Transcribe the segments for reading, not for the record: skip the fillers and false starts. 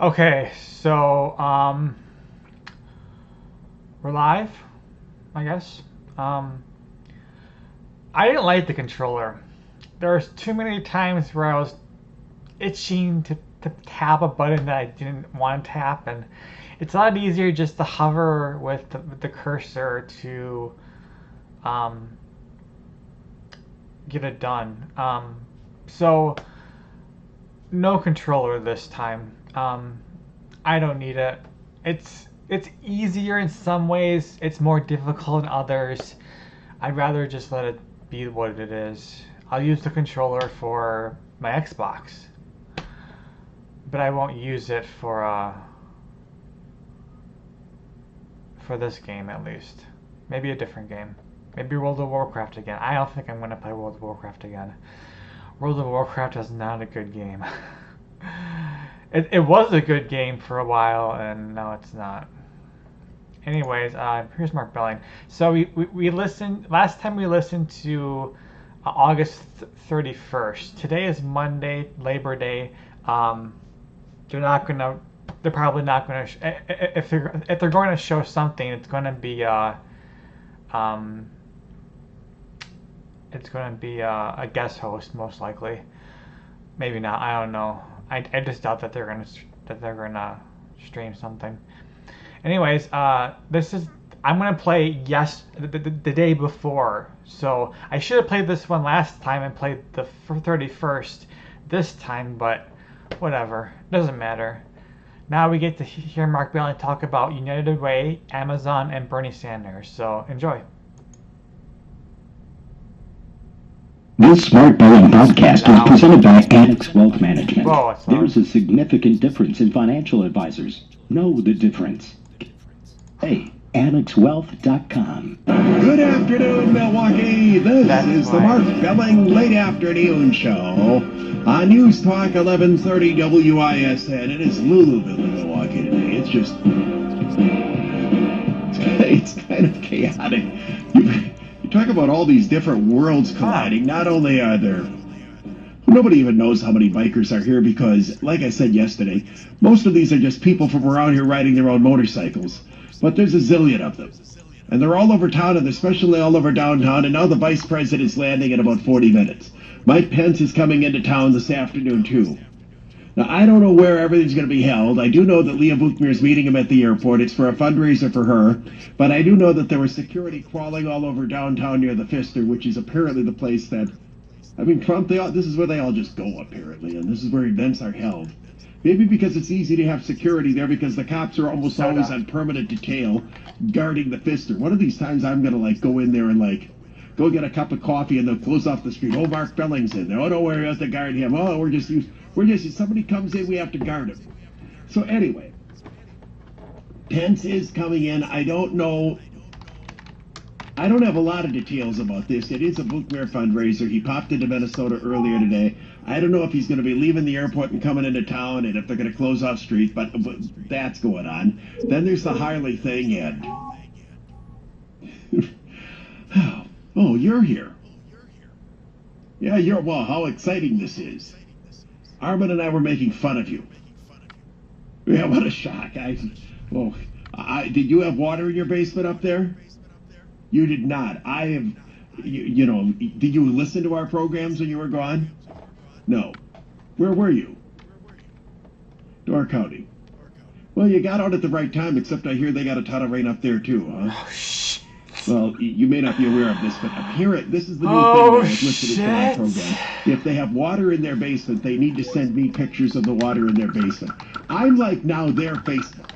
Okay, so we're live, I guess. Um, I didn't like the controller. There was too many times where I was itching to tap a button that I didn't want to tap, and it's a lot easier just to hover with the cursor to um, get it done. So no controller this time. I don't need it. It's easier in some ways. It's more difficult in others. I'd rather just let it be what it is. I'll use the controller for my Xbox, but I won't use it for this game at least. Maybe a different game. Maybe World of Warcraft again. I don't think I'm gonna play World of Warcraft again. World of Warcraft is not a good game. It was a good game for a while, and now it's not. Anyways, here's Mark Belling. So we listened last time. We listened to August 31st. Today is Monday, Labor Day. Um, they're not gonna. They're probably not gonna. If they're going to show something, um, it's gonna be a guest host most likely. Maybe not. I don't know. I just doubt that they're gonna stream something. Anyways, this is I'm gonna play the day before. So I should have played this one last time and played the 31st this time, but whatever, doesn't matter. Now we get to hear Mark Bailey talk about United Way, Amazon, and Bernie Sanders. So enjoy. This Smart Billing podcast is presented by Annex Wealth Management. Whoa, There's a significant difference in financial advisors. Know the difference. Hey, AnnexWealth.com. Good afternoon, Milwaukee. This is the Mark Belling Late Afternoon Show on News Talk 1130 WISN. It is Louisville in Milwaukee today. It's just... it's kind of chaotic. You talk about all these different worlds colliding. Not only are there... Nobody even knows how many bikers are here because, like I said yesterday, most of these are just people from around here riding their own motorcycles. But there's a zillion of them. And they're all over town, and especially all over downtown, and now the vice president's landing in about 40 minutes. Mike Pence is coming into town this afternoon, too. Now, I don't know where everything's going to be held. I do know that Leah Vukmir is meeting him at the airport. It's for a fundraiser for her. But I do know that there was security crawling all over downtown near the Pfister, which is apparently the place that... I mean, Trump, this is where they all just go, apparently, and this is where events are held. Maybe because it's easy to have security there because the cops are almost always on permanent detail guarding the Pfister. One of these times I'm going to, go in there and, go get a cup of coffee and they'll close off the street. Oh, Mark Belling's in there. Oh, don't worry, we have to guard him. Oh, somebody comes in, we have to guard him. So anyway, Pence is coming in. I don't know. I don't have a lot of details about this. It is a Vukmir fundraiser. He popped into Minnesota earlier today. I don't know if he's going to be leaving the airport and coming into town and if they're going to close off streets, but that's going on. Then there's the Harley thing, and... oh, you're here. Yeah, well, how exciting this is. Armin and I were making fun of you. Yeah, what a shock. Did you have water in your basement up there? You did not. I have, did you listen to our programs when you were gone? No. Where were you? Door County. Well, you got out at the right time, except I hear they got a ton of rain up there, too, huh? Oh, shit. Well, you may not be aware of this, but this is the new thing that I was listening to our program. If they have water in their basement, they need to send me pictures of the water in their basement. I'm like now their Facebook.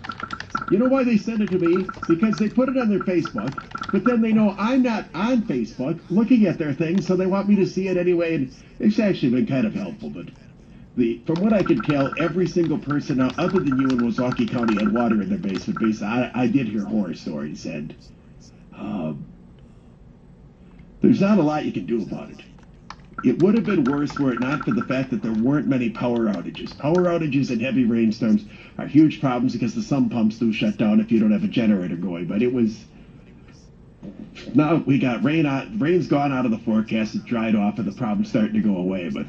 You know why they send it to me? Because they put it on their Facebook, but then they know I'm not on Facebook looking at their things, so they want me to see it anyway, and it's actually been kind of helpful. But from what I can tell, every single person now, other than you in Wasaukie County, had water in their basement. I did hear horror stories, and there's not a lot you can do about it. It would have been worse were it not for the fact that there weren't many power outages. Power outages and heavy rainstorms are huge problems because the sump pumps do shut down if you don't have a generator going. But it was... Now we got rain out. Rain's gone out of the forecast. It dried off and the problem's starting to go away. But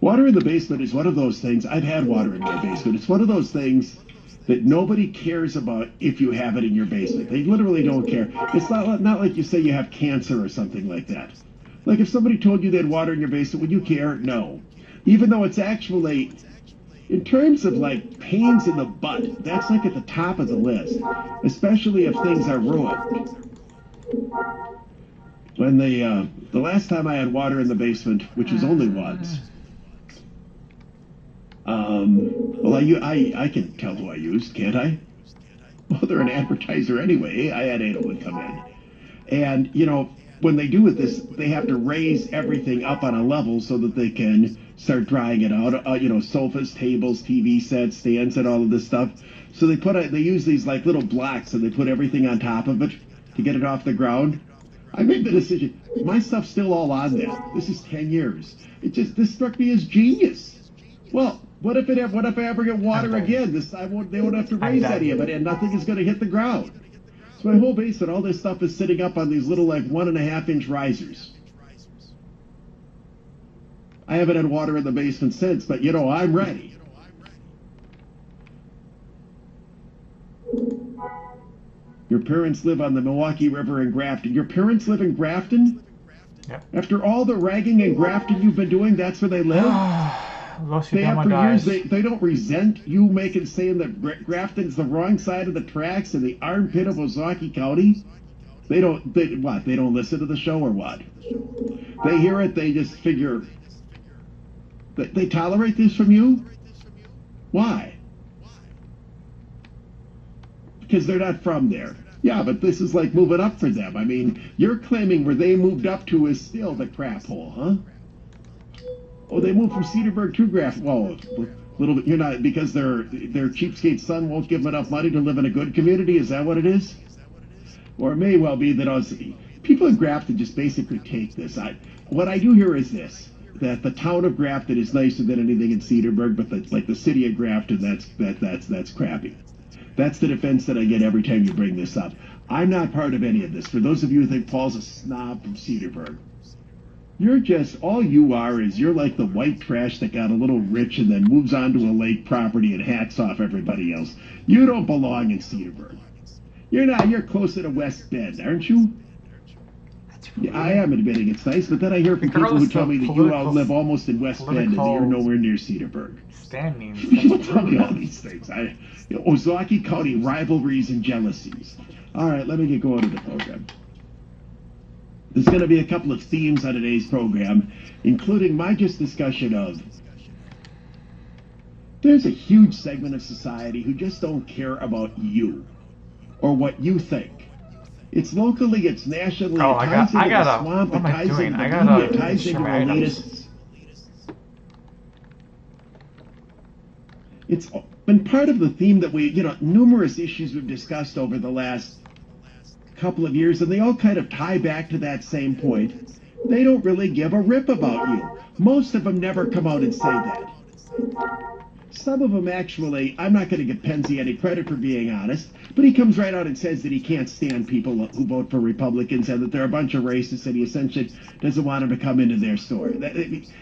Water in the basement is one of those things. I've had water in my basement. It's one of those things that nobody cares about if you have it in your basement. They literally don't care. It's not like you say you have cancer or something like that. Like if somebody told you they had water in your basement, would you care? No. Even though it's actually, in terms of like pains in the butt, that's like at the top of the list, especially if things are ruined. When the last time I had water in the basement, which was only once, well, I can tell who I used, can't I? Well, they're an advertiser anyway. I had Edelman come in. And, you know, when they do with this, they have to raise everything up on a level so that they can start drying it out. You know, sofas, tables, TV sets, stands, and all of this stuff. So they use these like little blocks and they put everything on top of it to get it off the ground. I made the decision. My stuff's still all on there. This is 10 years. This struck me as genius. Well, what if I ever get water again? They won't have to raise any of it, and nothing is going to hit the ground. So my whole basement, all this stuff is sitting up on these little like 1.5-inch risers. I haven't had water in the basement since, but you know, I'm ready. Your parents live on the Milwaukee River in Grafton. Your parents live in Grafton? Yep. After all the ragging in Grafton you've been doing, that's where they live? They have for years, they don't resent you saying that Grafton's the wrong side of the tracks in the armpit of Ozaukee County? They don't listen to the show or what? They hear it, they just figure, they tolerate this from you? Why? Because they're not from there. Yeah, but this is like moving up for them. I mean, you're claiming where they moved up to is still the crap hole, huh? Oh, they moved from Cedarburg to Grafton. Well, a little bit. You're not, because their cheapskate son won't give them enough money to live in a good community. Is that what it is? Or it may well be that people in Grafton just basically take this. What I do hear is this: that the town of Grafton is nicer than anything in Cedarburg, but the city of Grafton, that's crappy. That's the defense that I get every time you bring this up. I'm not part of any of this. For those of you who think Paul's a snob from Cedarburg, all you are is you're like the white trash that got a little rich and then moves on to a lake property and hacks off everybody else. You don't belong in Cedarburg. You're closer to West Bend, aren't you? Yeah, I am admitting it's nice, but then I hear from people who tell me that you all live almost in West Bend and that you're nowhere near Cedarburg. People tell me all these things. Ozaukee County rivalries and jealousies. All right, let me get going to the program. There's going to be a couple of themes on today's program, including my discussion of there's a huge segment of society who just don't care about you or what you think. It's locally, it's nationally, it ties into the swamp, it ties into the media, it ties into elitists. It's been part of the theme that numerous issues we've discussed over the last couple of years, and they all kind of tie back to that same point. They don't really give a rip about you. Most of them never come out and say that. Some of them actually, I'm not going to give Penzie any credit for being honest, but he comes right out and says that he can't stand people who vote for Republicans and that they're a bunch of racists, and he essentially doesn't want them to come into their store.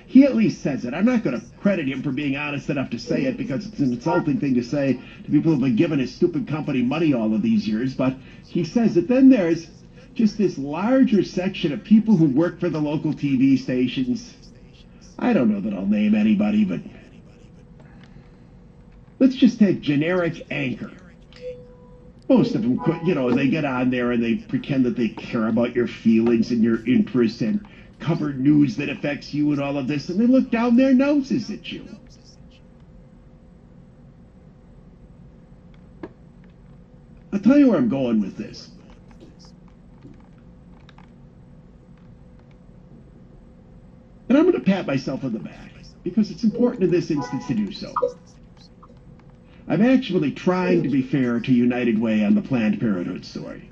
He at least says it. I'm not going to credit him for being honest enough to say it because it's an insulting thing to say to people who've been giving his stupid company money all of these years, but he says it. Then there's just this larger section of people who work for the local TV stations. I don't know that I'll name anybody, but let's just take generic anchor. Most of them, they get on there and they pretend that they care about your feelings and your interests and cover news that affects you and all of this, and they look down their noses at you. I'll tell you where I'm going with this. And I'm going to pat myself on the back because it's important in this instance to do so. I'm actually trying to be fair to United Way on the Planned Parenthood story.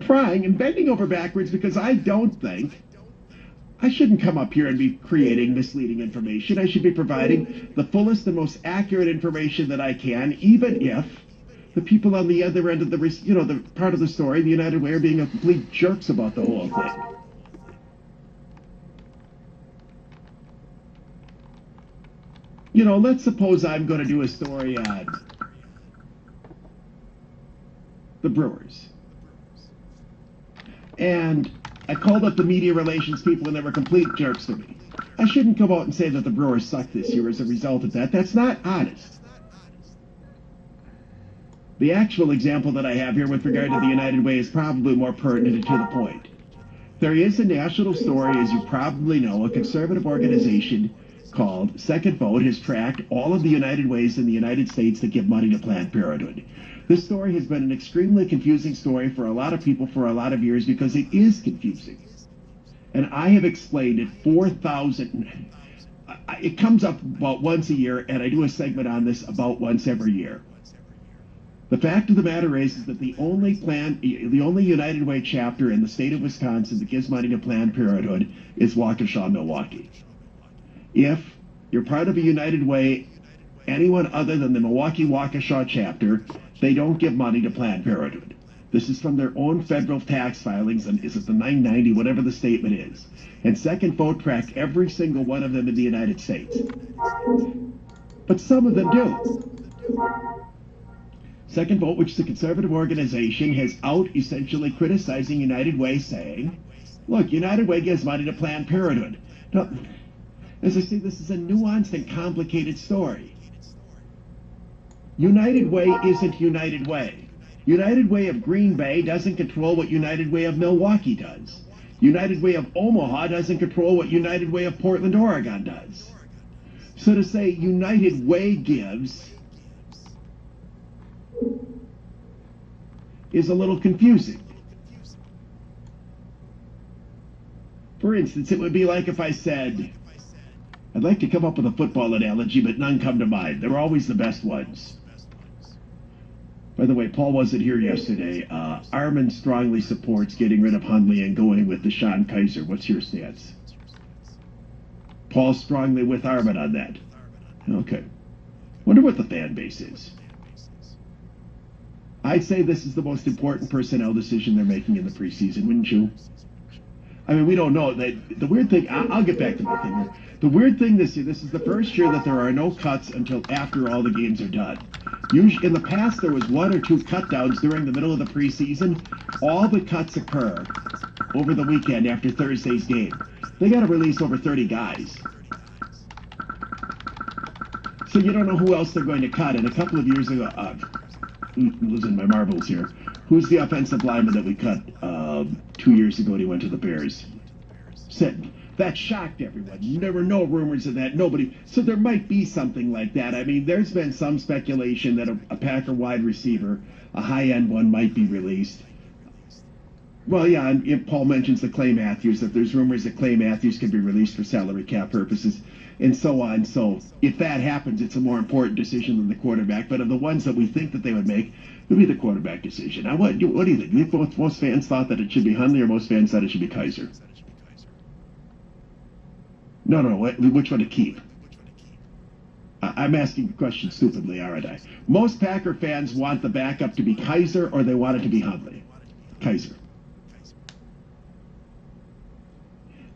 Trying and bending over backwards because I don't think I shouldn't come up here and be creating misleading information. I should be providing the fullest and most accurate information that I can, even if the people on the other end of the part of the story, the United Way, are being complete jerks about the whole thing. let's suppose I'm going to do a story on the Brewers. And I called up the media relations people and they were complete jerks to me. I shouldn't come out and say that the Brewers suck this year as a result of that. That's not honest. The actual example that I have here with regard to the United Way is probably more pertinent and to the point. There is a national story, as you probably know. A conservative organization called Second Vote has tracked all of the United Ways in the United States that give money to Planned Parenthood. This story has been an extremely confusing story for a lot of people for a lot of years because it is confusing. And I have explained it 4,000. It comes up about once a year, and I do a segment on this about once every year. The fact of the matter is that the only United Way chapter in the state of Wisconsin that gives money to Planned Parenthood is Waukesha, Milwaukee. If you're part of a United Way, anyone other than the Milwaukee Waukesha chapter, they don't give money to Planned Parenthood. This is from their own federal tax filings, and is it the 990, whatever the statement is. And Second Vote tracked every single one of them in the United States. But some of them do. Second Vote, which is a conservative organization, has out essentially criticizing United Way, saying, look, United Way gives money to Planned Parenthood. Now, as I say, this is a nuanced and complicated story. United Way isn't United Way. United Way of Green Bay doesn't control what United Way of Milwaukee does. United Way of Omaha doesn't control what United Way of Portland, Oregon does. So to say United Way gives is a little confusing. For instance, it would be like if I said, I'd like to come up with a football analogy, but none come to mind. They're always the best ones. By the way, Paul wasn't here yesterday. Armin strongly supports getting rid of Hundley and going with Deshaun Kaiser. What's your stance? Paul's strongly with Armin on that. Okay. Wonder what the fan base is. I'd say this is the most important personnel decision they're making in the preseason, wouldn't you? I mean, we don't know. The weird thing, I'll get back to my thing here. The weird thing this year, this is the first year that there are no cuts until after all the games are done. Usually, in the past, there was 1 or 2 cut downs during the middle of the preseason. All the cuts occur over the weekend after Thursday's game. They got to release over 30 guys. So you don't know who else they're going to cut. And a couple of years ago, I'm losing my marbles here. Who's the offensive lineman that we cut 2 years ago and he went to the Bears? Said that shocked everyone. There were no rumors of that. Nobody. So there might be something like that. I mean, there's been some speculation that a Packer wide receiver, a high-end one, might be released. Well, yeah, and if Paul mentions the Clay Matthews, that there's rumors that Clay Matthews could be released for salary cap purposes, and so on. So if that happens, it's a more important decision than the quarterback. But of the ones that we think that they would make, it would be the quarterback decision. Now, what do you think? Do you think most fans thought that it should be Hundley, or most fans thought it should be Kaiser? No. Which one to keep? I'm asking the question stupidly, aren't I? Most Packer fans want the backup to be Kaiser, or they want it to be Hundley. Kaiser.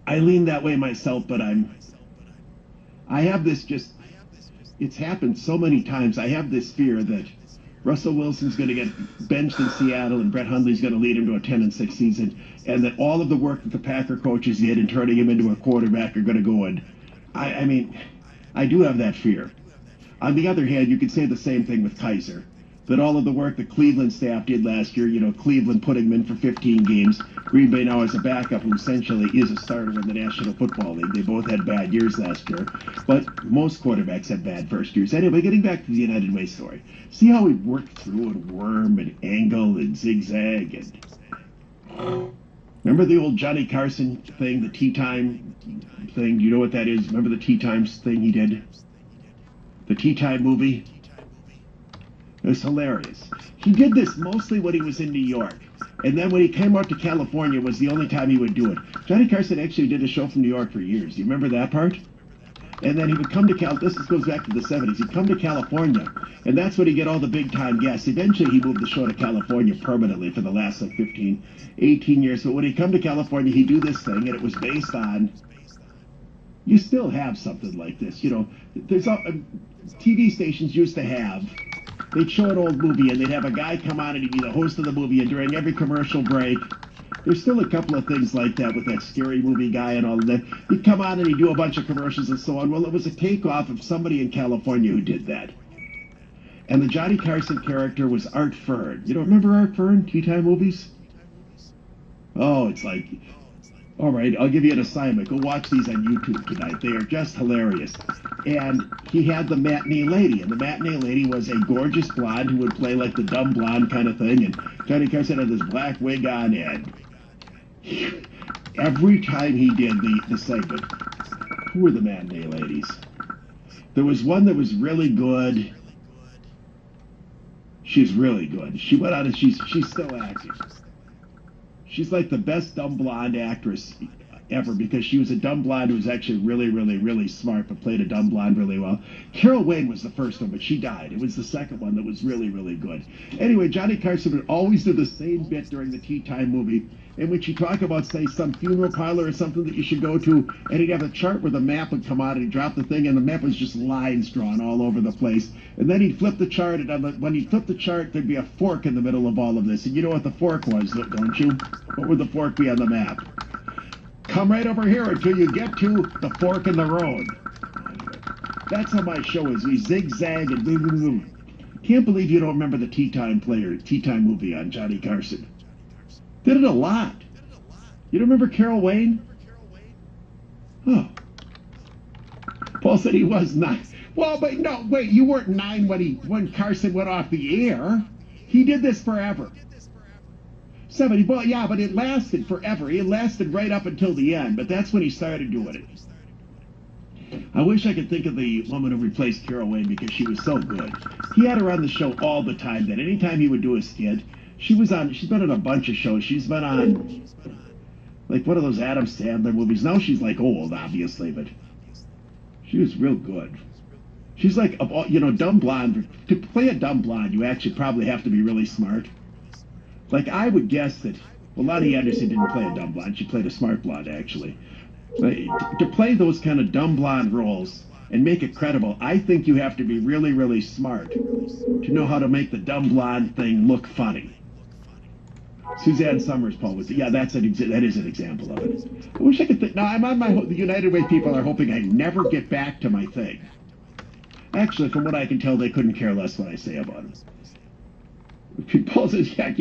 I lean that way myself, but I have this it's happened so many times. I have this fear that Russell Wilson's going to get benched in Seattle and Brett Hundley's going to lead him to a 10-6 season, and that all of the work that the Packer coaches did in turning him into a quarterback are going to go in. I mean, I do have that fear. On the other hand, you could say the same thing with Kaiser, that all of the work the Cleveland staff did last year, Cleveland putting him in for 15 games, Green Bay now as a backup who essentially is a starter in the National Football League. They both had bad years last year, but most quarterbacks have bad first years. Anyway, getting back to the United Way story. See how we worked through and worm and angle and zigzag and... Remember the old Johnny Carson thing, the tea time thing? Do you know what that is? Remember the tea times thing he did? The tea time movie? It was hilarious. He did this mostly when he was in New York. And then when he came out to California was the only time he would do it. Johnny Carson actually did a show from New York for years. Do you remember that part? And then he would come to this goes back to the 70s. He'd come to California, and that's when he'd get all the big-time guests. Eventually, he moved the show to California permanently for the last, 15, 18 years. But when he'd come to California, he'd do this thing, and it was based on, you still have something like this. There's TV stations used to have. They'd show an old movie and they'd have a guy come on and he'd be the host of the movie, and during every commercial break, there's still a couple of things like that with that scary movie guy and all of that. He'd come on and he'd do a bunch of commercials and so on. Well, it was a takeoff of somebody in California who did that. And the Johnny Carson character was Art Fern. You don't remember Art Fern, Tea Time movies? Oh, it's like, all right, I'll give you an assignment. Go watch these on YouTube tonight. They are just hilarious. And he had the matinee lady, and the matinee lady was a gorgeous blonde who would play like the dumb blonde kind of thing. And Johnny Carson had this black wig on, and every time he did the segment, who were the matinee ladies? There was one that was really good. She's really good. She went out and she's still acting. She's like the best dumb blonde actress ever, because she was a dumb blonde who was actually really, really, really smart, but played a dumb blonde really well. Carol Wayne was the first one, but she died. It was the second one that was really, really good. Anyway, Johnny Carson would always do the same bit during the Tea Time movie, in which he'd talk about, say, some funeral parlor or something that you should go to, and he'd have a chart where the map would come out, and he'd drop the thing, and the map was just lines drawn all over the place. And then he'd flip the chart, and when he'd flip the chart, there'd be a fork in the middle of all of this. And you know what the fork was, don't you? What would the fork be on the map? Come right over here until you get to the fork in the road. That's how my show is. We zigzag and boom, boom, boom. Can't believe you don't remember the Tea Time movie on Johnny Carson. Did it a lot. You don't remember Carol Wayne? Oh. Paul said he was 9. Well, but no, wait, you weren't 9 when Carson went off the air. He did this forever. 70, well, yeah, but it lasted forever. It lasted right up until the end, but that's when he started doing it. I wish I could think of the woman who replaced Carol Wayne, because she was so good. He had her on the show all the time. That anytime he would do a skit, she's been on a bunch of shows. She's been on, like, one of those Adam Sandler movies. Now she's, like, old, obviously, but she was real good. She's like, dumb blonde. To play a dumb blonde, you actually probably have to be really smart. Like, I would guess that, well, Lonnie Anderson didn't play a dumb blonde. She played a smart blonde, actually. But to play those kind of dumb blonde roles and make it credible, I think you have to be really, really smart to know how to make the dumb blonde thing look funny. Suzanne Summers, Paul, was, yeah, that is an example of it. I wish I could think. Now, I'm on the United Way people are hoping I never get back to my thing. Actually, from what I can tell, they couldn't care less what I say about it. Paul says, yeah,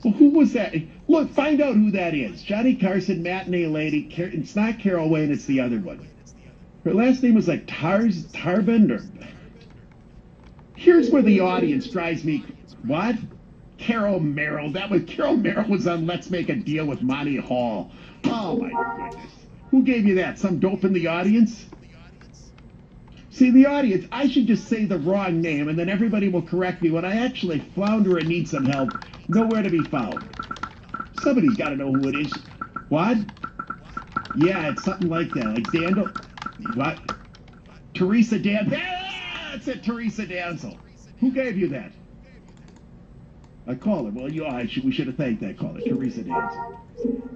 well, who was that? Look, find out who that is. Johnny Carson, matinee lady. It's not Carol Wayne, it's the other one. Her last name was like Tarvin. Here's where the audience drives me. What? Carol Merrill. Carol Merrill was on Let's Make a Deal with Monty Hall. Oh, my goodness. Who gave you that? Some dope in the audience? See, the audience, I should just say the wrong name, and then everybody will correct me when I actually flounder and need some help. Nowhere to be found. Somebody's got to know who it is. What? Yeah, it's something like that. Like Dandel. What? Teresa Dan. Yeah, that's it, Teresa Dansel. Who gave you that? A caller. Well, we should have thanked that caller, Teresa Dansel.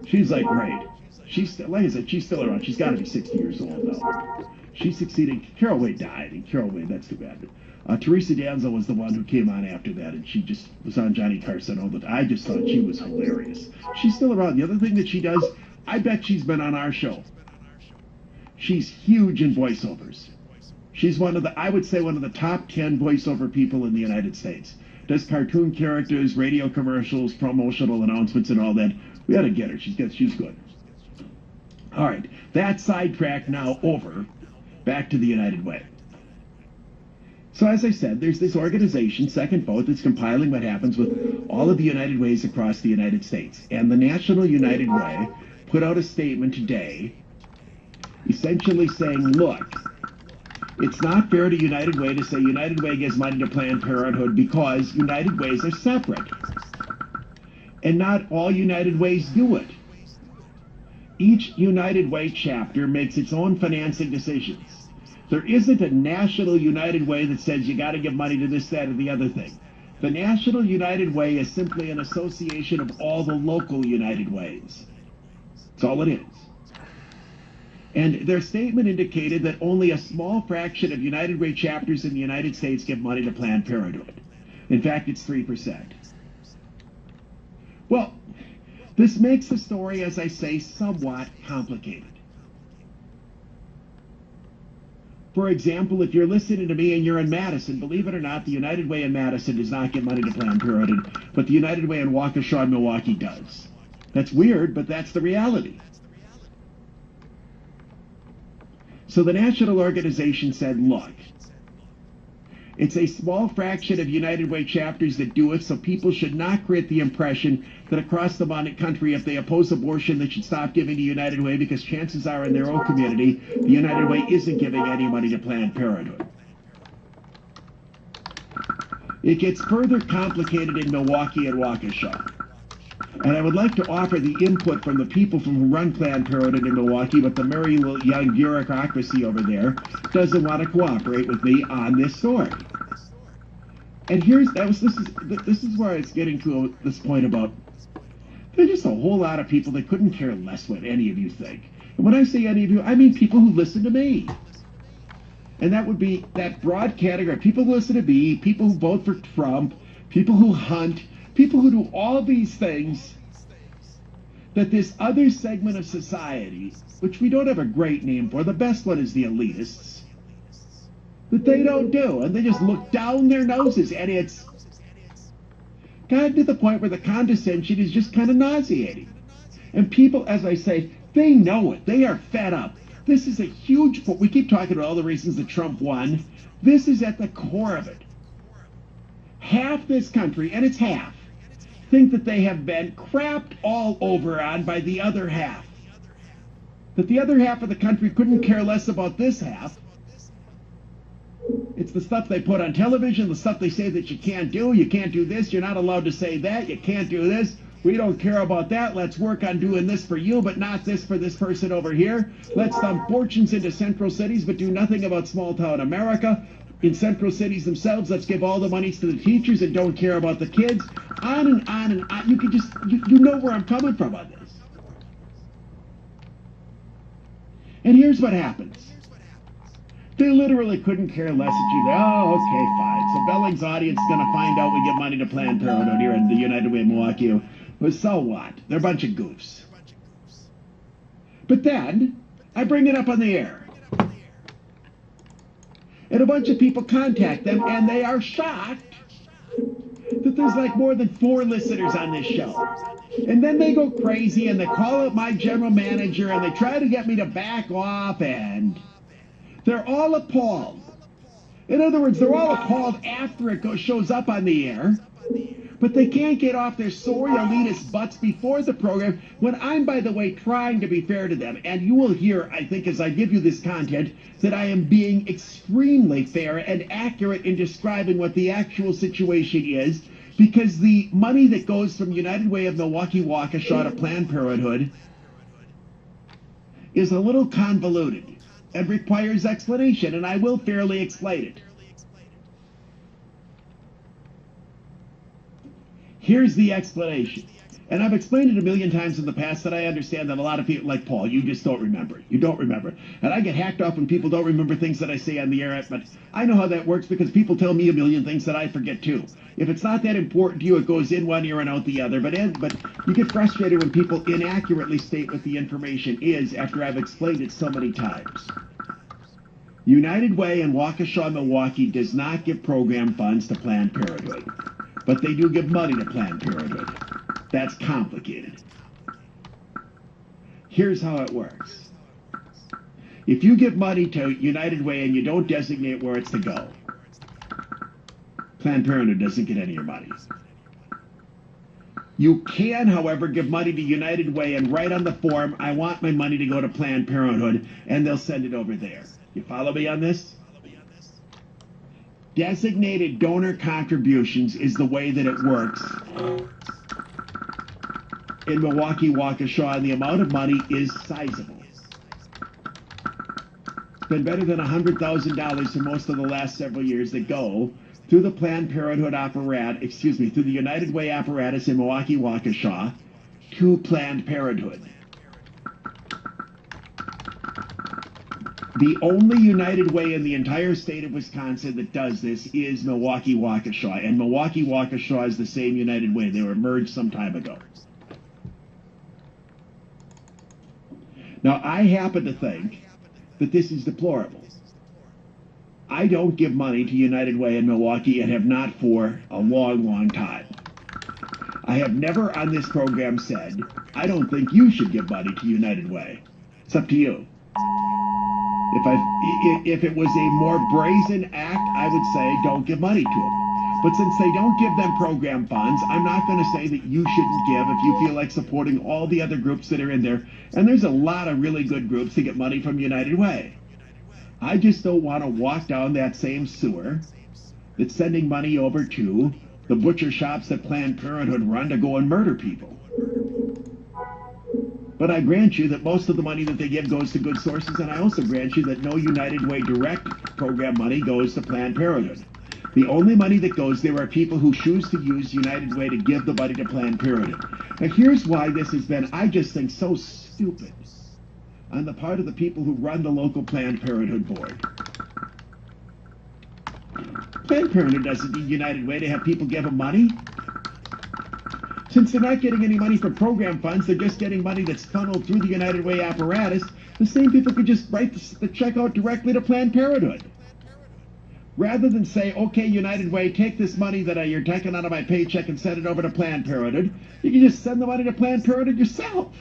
She's like great. She's still, like I said, she's still around. She's got to be 60 years old now. She's succeeding. Carol Wayne died, and Carol Wayne, that's too bad. But Teresa Danzo was the one who came on after that, and she just was on Johnny Carson all the time. I just thought she was hilarious. She's still around. The other thing that she does, I bet she's been on our show. She's huge in voiceovers. She's I would say one of the top 10 voiceover people in the United States. Does cartoon characters, radio commercials, promotional announcements, and all that. We ought to get her. She's good. All right, that sidetrack now over. Back to the United Way. So as I said, there's this organization, Second Vote, that's compiling what happens with all of the United Ways across the United States. And the National United Way put out a statement today essentially saying, look, it's not fair to United Way to say United Way gives money to Planned Parenthood because United Ways are separate. And not all United Ways do it. Each United Way chapter makes its own financing decisions. There isn't a national United Way that says you got to give money to this, that, or the other thing. The National United Way is simply an association of all the local United Ways. That's all it is. And their statement indicated that only a small fraction of United Way chapters in the United States give money to Planned Parenthood. In fact, it's 3%. Well, this makes the story, as I say, somewhat complicated. For example, if you're listening to me and you're in Madison, believe it or not, the United Way in Madison does not give money to Planned Parenthood, but the United Way in Waukesha and Milwaukee does. That's weird, but that's the reality. So the national organization said, look, it's a small fraction of United Way chapters that do it, so people should not create the impression that across the country, if they oppose abortion, they should stop giving to United Way, because chances are in their own community, the United Way isn't giving any money to Planned Parenthood. It gets further complicated in Milwaukee and Waukesha. And I would like to offer the input from the people who run Planned Parenthood in Milwaukee, but the merry little young bureaucracy over there doesn't want to cooperate with me on this story. And this is where it's getting to this point about there's just a whole lot of people that couldn't care less what any of you think. And when I say any of you, I mean people who listen to me. And that would be that broad category. People who listen to me, people who vote for Trump, people who hunt, people who do all these things that this other segment of society, which we don't have a great name for, the best one is the elitists, that they don't do. And they just look down their noses, and it's gotten to the point where the condescension is just kind of nauseating. And people, as I say, they know it. They are fed up. This is a huge point. We keep talking about all the reasons that Trump won. This is at the core of it. Half this country, and it's half, think that they have been crapped all over on by the other half. That the other half of the country couldn't care less about this half. It's the stuff they put on television, the stuff they say that you can't do this, you're not allowed to say that, you can't do this, we don't care about that, let's work on doing this for you, but not this for this person over here. Let's dump fortunes into central cities, but do nothing about small town America. In central cities themselves, let's give all the monies to the teachers and don't care about the kids. On and on and on. You can just, you know where I'm coming from on this. And here's what happens. They literally couldn't care less that you, oh, okay, fine. So Belling's audience is going to find out we give money to Planned Parenthood here in the United Way of Milwaukee. Well, so what? They're a bunch of goofs. But then, I bring it up on the air. And a bunch of people contact them, and they are shocked that there's like more than 4 listeners on this show. And then they go crazy, and they call up my general manager, and they try to get me to back off, and they're all appalled. In other words, they're all appalled after it shows up on the air, but they can't get off their sorry elitist butts before the program, when I'm, by the way, trying to be fair to them. And you will hear, I think, as I give you this content, that I am being extremely fair and accurate in describing what the actual situation is, because the money that goes from United Way of Milwaukee Waukesha to Planned Parenthood is a little convoluted and requires explanation, and I will fairly explain it. Here's the explanation. And I've explained it a million times in the past, that I understand that a lot of people, like Paul, you just don't remember it. You don't remember. And I get hacked off when people don't remember things that I say on the air, but I know how that works because people tell me a million things that I forget too. If it's not that important to you, it goes in one ear and out the other. But you get frustrated when people inaccurately state what the information is after I've explained it so many times. United Way in Waukesha, Milwaukee does not give program funds to Planned Parenthood, but they do give money to Planned Parenthood. That's complicated. Here's how it works. If you give money to United Way and you don't designate where it's to go, Planned Parenthood doesn't get any of your money. You can, however, give money to United Way and write on the form, I want my money to go to Planned Parenthood, and they'll send it over there. You follow me on this? Designated donor contributions is the way that it works in Milwaukee, Waukesha, and the amount of money is sizable. It's been better than $100,000 for most of the last several years that go through the Planned Parenthood apparatus, through the United Way apparatus in Milwaukee, Waukesha, to Planned Parenthood. The only United Way in the entire state of Wisconsin that does this is Milwaukee Waukesha, and Milwaukee Waukesha is the same United Way. They were merged some time ago. Now, I happen to think that this is deplorable. I don't give money to United Way in Milwaukee and have not for a long, long time. I have never on this program said, I don't think you should give money to United Way. It's up to you. If it was a more brazen act, I would say don't give money to them. But since they don't give them program funds, I'm not going to say that you shouldn't give if you feel like supporting all the other groups that are in there. And there's a lot of really good groups that get money from United Way. I just don't want to walk down that same sewer that's sending money over to the butcher shops that Planned Parenthood run to go and murder people. But I grant you that most of the money that they give goes to good sources, and I also grant you that no United Way direct program money goes to Planned Parenthood. The only money that goes there are people who choose to use United Way to give the money to Planned Parenthood. Now here's why this has been, I just think, so stupid on the part of the people who run the local Planned Parenthood board. Planned Parenthood doesn't need United Way to have people give them money. Since they're not getting any money from program funds, they're just getting money that's funneled through the United Way apparatus. The same people could just write the check out directly to Planned Parenthood. Rather than say, okay, United Way, take this money that you're taking out of my paycheck and send it over to Planned Parenthood, you can just send the money to Planned Parenthood yourself.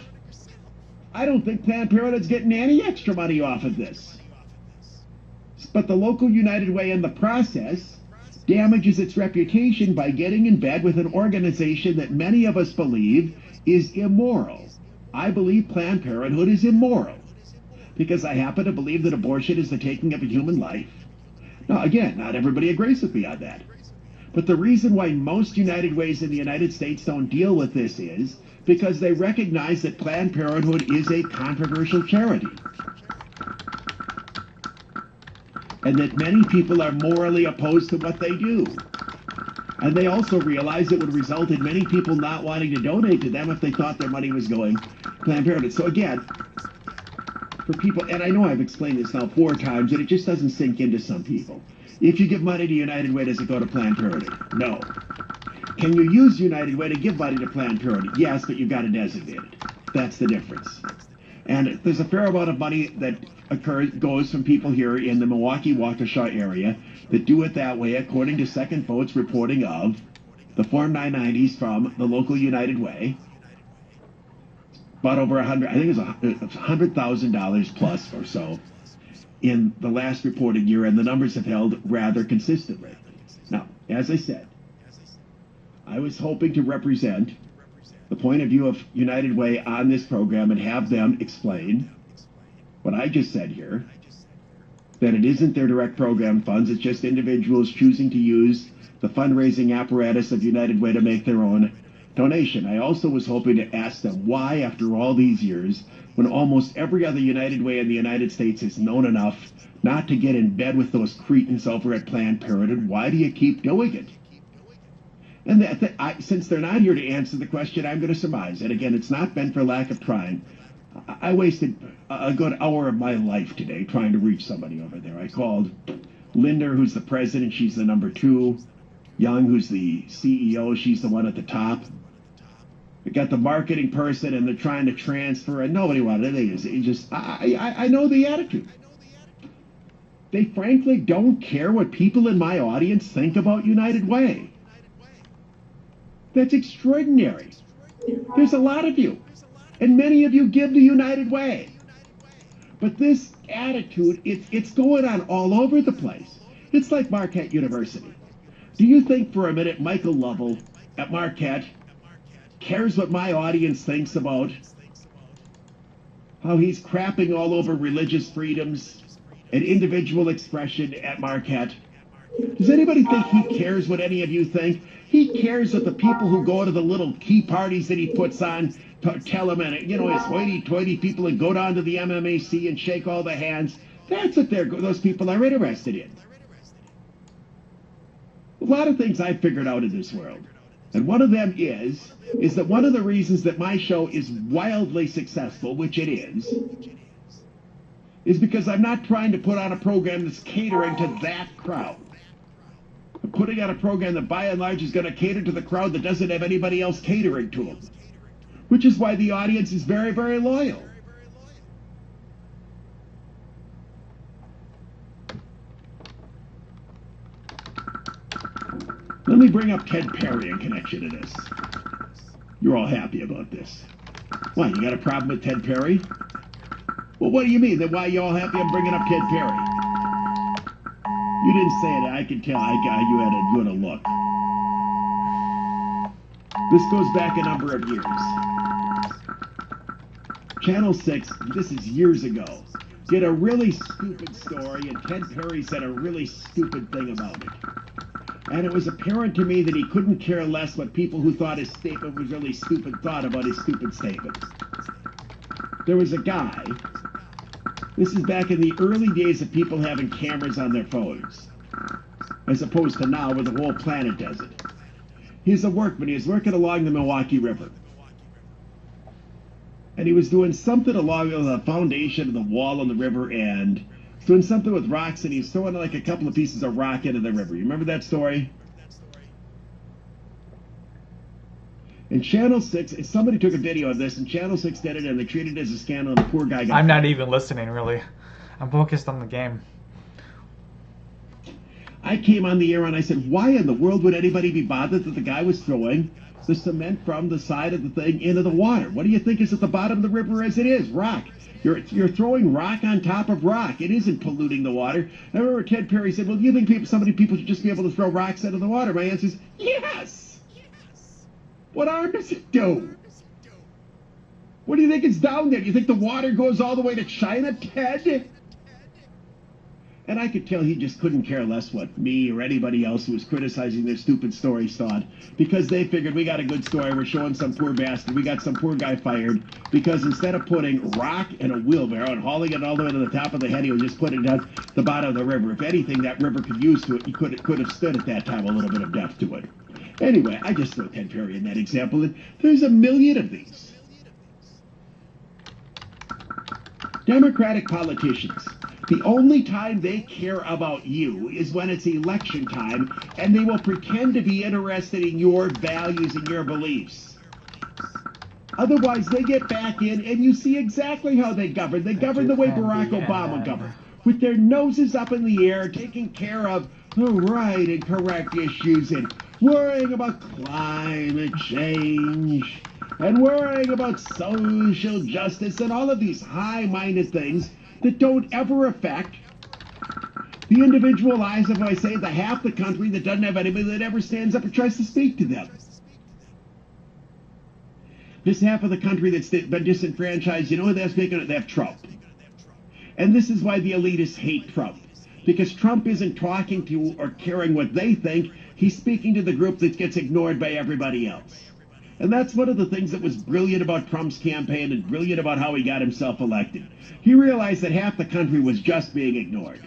I don't think Planned Parenthood's getting any extra money off of this. But the local United Way in the process damages its reputation by getting in bed with an organization that many of us believe is immoral. I believe Planned Parenthood is immoral because I happen to believe that abortion is the taking of a human life. Now, again, not everybody agrees with me on that. But the reason why most United Ways in the United States don't deal with this is because they recognize that Planned Parenthood is a controversial charity. And that many people are morally opposed to what they do. And they also realize it would result in many people not wanting to donate to them if they thought their money was going to Planned Parenthood. So again, for people, and I know I've explained this now 4 times, and it just doesn't sink into some people. If you give money to United Way, does it go to Planned Parenthood? No. Can you use United Way to give money to Planned Parenthood? Yes, but you've got to designate it. That's the difference. And there's a fair amount of money that goes from people here in the Milwaukee Waukesha area that do it that way, according to Second Vote's reporting of the Form 990s from the local United Way. About over I think it was $100,000 plus or so in the last reported year, and the numbers have held rather consistently. Now, as I said, I was hoping to represent the point of view of United Way on this program and have them explain what I just said here, that it isn't their direct program funds, it's just individuals choosing to use the fundraising apparatus of United Way to make their own donation. I also was hoping to ask them why, after all these years, when almost every other United Way in the United States is known enough not to get in bed with those cretins over at Planned Parenthood, why do you keep doing it? And since they're not here to answer the question, I'm going to surmise. And again, it's not been for lack of trying. I wasted a good hour of my life today trying to reach somebody over there. I called Linda, who's the president. She's the number 2. Young, who's the CEO. She's the one at the top. We got the marketing person, and they're trying to transfer, and nobody wanted it. I know the attitude. They frankly don't care what people in my audience think about United Way. That's extraordinary. There's a lot of you, and many of you give to United Way. But this attitude, it's going on all over the place. It's like Marquette University. Do you think for a minute Michael Lovell at Marquette cares what my audience thinks about how he's crapping all over religious freedoms and individual expression at Marquette? Does anybody think he cares what any of you think? He cares that the people who go to the little key parties that he puts on tell him, and his hoity-toity people that go down to the MMAC and shake all the hands. That's what those people are interested in. A lot of things I've figured out in this world. And one of them is that one of the reasons that my show is wildly successful, which it is because I'm not trying to put on a program that's catering to that crowd. I'm putting on a program that by and large is going to cater to the crowd that doesn't have anybody else catering to them. Which is why the audience is very, very loyal. Let me bring up Ted Perry in connection to this. You're all happy about this. Why, you got a problem with Ted Perry? Well, what do you mean? Then why are you all happy I'm bringing up Ted Perry? You didn't say it. I can tell. You had a look. This goes back a number of years. Channel 6, this is years ago, did a really stupid story, and Ted Perry said a really stupid thing about it. And it was apparent to me that he couldn't care less what people who thought his statement was really stupid thought about his stupid statement. There was a guy, this is back in the early days of people having cameras on their phones, as opposed to now where the whole planet does it. He's a workman. He was working along the Milwaukee River. And he was doing something along the foundation of the wall on the river, and doing something with rocks, and he was throwing like a couple of pieces of rock into the river. You remember that story? And Channel 6, somebody took a video of this, and Channel 6 did it, and they treated it as a scandal, and the poor guy got... I'm not even listening, really. I'm focused on the game. I came on the air and I said, why in the world would anybody be bothered that the guy was throwing the cement from the side of the thing into the water? What do you think is at the bottom of the river as it is? Rock. You're throwing rock on top of rock. It isn't polluting the water. I remember Ted Perry said, well, do you think people should just be able to throw rocks into the water? My answer is, yes! What harm does it do? What do you think is down there? Do you think the water goes all the way to China, Ted? And I could tell he just couldn't care less what me or anybody else who was criticizing their stupid stories thought, because they figured we got a good story, we're showing some poor bastard, we got some poor guy fired, because instead of putting rock in a wheelbarrow and hauling it all the way to the top of the head, he was just putting it down the bottom of the river. If anything, that river could use to it, he could have stood at that time a little bit of depth to it. Anyway, I just threw Ted Perry in that example, and there's a million of these. Democratic politicians, the only time they care about you is when it's election time, and they will pretend to be interested in your values and your beliefs. Otherwise, they get back in, and you see exactly how they govern. They govern the way Barack Obama governed, with their noses up in the air, taking care of the right and correct issues, and worrying about climate change, and worrying about social justice, and all of these high-minded things that don't ever affect the individual lives of, I say, the half the country that doesn't have anybody that ever stands up and tries to speak to them. This half of the country that's been disenfranchised, you know what that's making it? They have Trump. And this is why the elitists hate Trump. Because Trump isn't talking to or caring what they think. He's speaking to the group that gets ignored by everybody else. And that's one of the things that was brilliant about Trump's campaign and brilliant about how he got himself elected. He realized that half the country was just being ignored.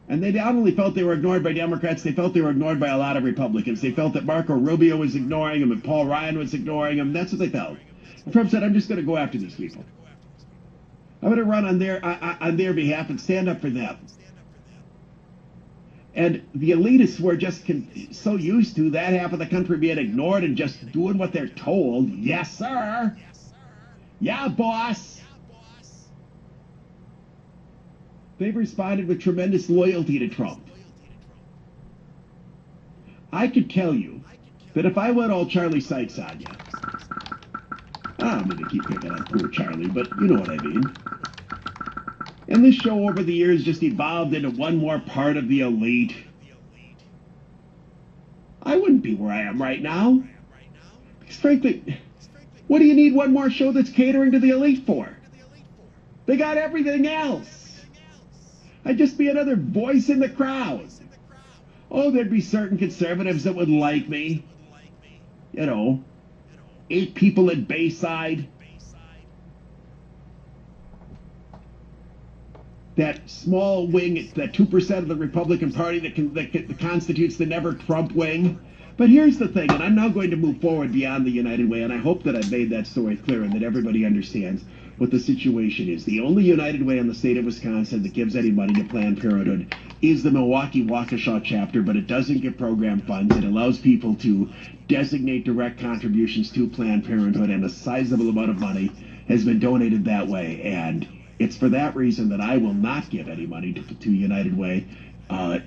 And they not only felt they were ignored by Democrats, they felt they were ignored by a lot of Republicans. They felt that Marco Rubio was ignoring them and Paul Ryan was ignoring them. That's what they felt. And Trump said, I'm just going to go after these people. I'm going to run on their behalf and stand up for them. And the elitists were just so used to that half of the country being ignored and just doing what they're told. Yes, sir. Yeah, boss. They've responded with tremendous loyalty to Trump. I could tell you that if I went all Charlie Sykes on you, I'm going to keep picking on poor Charlie, but you know what I mean. And this show over the years just evolved into one more part of the elite. I wouldn't be where I am right now. Because frankly, what do you need one more show that's catering to the elite for? They got everything else. I'd just be another voice in the crowd. Oh, there'd be certain conservatives that would like me. You know, 8 people at Bayside. That small wing, that 2% of the Republican Party that constitutes the never Trump wing. But here's the thing, and I'm now going to move forward beyond the United Way, and I hope that I've made that story clear and that everybody understands. what the situation is. The only United Way in the state of Wisconsin that gives any money to Planned Parenthood is the Milwaukee Waukesha chapter, but it doesn't give program funds. It allows people to designate direct contributions to Planned Parenthood, and a sizable amount of money has been donated that way. And it's for that reason that I will not give any money to United Way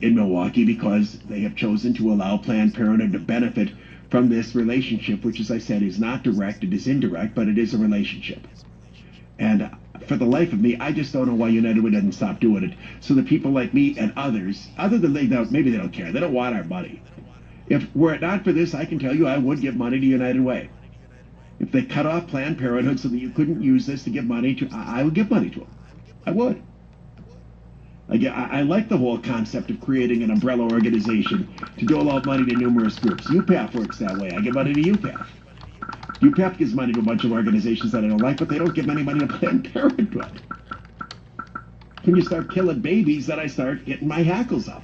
in Milwaukee, because they have chosen to allow Planned Parenthood to benefit from this relationship, which, as I said, is not direct, it is indirect, but it is a relationship. And for the life of me, I just don't know why United Way doesn't stop doing it, so that people like me and others, other than maybe they don't care, they don't want our money. If were it not for this, I can tell you I would give money to United Way. If they cut off Planned Parenthood so that you couldn't use this to give money to, I would give money to them. I would. I like the whole concept of creating an umbrella organization to dole out money to numerous groups. UPAP works that way. I give money to UPAP. UPAP gives money to a bunch of organizations that I don't like, but they don't give any money to Planned Parenthood. When you start killing babies, then I start getting my hackles up.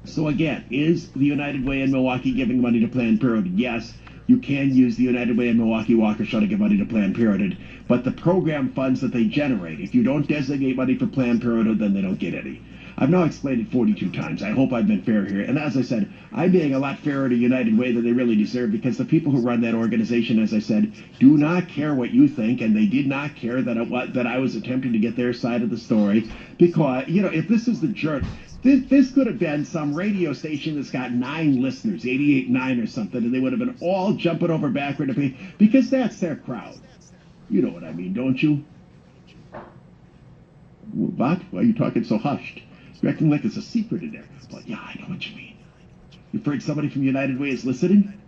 So again, is the United Way in Milwaukee giving money to Planned Parenthood? Yes. You can use the United Way in Milwaukee Waukesha to give money to Planned Parenthood, but the program funds that they generate, if you don't designate money for Planned Parenthood, then they don't get any. I've now explained it 42 times. I hope I've been fair here. And as I said, I'm being a lot fairer to United Way than they really deserve, because the people who run that organization, as I said, do not care what you think, and they did not care that I was attempting to get their side of the story, because, you know, if this is the jerk, this could have been some radio station that's got 9 listeners, 88.9 or something, and they would have been all jumping over backward to pay, because that's their crowd. You know what I mean, don't you? What? Why are you talking so hushed? You're acting like there's a secret in there. But yeah, I know what you mean. You afraid somebody from United Way is listening?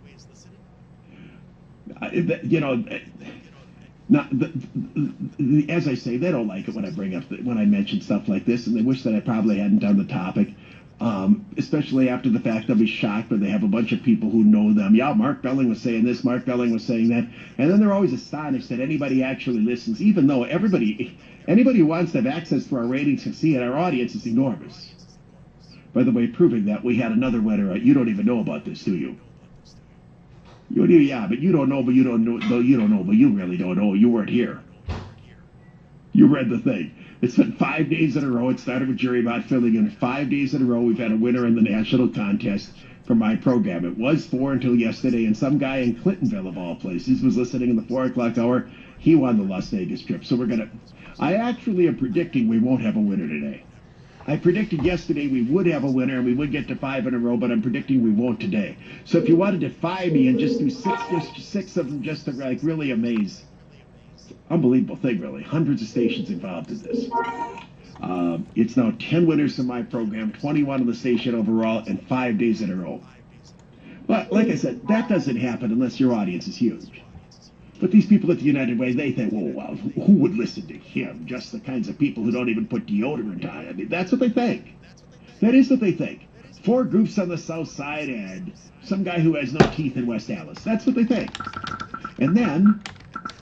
You know, not, as I say, they don't like it when I when I mention stuff like this, and they wish that I probably hadn't done the topic. Especially after the fact, they'll be shocked when they have a bunch of people who know them. Yeah, Mark Belling was saying this, Mark Belling was saying that, and then they're always astonished that anybody actually listens, even though anybody who wants to have access to our ratings can see it. Our audience is enormous. By the way, proving that, we had another winner. You don't even know about this, do you? You do, yeah, but you don't know, but you don't know, though you don't know, but you really don't know. You weren't here. You read the thing. It's been 5 days in a row. It started with Jerry Mott filling in. 5 days in a row, we've had a winner in the national contest for my program. It was 4 until yesterday, and some guy in Clintonville, of all places, was listening in the 4 o'clock hour. He won the Las Vegas trip. So I actually am predicting we won't have a winner today. I predicted yesterday we would have a winner and we would get to 5 in a row, but I'm predicting we won't today. So if you want to defy me and just do six of them just to like really amaze. Unbelievable thing, really. Hundreds of stations involved in this. It's now 10 winners in my program, 21 in the station overall, and 5 days in a row. But like I said, that doesn't happen unless your audience is huge. But these people at the United Way, they think, well, who would listen to him? Just the kinds of people who don't even put deodorant on. I mean, that's what they think. That is what they think. 4 groups on the south side and some guy who has no teeth in West Allis. That's what they think. And then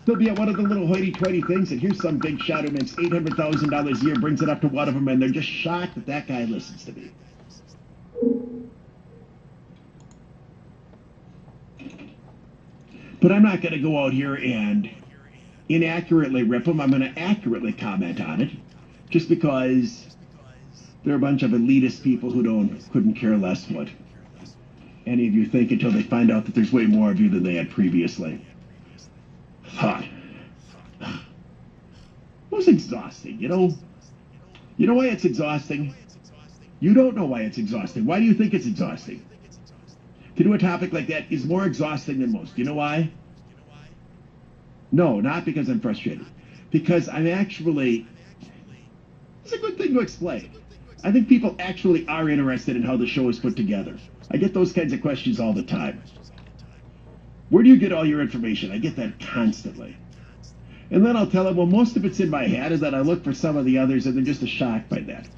they'll be at one of the little hoity-toity things, and here's some big shot who makes $800,000 a year, brings it up to one of them, and they're just shocked that that guy listens to me. But I'm not going to go out here and inaccurately rip them. I'm going to accurately comment on it, just because they're a bunch of elitist people who couldn't care less what any of you think until they find out that there's way more of you than they had previously. Thought. It was exhausting, you know? You know why it's exhausting? You don't know why it's exhausting. Why do you think it's exhausting? To do a topic like that is more exhausting than most. You know why? No, not because I'm frustrated. Because I'm actually... It's a good thing to explain. I think people actually are interested in how the show is put together. I get those kinds of questions all the time. Where do you get all your information? I get that constantly. And then I'll tell them, well, most of it's in my head, and then I look for some of the others, and they're just shocked by that.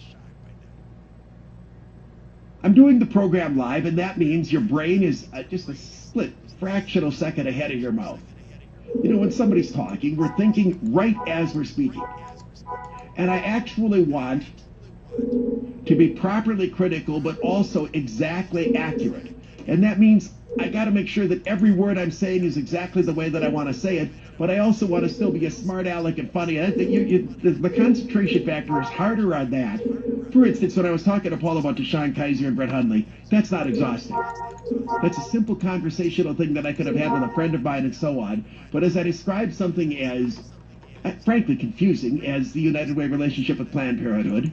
I'm doing the program live, and that means your brain is just a split fractional second ahead of your mouth. You know, when somebody's talking, we're thinking right as we're speaking. And I actually want to be properly critical, but also exactly accurate. And that means I got to make sure that every word I'm saying is exactly the way that I want to say it, but I also want to still be a smart aleck and funny. I think the concentration factor is harder on that. For instance, when I was talking to Paul about Deshaun Kaiser and Brett Hundley, that's not exhausting. That's a simple conversational thing that I could have had with a friend of mine and so on. But as I describe something as, frankly, confusing as the United Way relationship with Planned Parenthood,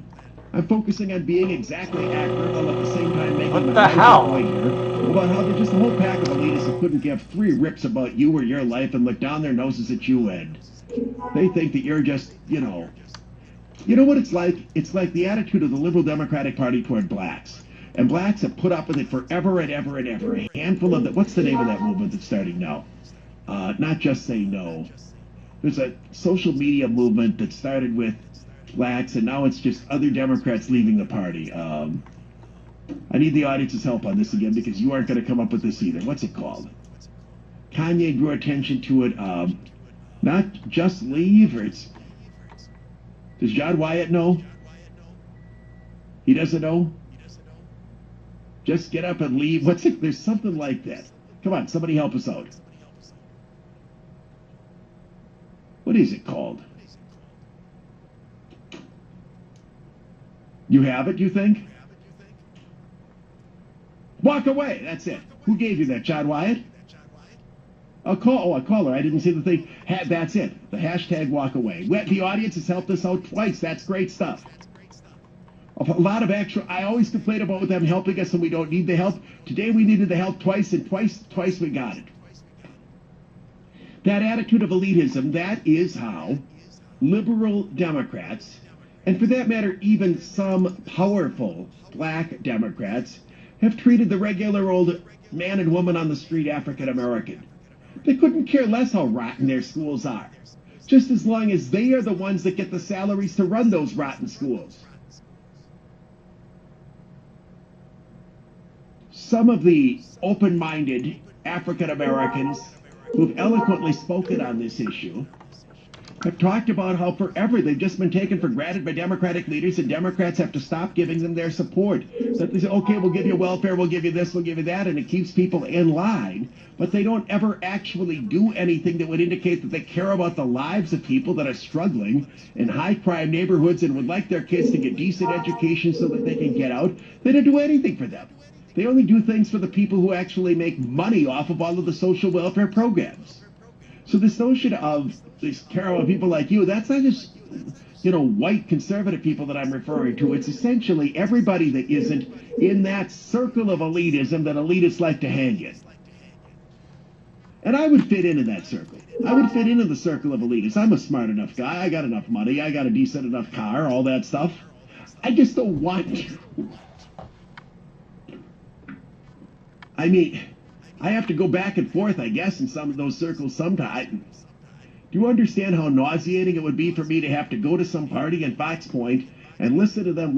I'm focusing on being exactly accurate while at the same time making What the the hell? point here about how they're just a whole pack of elitists who couldn't give three rips about you or your life and look down their noses at you, and they think that you're just, you know what it's like? It's like the attitude of the Liberal Democratic Party toward blacks. And blacks have put up with it forever and ever and ever. A handful of the, what's the name of that movement that's starting now? Not Just Say No. There's a social media movement that started with blacks, and now it's just other Democrats leaving the party. I need the audience's help on this again because you aren't going to come up with this either. What's it called? Kanye drew attention to it. Not Just Leave, or it's... Does John Wyatt know? He doesn't know? Just get up and leave. What's it? There's something like that. Come on, somebody help us out. What is it called? You have it, you think? Walk away. That's it. Who gave you that, John Wyatt? A caller. I didn't see the thing. That's it. The hashtag walk away. The audience has helped us out twice. That's great stuff. A lot of extra. I always complain about them helping us and we don't need the help. Today we needed the help twice, and twice we got it. That attitude of elitism, that is how liberal Democrats, and for that matter, even some powerful black Democrats, have treated the regular old man and woman on the street African American. They couldn't care less how rotten their schools are, just as long as they are the ones that get the salaries to run those rotten schools. Some of the open-minded African Americans who've eloquently spoken on this issue have talked about how forever they've just been taken for granted by Democratic leaders, and Democrats have to stop giving them their support. That they say, okay, we'll give you welfare, we'll give you this, we'll give you that, and it keeps people in line, but they don't ever actually do anything that would indicate that they care about the lives of people that are struggling in high-crime neighborhoods and would like their kids to get decent education so that they can get out. They don't do anything for them. They only do things for the people who actually make money off of all of the social welfare programs. So this notion of this care about people like you, that's not just, white conservative people that I'm referring to. It's essentially everybody that isn't in that circle of elitism that elitists like to hang in. And I would fit into that circle. I would fit into the circle of elitists. I'm a smart enough guy. I got enough money. I got a decent enough car, all that stuff. I just don't want to. I mean, I have to go back and forth, I guess, in some of those circles sometimes. Do you understand how nauseating it would be for me to have to go to some party in Fox Point and listen to them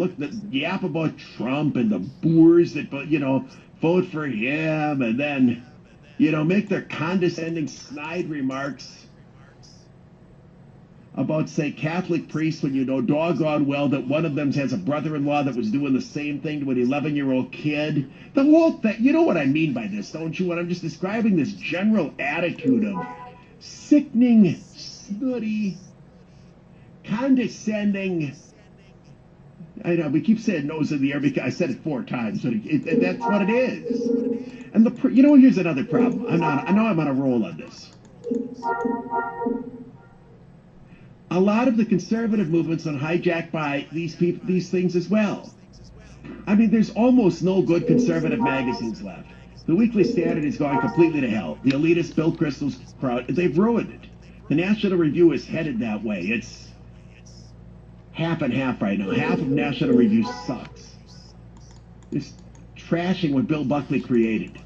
yap about Trump and the boors that, vote for him, and then, make their condescending, snide remarks about, say, Catholic priests when you know doggone well that one of them has a brother-in-law that was doing the same thing to an 11-year-old kid. The whole thing, you know what I mean by this, don't you? When I'm just describing this general attitude of sickening, snooty, condescending. I know, we keep saying nose in the air because I said it 4 times, but that's what it is. And here's another problem. I know I'm on a roll on this. A lot of the conservative movements are hijacked by these things as well. I mean, there's almost no good conservative magazines left. The Weekly Standard has gone completely to hell. The elitist Bill Kristol's crowd, they've ruined it. The National Review is headed that way. It's half and half right now. Half of National Review sucks. It's trashing what Bill Buckley created.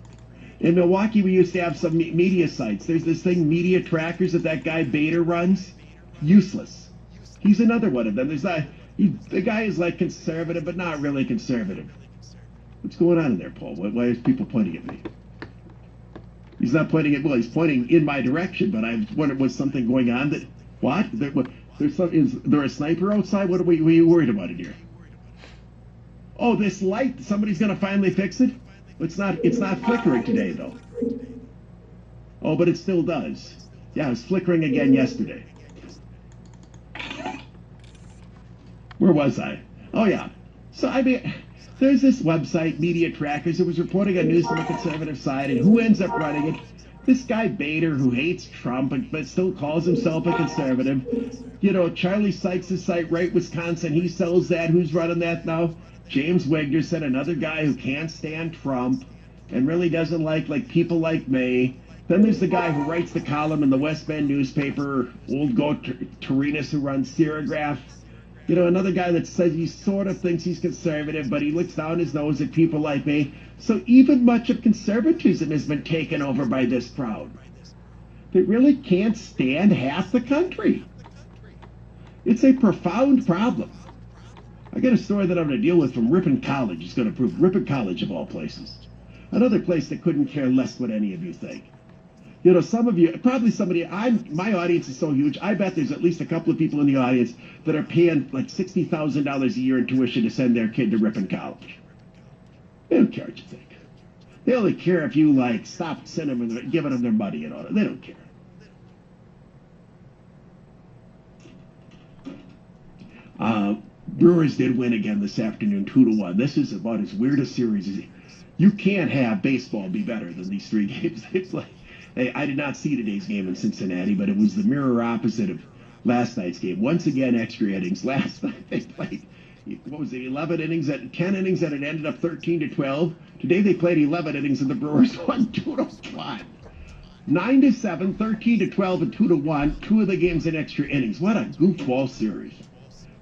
In Milwaukee, we used to have some media sites. There's this thing, Media Trackers, that guy Bader runs. Useless. He's another one of them. The guy is like conservative, but not really conservative. What's going on in there, Paul? Why is people pointing at me? He's not pointing at, he's pointing in my direction, but I wondered, was something going on that, what? Is there a sniper outside? What are you worried about in here? Oh, this light, somebody's going to finally fix it? It's not flickering today, though. Oh, but it still does. Yeah, it was flickering again yesterday. Where was I? Oh, yeah. So, I mean, there's this website, Media Trackers, that was reporting on news from the conservative side, and who ends up running it? This guy Bader, who hates Trump, but still calls himself a conservative. You know, Charlie Sykes' site, Right Wisconsin, he sells that. Who's running that now? James Wigderson, another guy who can't stand Trump and really doesn't like people like me. Then there's the guy who writes the column in the West Bend newspaper, old goat Turinas, who runs Serigraph. You know, another guy that says he sort of thinks he's conservative, but he looks down his nose at people like me. So even much of conservatism has been taken over by this crowd. They really can't stand half the country. It's a profound problem. I got a story that I'm going to deal with from Ripon College. It's going to prove Ripon College of all places. Another place that couldn't care less what any of you think. You know, some of you, probably somebody, my audience is so huge, I bet there's at least a couple of people in the audience that are paying like $60,000 a year in tuition to send their kid to Ripon College. They don't care what you think. They only care if you, like, stop sending them, giving them their money and all that. They don't care. Brewers did win again this afternoon, 2-1. This is about as weird a series as you can't have baseball be better than these three games they play. Hey, I did not see today's game in Cincinnati, but it was the mirror opposite of last night's game. Once again, extra innings. Last night they played, what was it, 11 innings, 10 innings, and it ended up 13-12. Today they played 11 innings, and the Brewers won 2-1. 9-7, 13-12, and 2-1. Two of the games in extra innings. What a goofball series.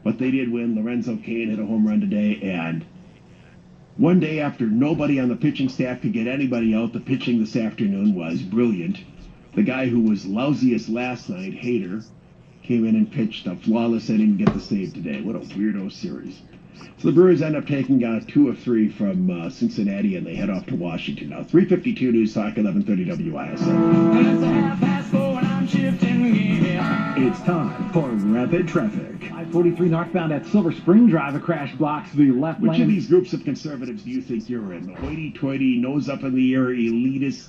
But they did win. Lorenzo Cain hit a home run today, and one day after nobody on the pitching staff could get anybody out, the pitching this afternoon was brilliant. The guy who was lousiest last night, Hader, came in and pitched a flawless inning to get the save today. What a weirdo series. So the Brewers end up taking 2 of 3 from Cincinnati, and they head off to Washington now. 3:52 News Talk, 1130 WISN. It's time for Rapid Traffic. I-43 northbound at Silver Spring Drive, a crash blocks the left lane. Which of these groups of conservatives do you think you're in? The hoity-toity, nose up in the air, elitist,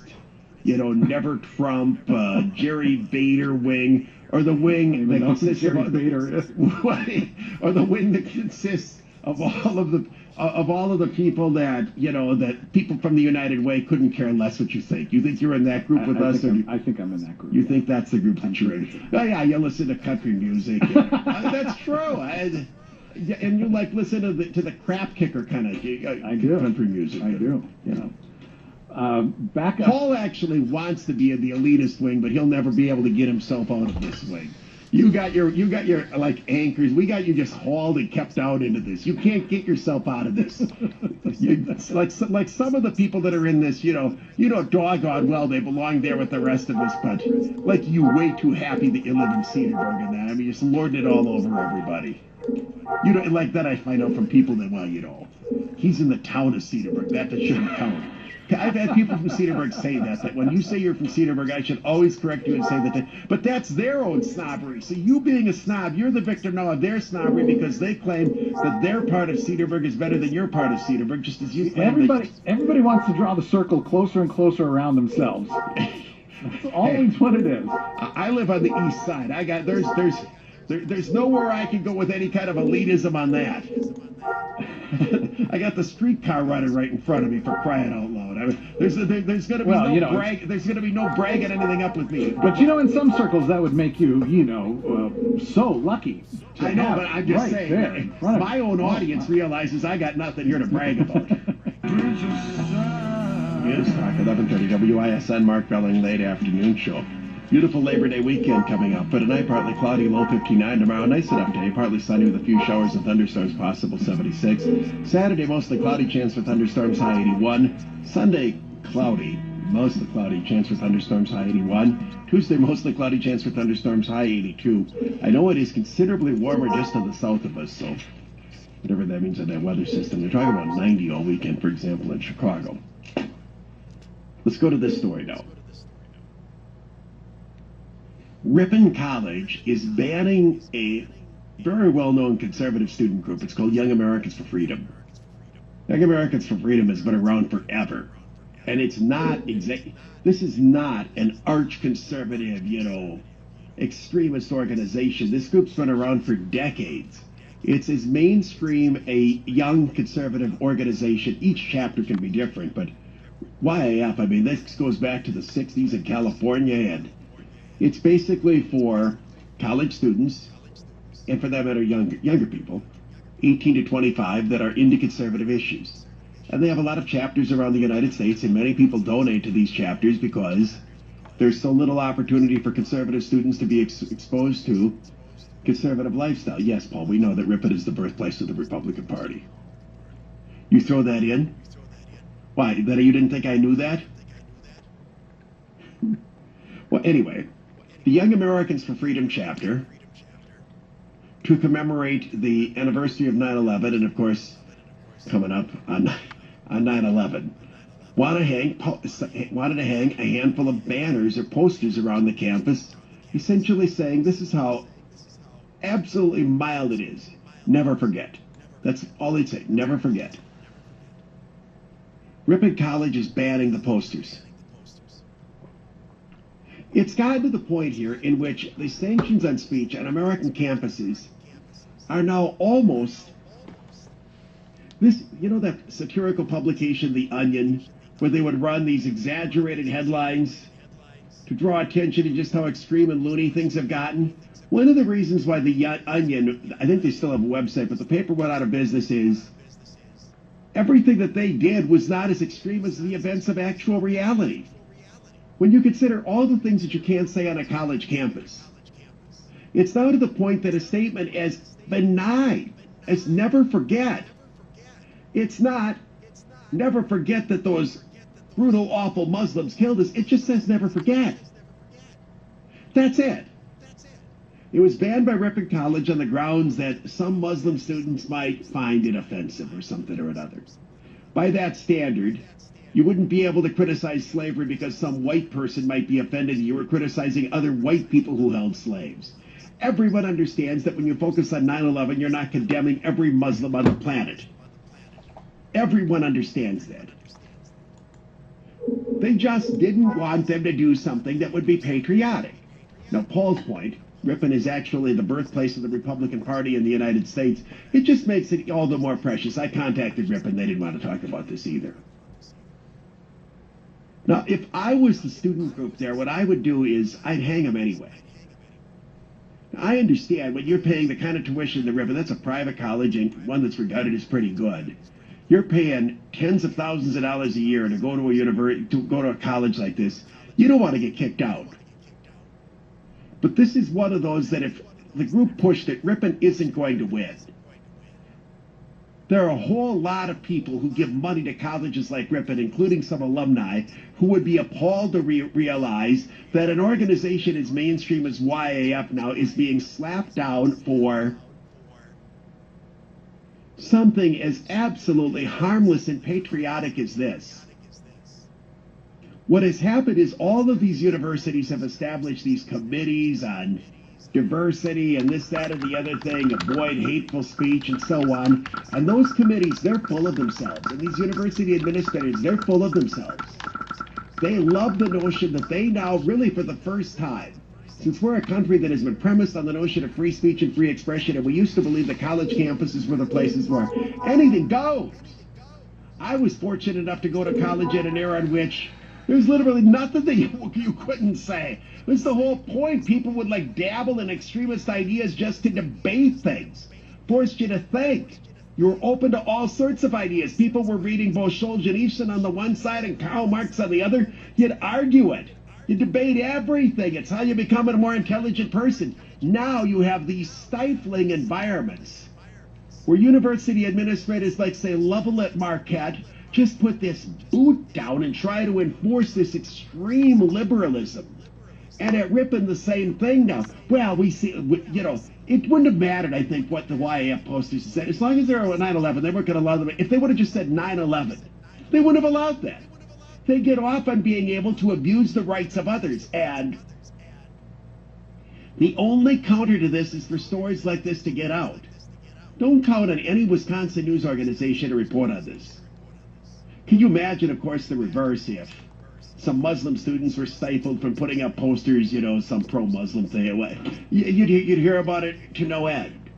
you know, never Trump, Jerry Bader wing, or the wing that consists of or the wing that consists of all of the people that, you know, that people from the United Way couldn't care less what you think. You think you're in that group with us? I think I'm in that group. You think that's the group that you're in? Oh, yeah, you listen to country music. That's true. And you like listen to the crap kicker kind of country music. I do. You know. Back up. Paul actually wants to be in the elitist wing, but he'll never be able to get himself out of this wing. You got your like anchors. We got you just hauled and kept out into this. You can't get yourself out of this. Like some of the people that are in this, you know, doggone well they belong there with the rest of us, but like you way too happy that you live in Cedarburg and that. I mean, you're just lording it all over everybody. You know, like that I find out from people that, well, you know, he's in the town of Cedarburg. That shouldn't count. I've had people from Cedarburg say that when you say you're from Cedarburg, I should always correct you and say that. But that's their own snobbery. So you being a snob, you're the victim now of their snobbery because they claim that their part of Cedarburg is better than your part of Cedarburg, just as you claim. Everybody wants to draw the circle closer and closer around themselves. That's always what it is. I live on the east side. There's nowhere I can go with any kind of elitism on that. I got the streetcar running right in front of me, for crying out loud. I mean, there's going to be brag. There's going to be no bragging anything up with me. But you know, in some circles, that would make you, so lucky. I know, but I'm just saying. My own audience realizes I got nothing here to brag about. News Talk 1130 WISN. Mark Belling, late afternoon show. Beautiful Labor Day weekend coming up. For tonight, partly cloudy, low 59. Tomorrow, nice enough day. Partly sunny with a few showers and thunderstorms possible, 76. Saturday, mostly cloudy, chance for thunderstorms, high 81. Sunday, cloudy, mostly cloudy, chance for thunderstorms, high 81. Tuesday, mostly cloudy, chance for thunderstorms, high 82. I know it is considerably warmer just to the south of us, so whatever that means on that weather system. They're talking about 90 all weekend, for example, in Chicago. Let's go to this story now. Ripon College is banning a very well-known conservative student group. It's called Young Americans for Freedom. Young Americans for Freedom has been around forever. And it's not this is not an arch-conservative, extremist organization. This group's been around for decades. It's as mainstream a young conservative organization. Each chapter can be different, but YAF, I mean, this goes back to the 60s in California, and it's basically for college students and for them that are younger people, 18 to 25, that are into conservative issues. And they have a lot of chapters around the United States, and many people donate to these chapters because there's so little opportunity for conservative students to be exposed to conservative lifestyle. Yes, Paul, we know that Ripon is the birthplace of the Republican Party. You throw that in? Why, that you didn't think I knew that? Well, anyway, the Young Americans for Freedom chapter, to commemorate the anniversary of 9/11, and of course, coming up on 9/11, wanted to hang a handful of banners or posters around the campus, essentially saying this is how absolutely mild it is. Never forget. That's all they'd say. Never forget. Ripon College is banning the posters. It's gotten to the point here in which the sanctions on speech on American campuses are now almost this, that satirical publication, The Onion, where they would run these exaggerated headlines to draw attention to just how extreme and loony things have gotten. One of the reasons why The Onion, I think they still have a website, but the paper went out of business, is everything that they did was not as extreme as the events of actual reality. When you consider all the things that you can't say on a college campus, it's now to the point that a statement as benign as never forget, it's not never forget that those brutal, awful Muslims killed us. It just says never forget. That's it. It was banned by Ripon College on the grounds that some Muslim students might find it offensive or something or another. By that standard, you wouldn't be able to criticize slavery because some white person might be offended and you were criticizing other white people who held slaves. Everyone understands that when you focus on 9/11, you're not condemning every Muslim on the planet. Everyone understands that. They just didn't want them to do something that would be patriotic. Now, Paul's point, Ripon is actually the birthplace of the Republican Party in the United States. It just makes it all the more precious. I contacted Ripon. They didn't want to talk about this either. Now, if I was the student group there, what I would do is I'd hang them anyway. Now, I understand when you're paying the kind of tuition the Ripon, that's a private college, and one that's regarded as pretty good. You're paying tens of thousands of dollars a year to go to a university, to go to a college like this. You don't want to get kicked out. But this is one of those that if the group pushed it, Ripon isn't going to win. There are a whole lot of people who give money to colleges like Ripon, including some alumni, who would be appalled to realize that an organization as mainstream as YAF now is being slapped down for something as absolutely harmless and patriotic as this. What has happened is all of these universities have established these committees on diversity and this, that, and the other thing, avoid hateful speech and so on. And those committees, they're full of themselves. And these university administrators, they're full of themselves. They love the notion that they now, really for the first time, since we're a country that has been premised on the notion of free speech and free expression, and we used to believe that college campuses were the places where anything goes. I was fortunate enough to go to college at an era in which there's literally nothing that you couldn't say. That's the whole point. People would like dabble in extremist ideas just to debate things. Forced you to think. You were open to all sorts of ideas. People were reading both Solzhenitsyn on the one side and Karl Marx on the other. You'd argue it. You debate everything. It's how you become a more intelligent person. Now you have these stifling environments where university administrators like, say, Lovell at Marquette just put this boot down and try to enforce this extreme liberalism. And at Ripon, the same thing now. Well, we see, it wouldn't have mattered, I think, what the YAF posters said. As long as they were 9/11, they weren't going to allow them. If they would have just said 9/11, they wouldn't have allowed that. They get off on being able to abuse the rights of others. And the only counter to this is for stories like this to get out. Don't count on any Wisconsin news organization to report on this. Can you imagine, of course, the reverse if some Muslim students were stifled from putting up posters, you know, some pro-Muslim thing? You'd hear about it to no end.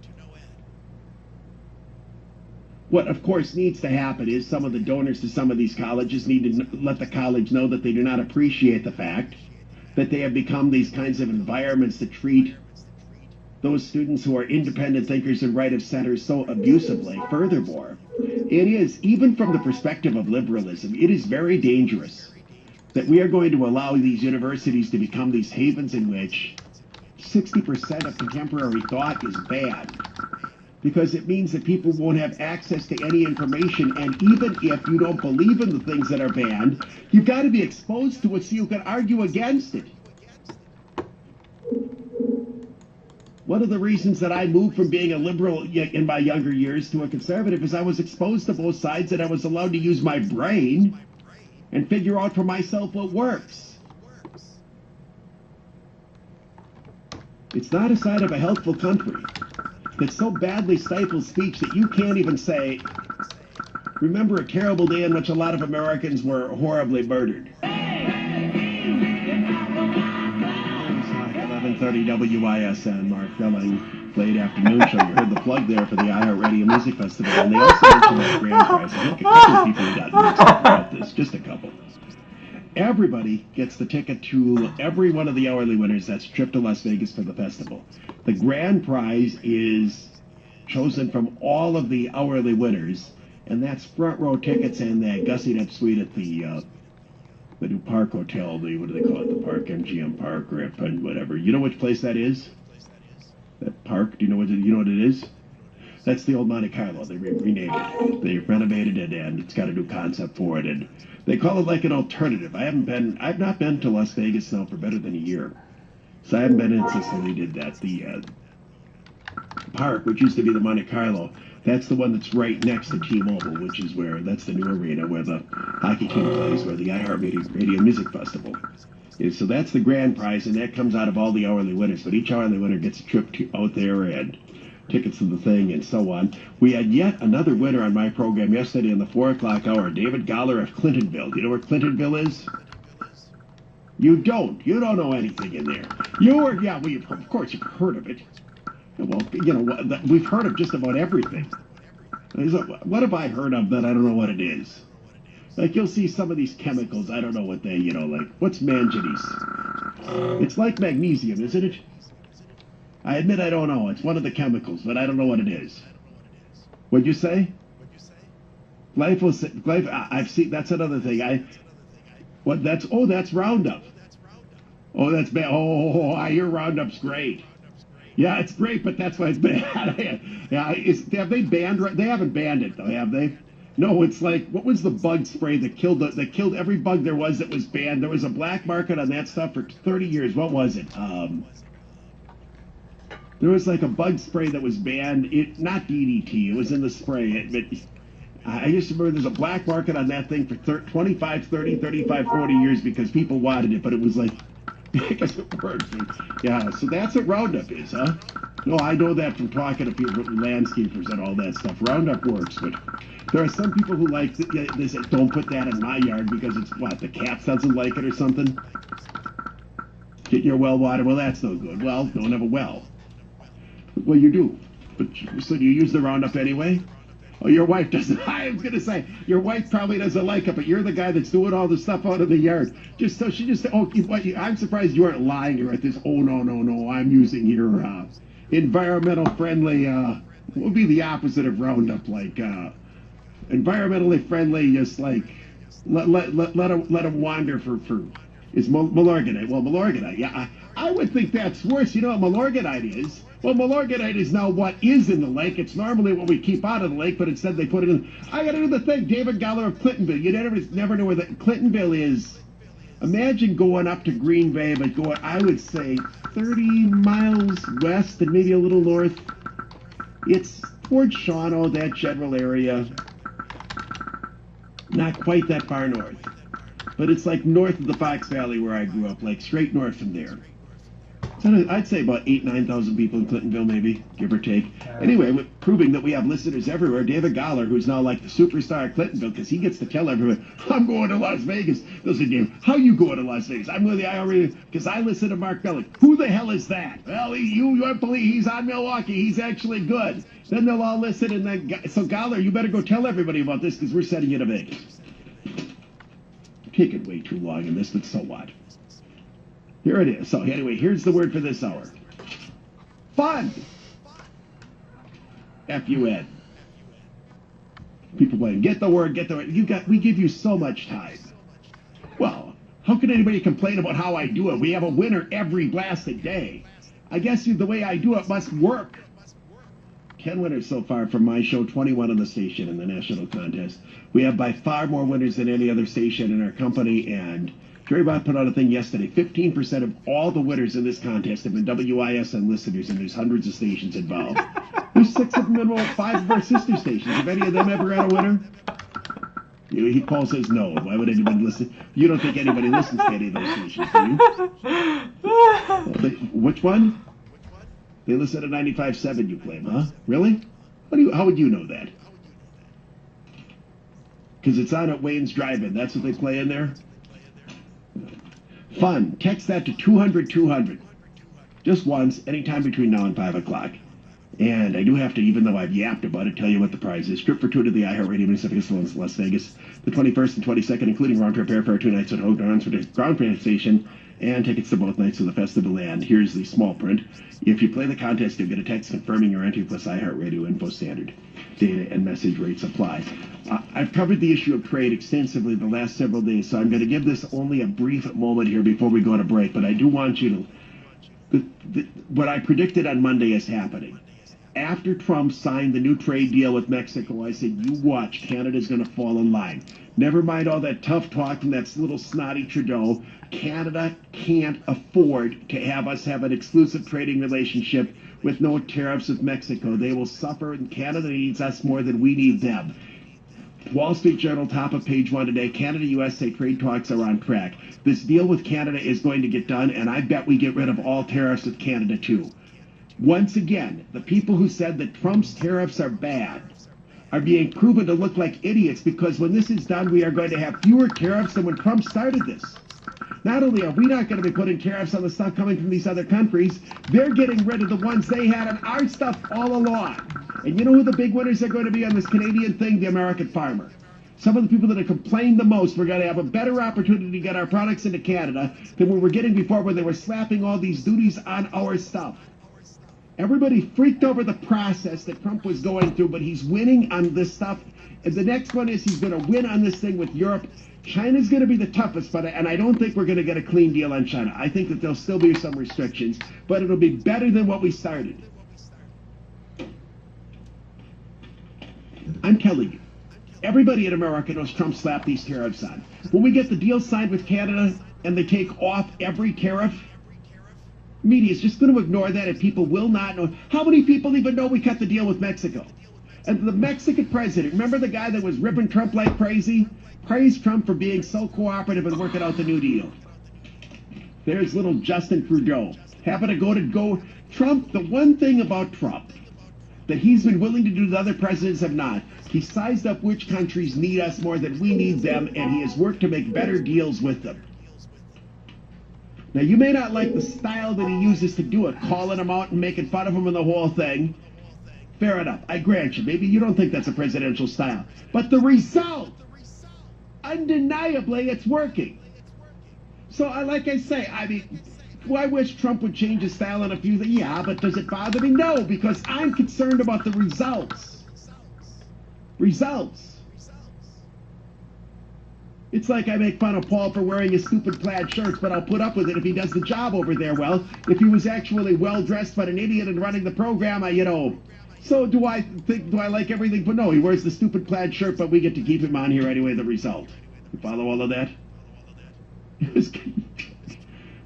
What, of course, needs to happen is some of the donors to some of these colleges need to let the college know that they do not appreciate the fact that they have become these kinds of environments that treat those students who are independent thinkers and right of center so abusively. Furthermore, it is, even from the perspective of liberalism, it is very dangerous that we are going to allow these universities to become these havens in which 60% of contemporary thought is banned. Because it means that people won't have access to any information, and even if you don't believe in the things that are banned, you've got to be exposed to it so you can argue against it. One of the reasons that I moved from being a liberal in my younger years to a conservative is I was exposed to both sides and I was allowed to use my brain and figure out for myself what works. It's not a sign of a healthful country that so badly stifles speech that you can't even say, remember a terrible day in which a lot of Americans were horribly murdered. 11:30 WISN, Mark Belling, late afternoon show. You heard the plug there for the iHeartRadio Music Festival, and they also mentioned that grand prize. I think a couple of people got mixed up about this, just a couple. Everybody gets the ticket to every one of the hourly winners. That's a trip to Las Vegas for the festival. The grand prize is chosen from all of the hourly winners, and that's front row tickets and that gussied up suite at the new Park Hotel. What do they call it? The Park, MGM Park, or whatever. You know which place that is? That park? Do you know what it is? That's the old Monte Carlo. They renamed it. They renovated it, and it's got a new concept for it, and they call it like an alternative. I've not been to Las Vegas now for better than a year. So I haven't been in since they redid that. The park, which used to be the Monte Carlo, that's the one that's right next to T-Mobile, which is that's the new arena where the hockey team plays, where the iHeartRadio Music Festival is. So that's the grand prize, and that comes out of all the hourly winners. But each hourly winner gets a trip out there and tickets to the thing and so on. We had yet another winner on my program yesterday in the 4 o'clock hour, David Goller of Clintonville. Do you know where Clintonville is? You don't. You don't know anything in there. Of course you've heard of it. Well, you know, we've heard of just about everything. What have I heard of that I don't know what it is? Like, you'll see some of these chemicals, I don't know what they, like, what's manganese? It's like magnesium, isn't it? I admit I don't know. It's one of the chemicals, but I don't know what it is. What'd you say? Glyphosate. I've seen, that's another thing. That's Roundup. Oh, that's bad. I hear Roundup's great. Yeah, it's great, but that's why it's bad. Yeah, have they banned? They haven't banned it though, have they? No, it's like, what was the bug spray that killed every bug there was that was banned? There was a black market on that stuff for 30 years. What was it? There was like a bug spray that was banned. Not DDT. It was in the spray. I used to remember there's a black market on that thing for 25, 30, 35, 40 years because people wanted it, but it was like, because it worked. Yeah, so that's what Roundup is, huh? No, I know that from talking to people, landscapers and all that stuff. Roundup works, but there are some people who like, they say, don't put that in my yard because it's, the cat doesn't like it or something? Get your well water. Well, that's no good. Well, don't have a well. Well, you do. But so do you use the Roundup anyway? Oh, your wife doesn't. I was going to say, your wife probably doesn't like it, but you're the guy that's doing all the stuff out of the yard. I'm surprised you aren't lying here at this. Oh, no, I'm using your environmental friendly, what would be the opposite of Roundup? Like, environmentally friendly, just like, let them wander for is Milorganite. Well, Milorganite, yeah, I would think that's worse. You know what Milorganite is? Well, Milorganite is now what is in the lake. It's normally what we keep out of the lake, but instead they put it in. I got to do the thing. David Goller of Clintonville. You never know where Clintonville is. Imagine going up to Green Bay, but going, I would say, 30 miles west and maybe a little north. It's towards Shawano, that general area. Not quite that far north. But it's like north of the Fox Valley where I grew up, like straight north from there. I'd say about 9,000 people in Clintonville, maybe, give or take. Anyway, proving that we have listeners everywhere. David Goller, who's now like the superstar at Clintonville, because he gets to tell everyone, I'm going to Las Vegas. They'll say, Dave, how you going to Las Vegas? I'm going to the IRA because I listen to Mark Bellick. Who the hell is that? Well, you won't believe he's on Milwaukee. He's actually good. Then they'll all listen, and then, so Goller, you better go tell everybody about this because we're sending you to Vegas. Taking way too long in this, but so what? Here it is. So anyway, here's the word for this hour. Fun. F-U-N. People playing. Get the word. We give you so much time. Well, how can anybody complain about how I do it? We have a winner every blasted day. I guess the way I do it must work. 10 winners so far from my show, 21 on the station in the national contest. We have by far more winners than any other station in our company, and Jerry Bott put out a thing yesterday. 15% of all the winners in this contest have been WISN listeners, and there's hundreds of stations involved. There's 6 of them in 5 of our sister stations. Have any of them ever had a winner? He Paul says no. Why would anybody listen? You don't think anybody listens to any of those stations, do you? Which one? They listen to 95.7, you claim, huh? Really? How would you know that? Because it's on at Wayne's Drive-In. That's what they play in there? Fun. Text that to 200-200. Just once, anytime between now and 5 o'clock. And I do have to, even though I've yapped about it, tell you what the prize is. Trip for 2 to the iHeartRadio Pacific Salons, Las Vegas, the 21st and 22nd, including round-trip airfare, 2 nights at Hogue Ground Station, and tickets to both nights of the festival. And here's the small print. If you play the contest, you'll get a text confirming your entry plus iHeartRadio info standard. Data and message rates apply. I've covered the issue of trade extensively the last several days, so I'm going to give this only a brief moment here before we go to break. But I do want you to... what I predicted on Monday is happening. After Trump signed the new trade deal with Mexico, I said, you watch, Canada's going to fall in line. Never mind all that tough talk from that little snotty Trudeau. Canada can't afford to have us have an exclusive trading relationship with no tariffs with Mexico. They will suffer, and Canada needs us more than we need them. Wall Street Journal, top of page 1 today, Canada-USA trade talks are on track. This deal with Canada is going to get done, and I bet we get rid of all tariffs with Canada, too. Once again, the people who said that Trump's tariffs are bad are being proven to look like idiots, because when this is done, we are going to have fewer tariffs than when Trump started this. Not only are we not going to be putting tariffs on the stuff coming from these other countries, they're getting rid of the ones they had on our stuff all along. And you know who the big winners are going to be on this Canadian thing? The American farmer. Some of the people that have complained the most, we're going to have a better opportunity to get our products into Canada than we were getting before, when they were slapping all these duties on our stuff. Everybody freaked over the process that Trump was going through, but he's winning on this stuff. And the next one is he's going to win on this thing with Europe. China's going to be the toughest, and I don't think we're going to get a clean deal on China. I think that there'll still be some restrictions, but it'll be better than what we started. I'm telling you, everybody in America knows Trump slapped these tariffs on. When we get the deal signed with Canada and they take off every tariff, media is just going to ignore that, and people will not know. How many people even know we cut the deal with Mexico? And the Mexican president, remember the guy that was ripping Trump like crazy? Praised Trump for being so cooperative and working out the New Deal. There's little Justin Trudeau. Happened to go Trump, the one thing about Trump that he's been willing to do that other presidents have not, he sized up which countries need us more than we need them, and he has worked to make better deals with them. Now, you may not like the style that he uses to do it, calling them out and making fun of them and the whole thing. Fair enough. I grant you. Maybe you don't think that's a presidential style. But the result, undeniably, it's working. So, like I say, I mean, do I wish Trump would change his style on a few things? Yeah, but does it bother me? No, because I'm concerned about the results. Results. It's like I make fun of Paul for wearing his stupid plaid shirts, but I'll put up with it if he does the job over there well. If he was actually well-dressed but an idiot and running the program, So do I like everything? But no, he wears the stupid plaid shirt, but we get to keep him on here anyway, the result. You follow all of that?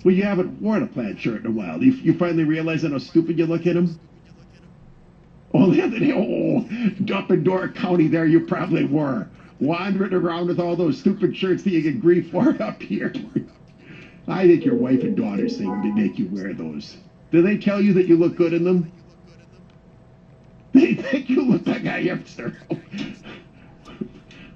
Well, you haven't worn a plaid shirt in a while. You finally realizing how stupid you look at him? Oh, the other day, up in Door County there, you probably were. Wandering around with all those stupid shirts that you get grief for up here. I think your wife and daughter's thing would make you wear those. Do they tell you that you look good in them? They think you look like a hipster.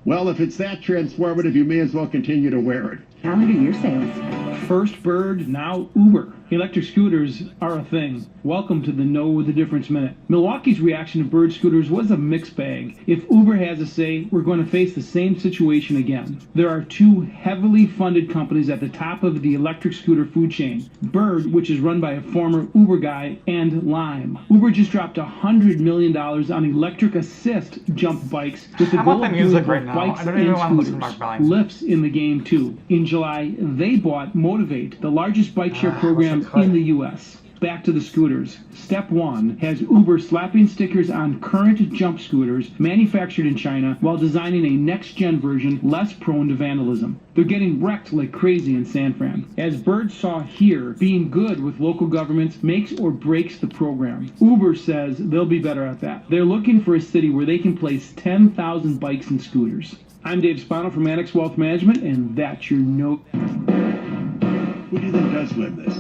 Well, if it's that transformative, you may as well continue to wear it. Calendar year sales. First Bird, now Uber. Electric scooters are a thing. Welcome to the Know the Difference Minute. Milwaukee's reaction to Bird scooters was a mixed bag. If Uber has a say, we're going to face the same situation again. There are two heavily funded companies at the top of the electric scooter food chain. Bird, which is run by a former Uber guy, and Lime. Uber just dropped $100 million on electric assist jump bikes with the How goal about of the doing music both right now? bikes I don't even and want to listen to scooters. Mark Bellington. Lyft's in the game too. In July, they bought Motivate, the largest bike share program in the U.S. Back to the scooters. Step one has Uber slapping stickers on current jump scooters manufactured in China while designing a next-gen version less prone to vandalism. They're getting wrecked like crazy in San Fran. As Bird saw here, being good with local governments makes or breaks the program. Uber says they'll be better at that. They're looking for a city where they can place 10,000 bikes and scooters. I'm Dave Spano from Annex Wealth Management, and that's your note. Who do you think does win this?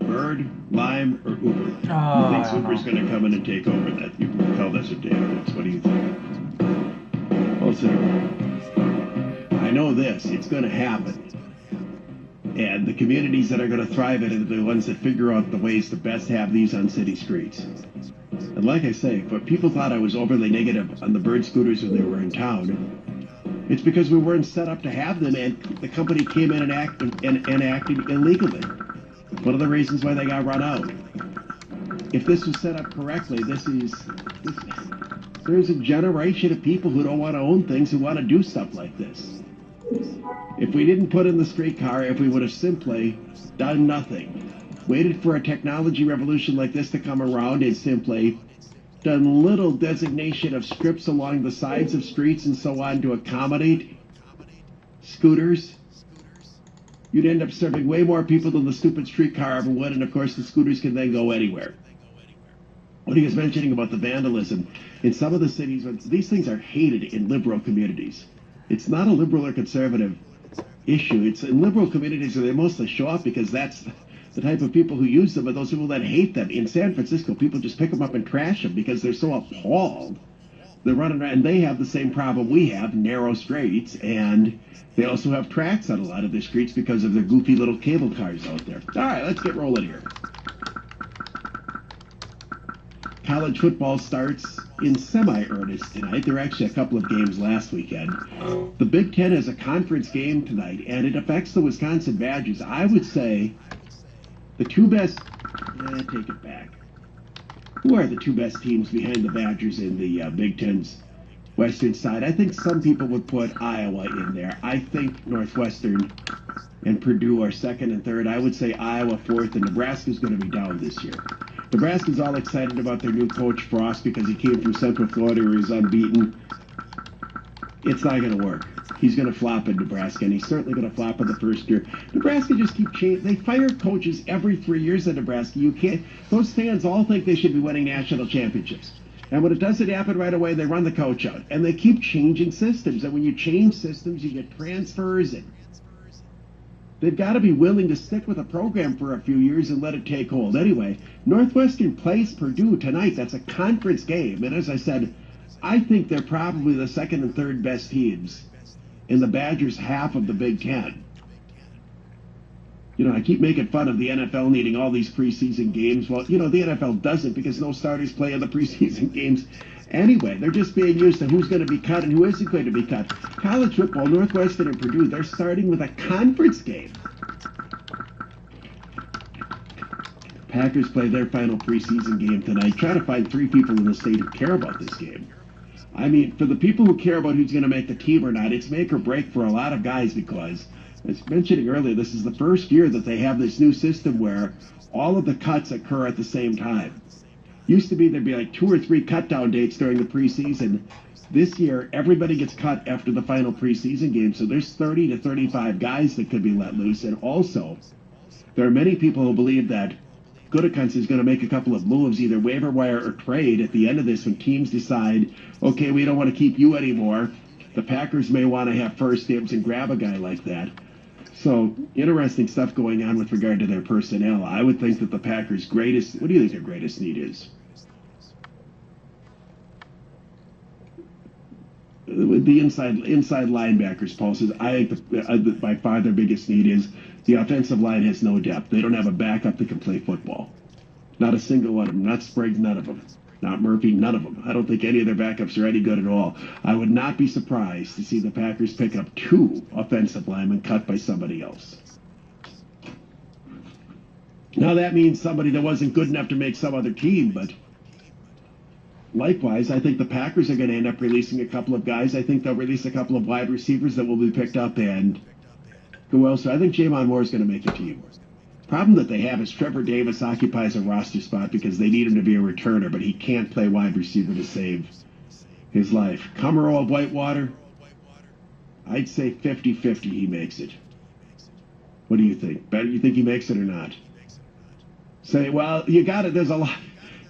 Bird, Lime, or Uber? Who I thinks don't Uber's know. going to come in and take over that? You can tell that's what Dave thinks. What do you think? Well, sir, I know this. It's going to happen. And the communities that are going to thrive in it are the ones that figure out the ways to best have these on city streets. And like I say, but people thought I was overly negative on the Bird scooters when they were in town. It's because we weren't set up to have them, and the company came in and acted illegally. One of the reasons why they got run out. If this was set up correctly, there's a generation of people who don't want to own things, who want to do stuff like this. If we didn't put in the streetcar, if we would have simply done nothing, waited for a technology revolution like this to come around and simply done little designation of strips along the sides of streets and so on to accommodate scooters, you'd end up serving way more people than the stupid streetcar ever would, and of course the scooters can then go anywhere. What he was mentioning about the vandalism, in some of the cities, these things are hated in liberal communities. It's not a liberal or conservative issue. It's in liberal communities where they mostly show up because that's the type of people who use them, are those people that hate them. In San Francisco, people just pick them up and trash them because they're so appalled. They're running around, and they have the same problem we have, narrow streets, and they also have tracks on a lot of the streets because of their goofy little cable cars out there. All right, let's get rolling here. College football starts in semi-earnest tonight. There were actually a couple of games last weekend. The Big Ten has a conference game tonight, and it affects the Wisconsin Badgers. I would say the two best... take it back. Who are the two best teams behind the Badgers in the Big Ten's western side? I think some people would put Iowa in there. I think Northwestern and Purdue are second and third. I would say Iowa fourth, and Nebraska's going to be down this year. Nebraska's all excited about their new coach, Frost, because he came from Central Florida where he's unbeaten. It's not going to work. He's going to flop in Nebraska, and he's certainly going to flop in the first year. Nebraska just keep changing. They fire coaches every 3 years in Nebraska. You can't. Those fans all think they should be winning national championships. And when it doesn't happen right away, they run the coach out. And they keep changing systems. And when you change systems, you get transfers. And they've got to be willing to stick with a program for a few years and let it take hold. Anyway, Northwestern plays Purdue tonight. That's a conference game. And as I said, I think they're probably the second and third best teams in the Badgers' half of the Big Ten. You know, I keep making fun of the NFL needing all these preseason games. Well, you know, the NFL doesn't because no starters play in the preseason games anyway. They're just being used to who's going to be cut and who isn't going to be cut. College football, Northwestern and Purdue, they're starting with a conference game. Packers play their final preseason game tonight. Try to find 3 people in the state who care about this game. I mean, for the people who care about who's going to make the team or not, it's make or break for a lot of guys because, as mentioning earlier, this is the first year that they have this new system where all of the cuts occur at the same time. Used to be there'd be like 2 or 3 cut-down dates during the preseason. This year, everybody gets cut after the final preseason game, so there's 30 to 35 guys that could be let loose. And also, there are many people who believe that Gutekunst is going to make a couple of moves, either waiver wire or trade, at the end of this when teams decide, okay, we don't want to keep you anymore. The Packers may want to have first dibs and grab a guy like that. So, interesting stuff going on with regard to their personnel. I would think that the Packers' greatest, what do you think their greatest need is? The inside linebackers, Paul says, I think by far their biggest need is the offensive line has no depth. They don't have a backup that can play football. Not a single one of them. Not Spriggs, none of them. Not Murphy, none of them. I don't think any of their backups are any good at all. I would not be surprised to see the Packers pick up 2 offensive linemen cut by somebody else. Now that means somebody that wasn't good enough to make some other team, but likewise, I think the Packers are going to end up releasing a couple of guys. I think they'll release a couple of wide receivers that will be picked up, and who else? I think Jamon Moore is going to make the team. Problem that they have is Trevor Davis occupies a roster spot because they need him to be a returner, but he can't play wide receiver to save his life. Camaro of Whitewater, I'd say 50-50 he makes it. What do you think? Better you think he makes it or not? Say, well, you got it. There's a lot.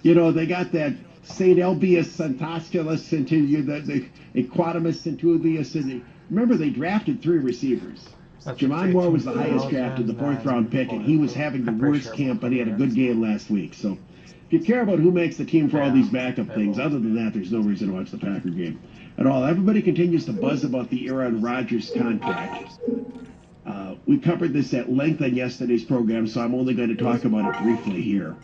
You know, they got that St. Elbius Santasculus the Equatimus Centulius. Remember, they drafted 3 receivers. Jamon Moore was the highest drafted, the 4th round pick, and he was having the worst camp, but he had a good game last week. So if you care about who makes the team for all these backup things, other than that, there's no reason to watch the Packer game at all. Everybody continues to buzz about the Aaron Rodgers contract. We covered this at length on yesterday's program, so I'm only going to talk about it briefly here.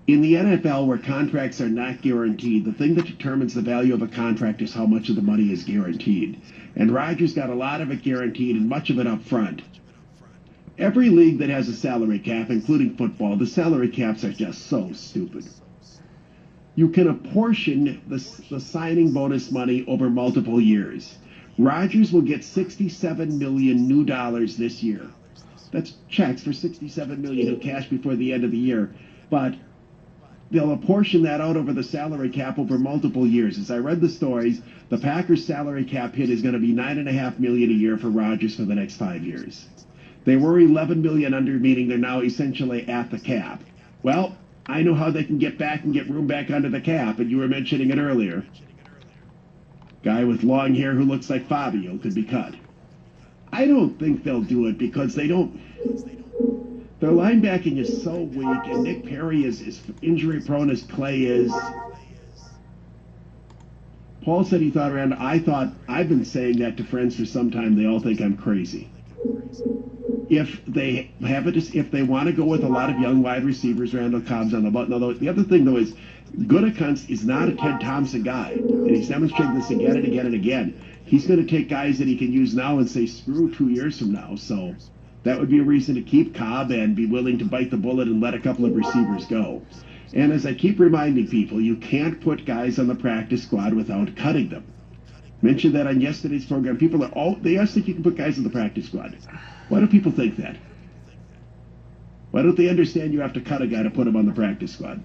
In the NFL, where contracts are not guaranteed, the thing that determines the value of a contract is how much of the money is guaranteed. And Rodgers got a lot of it guaranteed and much of it up front. Every league that has a salary cap, including football, the salary caps are just so stupid. You can apportion the signing bonus money over multiple years. Rodgers will get $67 million new dollars this year. That's checks for $67 million in cash before the end of the year. But they'll apportion that out over the salary cap over multiple years. As I read the stories, the Packers' salary cap hit is going to be $9.5 million a year for Rodgers for the next 5 years. They were $11 million under, meaning they're now essentially at the cap. Well, I know how they can get back and get room back under the cap, and you were mentioning it earlier. Guy with long hair who looks like Fabio could be cut. I don't think they'll do it because they don't. Their linebacking is so weak, and Nick Perry is as injury-prone as Clay is. Paul said he thought around. I've been saying that to friends for some time. They all think I'm crazy. If they want to go with a lot of young wide receivers, Randall Cobb's on the button. Although the other thing though is, Gutekunst is not a Ted Thompson guy, and he's demonstrated this again and again and again. He's going to take guys that he can use now and say screw 2 years from now. So that would be a reason to keep Cobb and be willing to bite the bullet and let a couple of receivers go. And as I keep reminding people, you can't put guys on the practice squad without cutting them. Mentioned that on yesterday's program. People they just think you can put guys on the practice squad. Why do people think that? Why don't they understand you have to cut a guy to put him on the practice squad?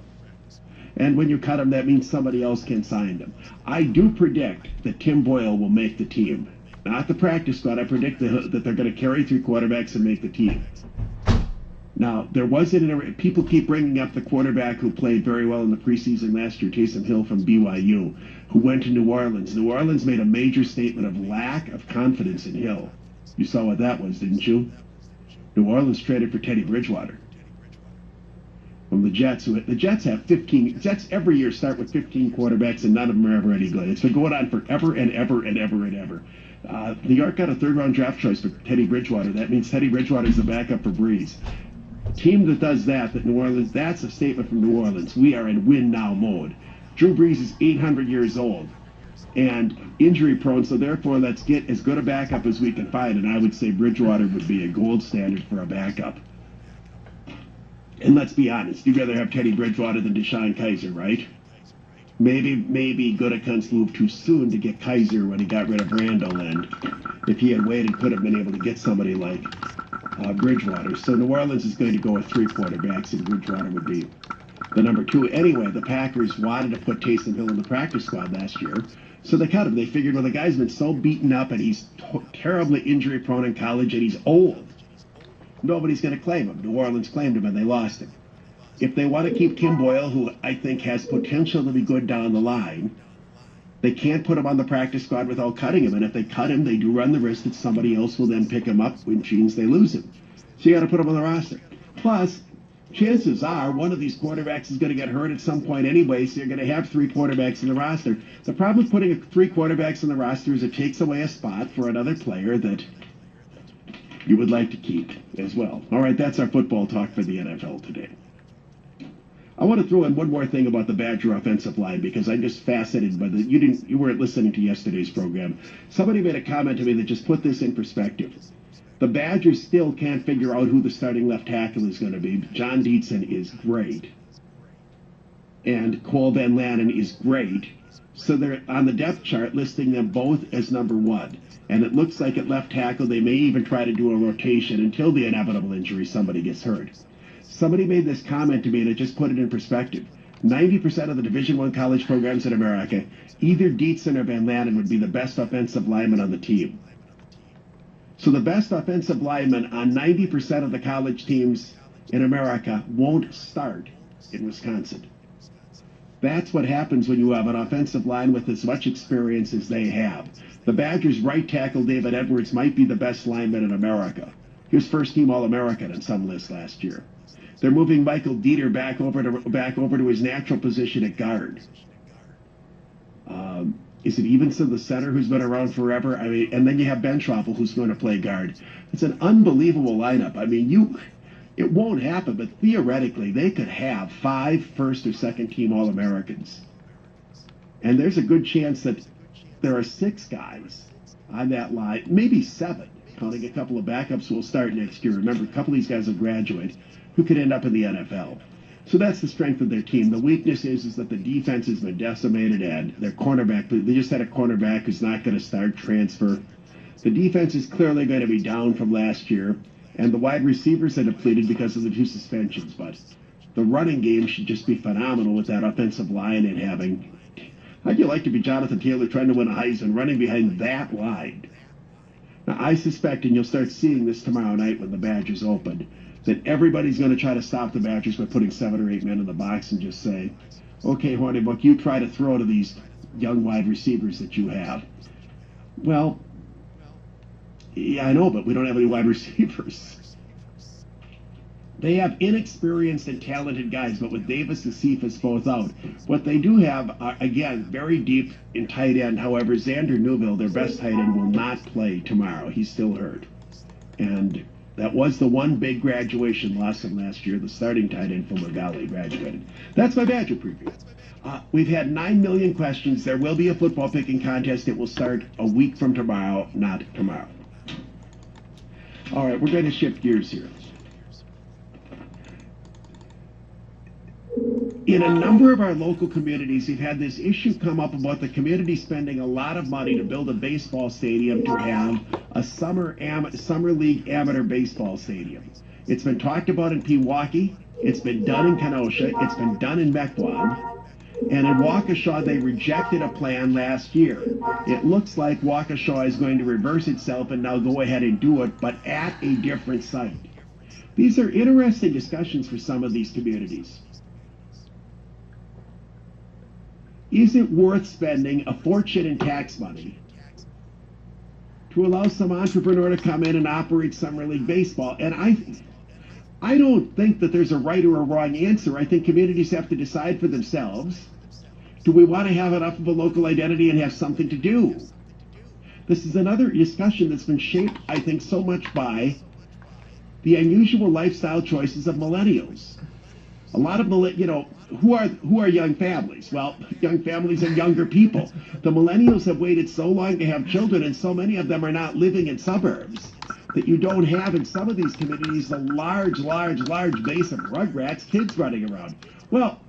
And when you cut him, that means somebody else can sign him. I do predict that Tim Boyle will make the team. Not the practice squad. I predict that they're going to carry 3 quarterbacks and make the team. Now, people keep bringing up the quarterback who played very well in the preseason last year, Taysom Hill from BYU, who went to New Orleans. New Orleans made a major statement of lack of confidence in Hill. You saw what that was, didn't you? New Orleans traded for Teddy Bridgewater from the Jets. The Jets have 15. Jets every year start with 15 quarterbacks, and none of them are ever any good. It's been going on forever and ever and ever and ever. New York got a 3rd-round draft choice for Teddy Bridgewater. That means Teddy Bridgewater is the backup for Breeze. Team that does that New Orleans, that's a statement from New Orleans. We are in win-now mode. Drew Brees is 800 years old and injury-prone, so therefore let's get as good a backup as we can find, and I would say Bridgewater would be a gold standard for a backup. And let's be honest, you'd rather have Teddy Bridgewater than Deshaun Kaiser, right? Maybe Gutekunst moved too soon to get Kaiser when he got rid of Randall, and if he had waited, could have been able to get somebody like Bridgewater. So New Orleans is going to go with 3 quarterbacks, and Bridgewater would be the number 2. Anyway, the Packers wanted to put Taysom Hill in the practice squad last year, so they cut him. They figured, well, the guy's been so beaten up, and he's terribly injury-prone in college, and he's old. Nobody's going to claim him. New Orleans claimed him, and they lost him. If they want to keep Tim Boyle, who I think has potential to be good down the line, They can't put him on the practice squad without cutting him, and if they cut him, they do run the risk that somebody else will then pick him up, which means they lose him. So you got to put him on the roster. Plus, chances are one of these quarterbacks is going to get hurt at some point anyway, so you're going to have 3 quarterbacks in the roster. The problem with putting 3 quarterbacks in the roster is it takes away a spot for another player that you would like to keep as well. All right, that's our football talk for the NFL today. I want to throw in one more thing about the Badger offensive line because I'm just fascinated by the. You weren't listening to yesterday's program. Somebody made a comment to me that just put this in perspective. The Badgers still can't figure out who the starting left tackle is going to be. John Dietzen is great, and Cole Van Lanen is great. So they're on the depth chart listing them both as number 1. And it looks like at left tackle they may even try to do a rotation until the inevitable injury somebody gets hurt. Somebody made this comment to me and it just put it in perspective. 90% of the Division I college programs in America, either Dietzen or Van Lanen would be the best offensive lineman on the team. So the best offensive lineman on 90% of the college teams in America won't start in Wisconsin. That's what happens when you have an offensive line with as much experience as they have. The Badgers' right tackle, David Edwards, might be the best lineman in America. He was first-team All-American in some list last year. They're moving Michael Dieter back over to his natural position at guard. Is it Evenson, the center, who's been around forever? I mean, and then you have Ben Schwaffel, who's going to play guard. It's an unbelievable lineup. I mean, it won't happen, but theoretically, they could have 5 first or second-team All-Americans. And there's a good chance that there are 6 guys on that line, maybe 7, counting a couple of backups who will start next year. Remember, a couple of these guys will graduate, who could end up in the NFL. So that's the strength of their team. The weakness is that the defense has been decimated, and their cornerback, they just had a cornerback who's not going to start, transfer. The defense is clearly going to be down from last year, and the wide receivers are depleted because of the 2 suspensions. But the running game should just be phenomenal with that offensive line and having. How'd you like to be Jonathan Taylor trying to win a Heisman running behind that line? Now, I suspect, and you'll start seeing this tomorrow night when the Badgers open, that everybody's going to try to stop the Badgers by putting 7 or 8 men in the box and just say, okay, Hornibrook, you try to throw to these young wide receivers that you have. Well, yeah, I know, but we don't have any wide receivers. They have inexperienced and talented guys, but with Davis and Cephas both out, what they do have, again, very deep in tight end. However, Xander Newville, their best tight end, will not play tomorrow. He's still hurt. And that was the one big graduation loss from last year. The starting tight end from Valley graduated. That's my Badger preview. We've had 9 million questions. There will be a football picking contest. It will start a week from tomorrow, not tomorrow. All right, we're going to shift gears here. In a number of our local communities, we've had this issue come up about the community spending a lot of money to build a baseball stadium to have a summer league amateur baseball stadium. It's been talked about in Pewaukee. It's been done in Kenosha. It's been done in Mequon. And in Waukesha, they rejected a plan last year. It looks like Waukesha is going to reverse itself and now go ahead and do it, but at a different site. These are interesting discussions for some of these communities. Is it worth spending a fortune in tax money to allow some entrepreneur to come in and operate summer league baseball? And I don't think that there's a right or a wrong answer. I think communities have to decide for themselves. Do we want to have enough of a local identity and have something to do? This is another discussion that's been shaped, I think, so much by the unusual lifestyle choices of millennials. A lot of who are young families? Well, young families are younger people. The millennials have waited so long to have children, and so many of them are not living in suburbs, that you don't have in some of these communities a large base of rugrats, kids running around. Well,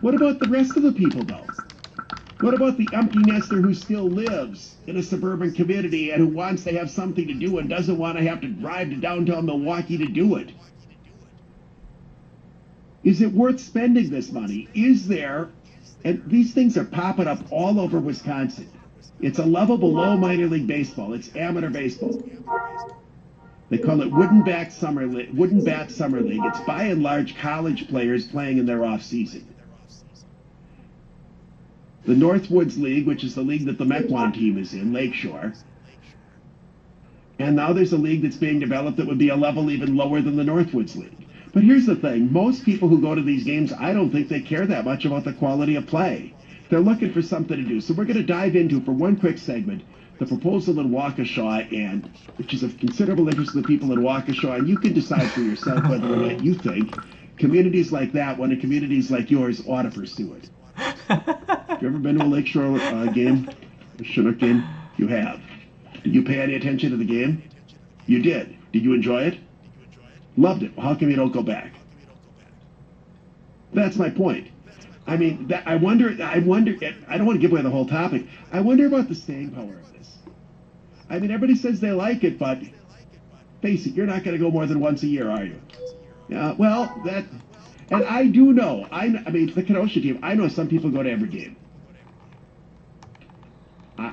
what about the rest of the people, though? What about the empty nester who still lives in a suburban community and who wants to have something to do and doesn't want to have to drive to downtown Milwaukee to do it? Is it worth spending this money? Is there, and these things are popping up all over Wisconsin. It's a level below minor league baseball. It's amateur baseball. They call it wooden bat summer league. It's by and large college players playing in their off season. the Northwoods League, which is the league that the Mequon team is in, Lakeshore. And now there's a league that's being developed that would be a level even lower than the Northwoods League. But here's the thing. Most people who go to these games, I don't think they care that much about the quality of play. They're looking for something to do. So we're going to dive into, for one quick segment, the proposal in Waukesha, and which is of considerable interest to the people in Waukesha, and you can decide for yourself whether or not you think communities like that one and communities like yours ought to pursue it. Have you ever been to a Lakeshore game, a Chinook game? You have. Did you pay any attention to the game? You did. Did you enjoy it? Loved it. Well, how come you don't go back? That's my point. I mean, I wonder, I don't want to give away the whole topic. I wonder about the staying power of this. I mean, everybody says they like it, but face it, you're not going to go more than once a year, are you? Yeah, well, and I do know, I mean, the Kenosha team, I know some people go to every game.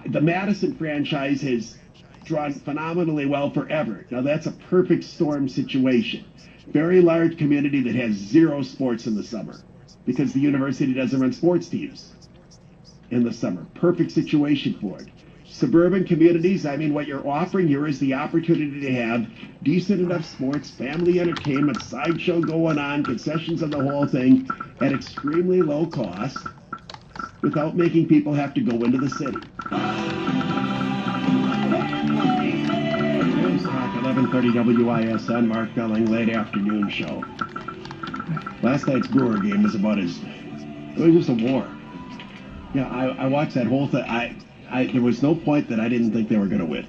The Madison franchise has drawn phenomenally well forever. Now, that's a perfect storm situation. Very large community that has zero sports in the summer because the university doesn't run sports teams in the summer. Perfect situation for it. Suburban communities, I mean, what you're offering here is the opportunity to have decent enough sports, family entertainment, sideshow going on, concessions and the whole thing at extremely low cost without making people have to go into the city. 11:30 WISN, Mark Belling, late afternoon show. Last night's Brewer game was about it was just a war. Yeah, I watched that whole thing. There was no point that I didn't think they were going to win.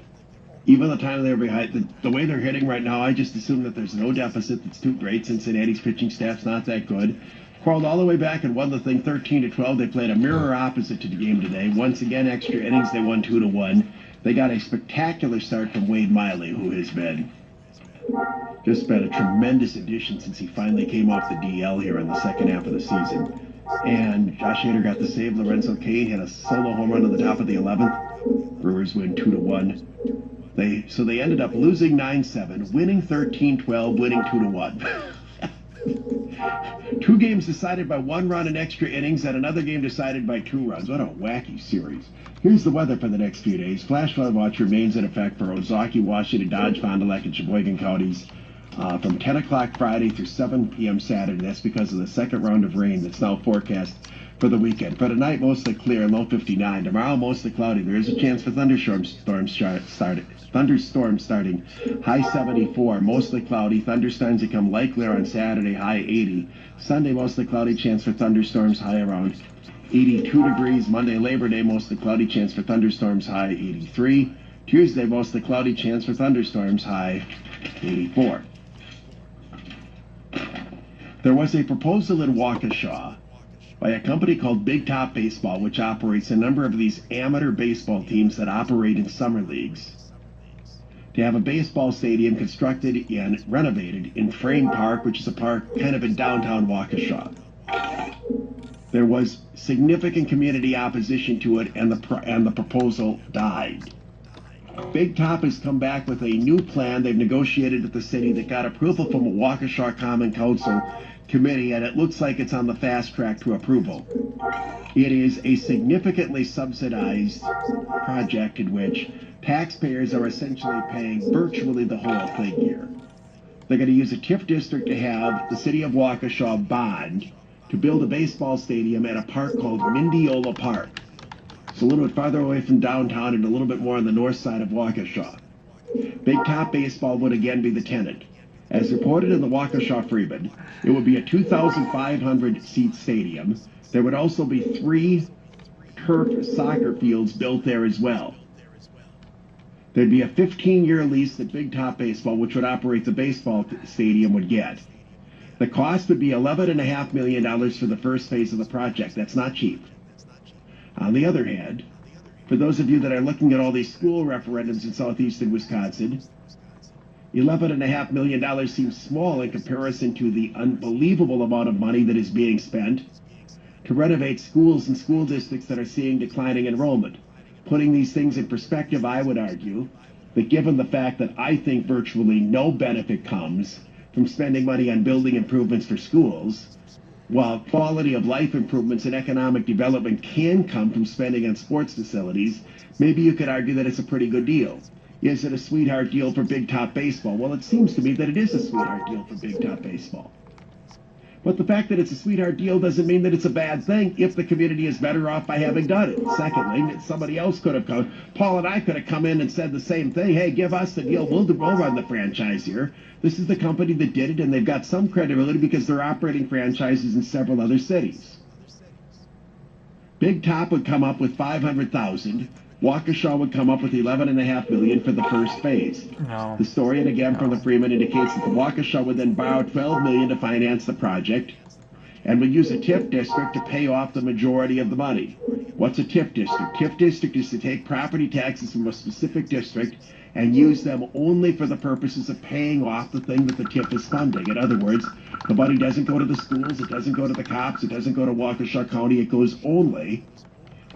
Even the time they were behind, the way they're hitting right now, I just assume that there's no deficit. That's too great. Cincinnati's pitching staff's not that good. Crawled all the way back and won the thing 13-12. They played a mirror opposite to the game today. Once again, extra innings, they won 2-1. They got a spectacular start from Wade Miley, who has been a tremendous addition since he finally came off the DL here in the second half of the season. And Josh Hader got the save. Lorenzo Cain had a solo home run at the top of the 11th. Brewers win 2-1. They ended up losing 9-7, winning 13-12, winning 2-1. 2 games decided by 1 run in extra innings, and another game decided by 2 runs. What a wacky series. Here's the weather for the next few days. Flash flood watch remains in effect for Ozaukee, Washington, Dodge, Fond du Lac, and Sheboygan counties from 10 o'clock Friday through 7 p.m. Saturday. That's because of the second round of rain that's now forecast for the weekend. For tonight, mostly clear, low 59. Tomorrow, mostly cloudy. There is a chance for thunderstorms starting, high 74. Mostly cloudy. Thunderstorms become likelier on Saturday, high 80. Sunday, mostly cloudy, chance for thunderstorms, high around 82 degrees. Monday, Labor Day, mostly cloudy, chance for thunderstorms, high 83. Tuesday, mostly cloudy, chance for thunderstorms, high 84. There was a proposal in Waukesha by a company called Big Top Baseball, which operates a number of these amateur baseball teams that operate in summer leagues, to have a baseball stadium constructed and renovated in Frame Park, which is a park kind of in downtown Waukesha. There was significant community opposition to it, and the proposal died. Big Top has come back with a new plan they've negotiated with the city that got approval from a Waukesha Common Council committee, and it looks like it's on the fast track to approval. It is a significantly subsidized project in which taxpayers are essentially paying virtually the whole thing here. They're going to use a TIF district to have the city of Waukesha bond to build a baseball stadium at a park called Mindiola Park. It's a little bit farther away from downtown and a little bit more on the north side of Waukesha. Big Top Baseball would again be the tenant. As reported in the Waukesha Freeman, it would be a 2,500-seat stadium. There would also be 3 turf soccer fields built there as well. There'd be a 15-year lease that Big Top Baseball, which would operate the baseball stadium, would get. The cost would be $11.5 million for the first phase of the project. That's not cheap. On the other hand, for those of you that are looking at all these school referendums in southeastern Wisconsin, $11.5 million seems small in comparison to the unbelievable amount of money that is being spent to renovate schools and school districts that are seeing declining enrollment. Putting these things in perspective, I would argue that given the fact that I think virtually no benefit comes from spending money on building improvements for schools, while quality of life improvements and economic development can come from spending on sports facilities, maybe you could argue that it's a pretty good deal. Is it a sweetheart deal for Big Top Baseball? Well, it seems to me that it is a sweetheart deal for Big Top Baseball. But the fact that it's a sweetheart deal doesn't mean that it's a bad thing if the community is better off by having done it. Secondly, somebody else could have come. Paul and I could have come in and said the same thing. Hey, give us the deal. We'll run the franchise here. This is the company that did it, and they've got some credibility because they're operating franchises in several other cities. Big Top would come up with $500,000. Waukesha would come up with $11.5 million for the first phase. No. The story, and again from the Freeman, indicates that the Waukesha would then borrow $12 million to finance the project and would use a TIF district to pay off the majority of the money. What's a TIF district? TIF district is to take property taxes from a specific district and use them only for the purposes of paying off the thing that the TIF is funding. In other words, the money doesn't go to the schools, it doesn't go to the cops, it doesn't go to Waukesha County, it goes only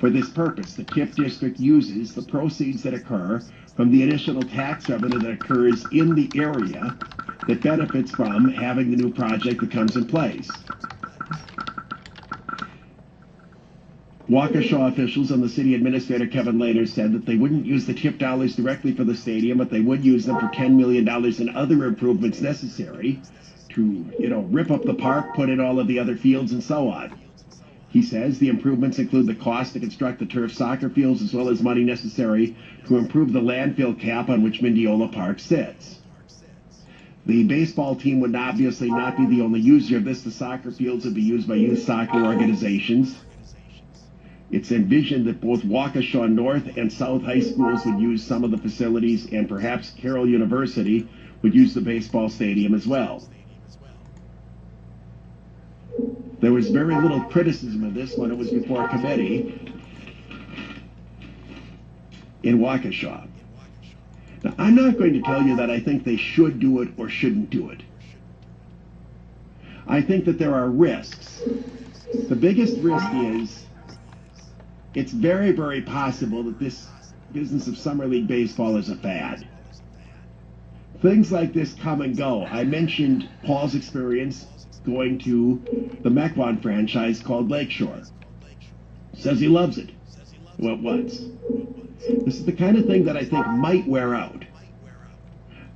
for this purpose. The TIF district uses the proceeds that occur from the additional tax revenue that occurs in the area that benefits from having the new project that comes in place. Waukesha officials and the city administrator, Kevin Lehner, said that they wouldn't use the TIF dollars directly for the stadium, but they would use them for $10 million in other improvements necessary to, rip up the park, put in all of the other fields, and so on. He says the improvements include the cost to construct the turf soccer fields as well as money necessary to improve the landfill cap on which Mendiola Park sits. The baseball team would obviously not be the only user of this. The soccer fields would be used by youth soccer organizations. It's envisioned that both Waukesha North and South high schools would use some of the facilities, and perhaps Carroll University would use the baseball stadium as well. There was very little criticism of this when it was before committee in Waukesha. Now, I'm not going to tell you that I think they should do it or shouldn't do it. I think that there are risks. The biggest risk is it's very, very possible that this business of Summer League Baseball is a fad. Things like this come and go. I mentioned Paul's experience going to the Mequon franchise called Lakeshore. Says he loves it. Well, once. This is the kind of thing that I think might wear out.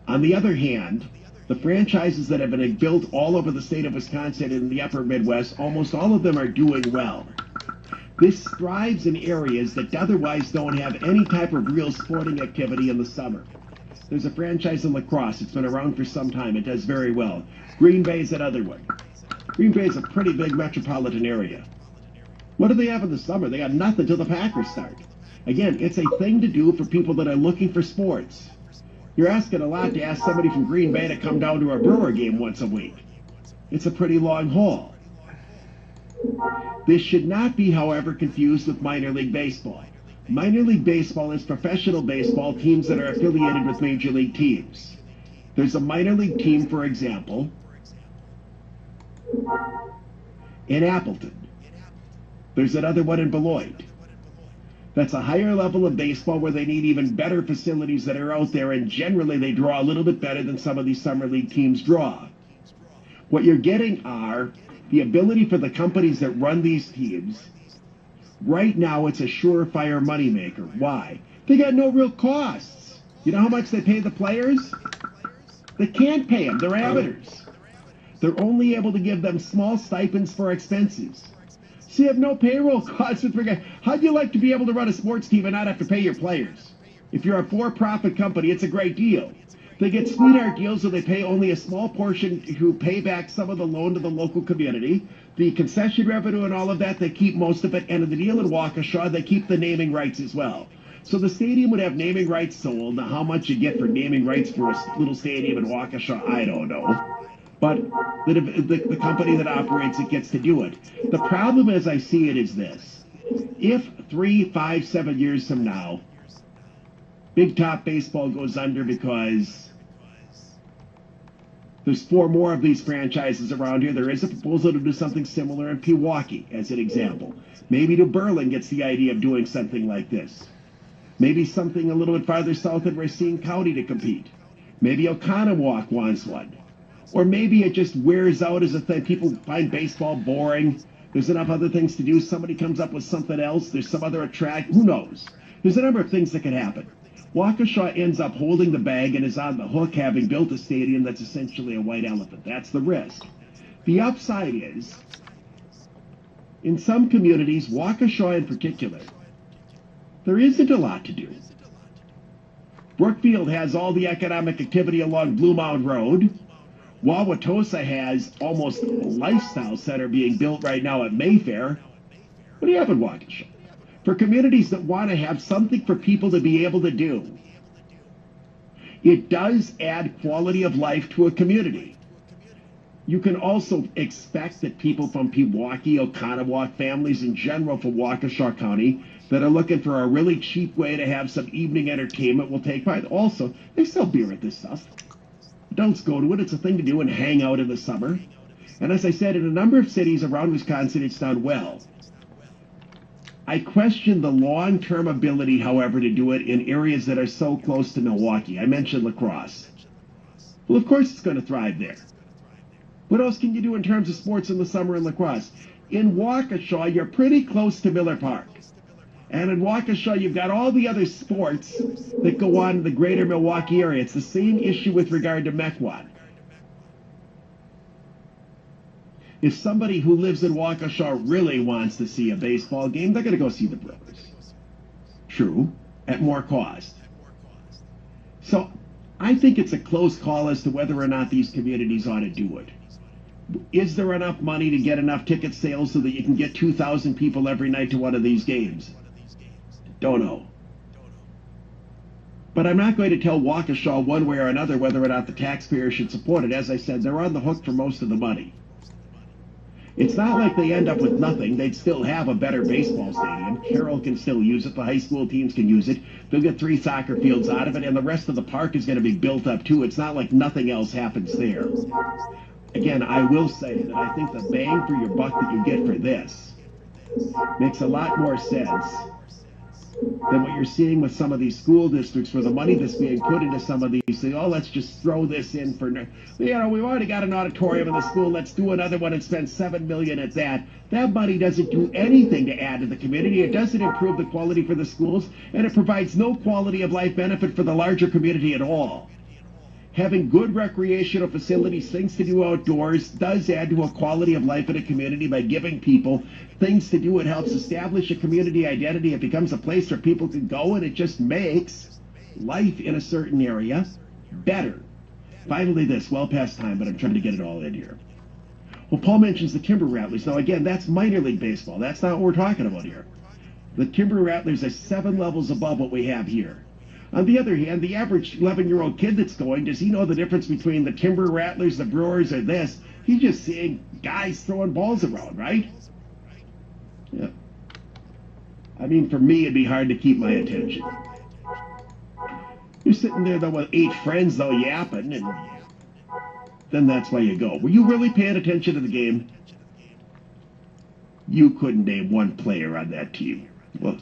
On the other hand, the franchises that have been built all over the state of Wisconsin and the upper Midwest, almost all of them are doing well. This thrives in areas that otherwise don't have any type of real sporting activity in the summer. There's a franchise in La Crosse. It's been around for some time. It does very well. Green Bay is another one. Green Bay is a pretty big metropolitan area. What do they have in the summer? They got nothing till the Packers start. Again, it's a thing to do for people that are looking for sports. You're asking a lot to ask somebody from Green Bay to come down to a Brewer game once a week. It's a pretty long haul. This should not be, however, confused with minor league baseball. Minor league baseball is professional baseball, teams that are affiliated with major league teams. There's a minor league team, for example, in Appleton. There's another one in Beloit. That's a higher level of baseball where they need even better facilities that are out there, and generally they draw a little bit better than some of these summer league teams draw. What you're getting are the ability for the companies that run these teams. Right now, it's a surefire moneymaker. Why? They got no real costs. You know how much they pay the players? They can't pay them. They're amateurs. They're only able to give them small stipends for expenses. So you have no payroll costs with regard. How'd you like to be able to run a sports team and not have to pay your players? If you're a for-profit company, it's a great deal. They get sweetheart deals where they pay only a small portion who pay back some of the loan to the local community. The concession revenue and all of that, they keep most of it. And in the deal in Waukesha, they keep the naming rights as well. So the stadium would have naming rights sold. Now, how much you get for naming rights for a little stadium in Waukesha, I don't know. But the company that operates it gets to do it. The problem as I see it is this. If 3, 5, 7 years from now, Big Top Baseball goes under because there's 4 more of these franchises around here. There is a proposal to do something similar in Pewaukee, as an example. Maybe New Berlin gets the idea of doing something like this. Maybe something a little bit farther south in Racine County to compete. Maybe Oconomowoc wants one. Or maybe it just wears out as a thing. People find baseball boring. There's enough other things to do. Somebody comes up with something else. There's some other attract. Who knows? There's a number of things that could happen. Waukesha ends up holding the bag and is on the hook, having built a stadium that's essentially a white elephant. That's the risk. The upside is, in some communities, Waukesha in particular, there isn't a lot to do. Brookfield has all the economic activity along Blue Mound Road. Wauwatosa has almost a lifestyle center being built right now at Mayfair. What do you have in Waukesha? For communities that want to have something for people to be able to do, it does add quality of life to a community. You can also expect that people from Pewaukee, Oconomowoc, families in general from Waukesha County that are looking for a really cheap way to have some evening entertainment will take part. Also, they sell beer at this stuff. Adults go to it. It's a thing to do and hang out in the summer. And as I said, in a number of cities around Wisconsin, it's done well. I question the long-term ability, however, to do it in areas that are so close to Milwaukee. I mentioned La Crosse. Well, of course it's going to thrive there. What else can you do in terms of sports in the summer in La Crosse? In Waukesha, you're pretty close to Miller Park. And in Waukesha, you've got all the other sports that go on in the greater Milwaukee area. It's the same issue with regard to Mequon. If somebody who lives in Waukesha really wants to see a baseball game, they're going to go see the Brewers. True, at more cost. So I think it's a close call as to whether or not these communities ought to do it. Is there enough money to get enough ticket sales so that you can get 2,000 people every night to one of these games? Don't know. But I'm not going to tell Waukesha one way or another whether or not the taxpayer should support it. As I said, they're on the hook for most of the money. It's not like they end up with nothing. They'd still have a better baseball stadium. Carroll can still use it. The high school teams can use it. They'll get 3 soccer fields out of it, and the rest of the park is going to be built up too. It's not like nothing else happens there. Again, I will say that I think the bang for your buck that you get for this makes a lot more sense than what you're seeing with some of these school districts where the money that's being put into some of these say, oh, let's just throw this in for, we've already got an auditorium in the school, let's do another one and spend $7 million at that. That money doesn't do anything to add to the community. It doesn't improve the quality for the schools, and it provides no quality of life benefit for the larger community at all. Having good recreational facilities, things to do outdoors, does add to a quality of life in a community by giving people things to do. It helps establish a community identity. It becomes a place where people can go, and it just makes life in a certain area better. Finally, this, well past time, but I'm trying to get it all in here. Well, Paul mentions the Timber Rattlers. Now, again, that's minor league baseball. That's not what we're talking about here. The Timber Rattlers are 7 levels above what we have here. On the other hand, the average 11-year-old kid that's going, does he know the difference between the Timber Rattlers, the Brewers, or this? He's just seeing guys throwing balls around, right? Yeah. I mean, for me, it'd be hard to keep my attention. You're sitting there, though, with 8 friends, though, yapping, and then that's why you go. Were you really paying attention to the game? You couldn't name one player on that team. Well,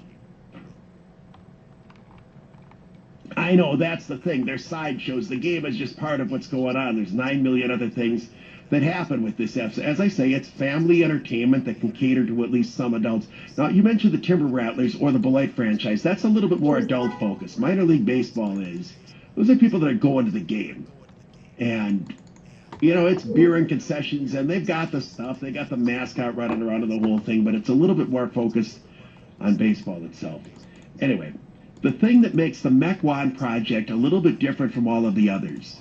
I know, that's the thing. They're sideshows. The game is just part of what's going on. There's 9 million other things that happen with this episode. As I say, it's family entertainment that can cater to at least some adults. Now, you mentioned the Timber Rattlers or the Belite franchise. That's a little bit more adult focused. Minor league baseball is. Those are people that are going to the game. And, you know, it's beer and concessions, and they've got the stuff. They got the mascot running around and the whole thing, but it's a little bit more focused on baseball itself. Anyway, the thing that makes the Mequon project a little bit different from all of the others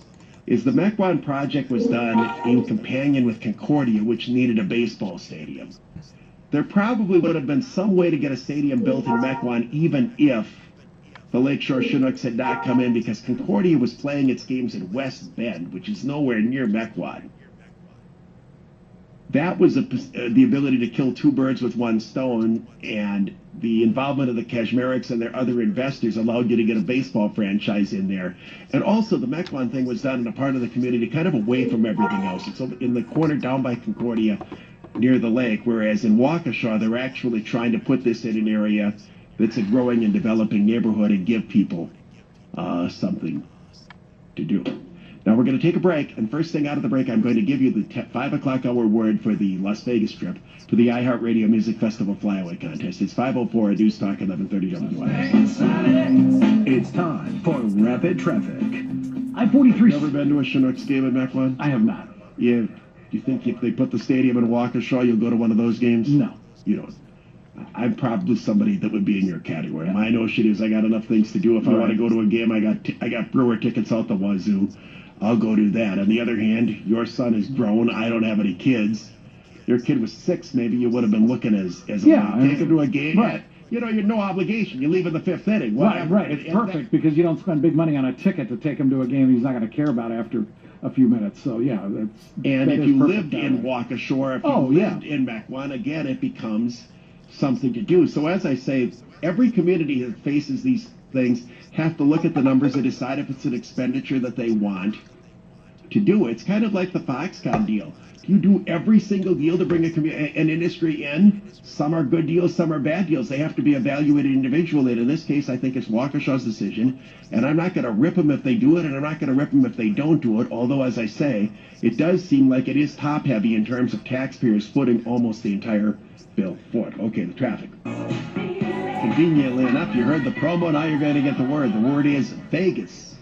is the Mequon project was done in companion with Concordia, which needed a baseball stadium. There probably would have been some way to get a stadium built in Mequon even if the Lakeshore Chinooks had not come in, because Concordia was playing its games in West Bend, which is nowhere near Mequon. That was the ability to kill 2 birds with 1 stone, and the involvement of the Kashmeriks and their other investors allowed you to get a baseball franchise in there. And also, the Mequon thing was done in a part of the community kind of away from everything else. It's in the corner down by Concordia near the lake, whereas in Waukesha, they're actually trying to put this in an area that's a growing and developing neighborhood and give people something to do. Now we're going to take a break, and first thing out of the break, I'm going to give you the 5 o'clock hour word for the Las Vegas trip to the iHeartRadio Music Festival Flyaway Contest. It's 5:04 at News Talk 1130 WIS. It's time for Rapid Traffic. I-43. You ever been to a Chinooks game at MAC1? I have not. Yeah. Do you think if they put the stadium in Waukesha, you'll go to one of those games? No. You don't. I'm probably somebody that would be in your category. Yeah. My notion is I got enough things to do. If I want to go to a game, I got Brewer tickets out the wazoo. I'll go do that. On the other hand, your son is grown. I don't have any kids. Your kid was 6, maybe you would have been looking as a mom. Take him to a game. Right. You know, you're no obligation. You leave in the 5th inning. Whatever. Right. It's perfect because you don't spend big money on a ticket to take him to a game he's not going to care about after a few minutes. So, yeah. And if you lived in Waukesha, if you lived in MAC1, again, it becomes something to do. So as I say, every community that faces these things have to look at the numbers and decide if it's an expenditure that they want to do. It's kind of like the Foxconn deal. You do every single deal to bring an industry in. Some are good deals, some are bad deals. They have to be evaluated individually. And in this case, I think it's Waukesha's decision. And I'm not going to rip them if they do it, and I'm not going to rip them if they don't do it. Although, as I say, it does seem like it is top-heavy in terms of taxpayers footing almost the entire bill for it. Okay, the traffic. Conveniently enough, you heard the promo. Now you're going to get the word. The word is Vegas.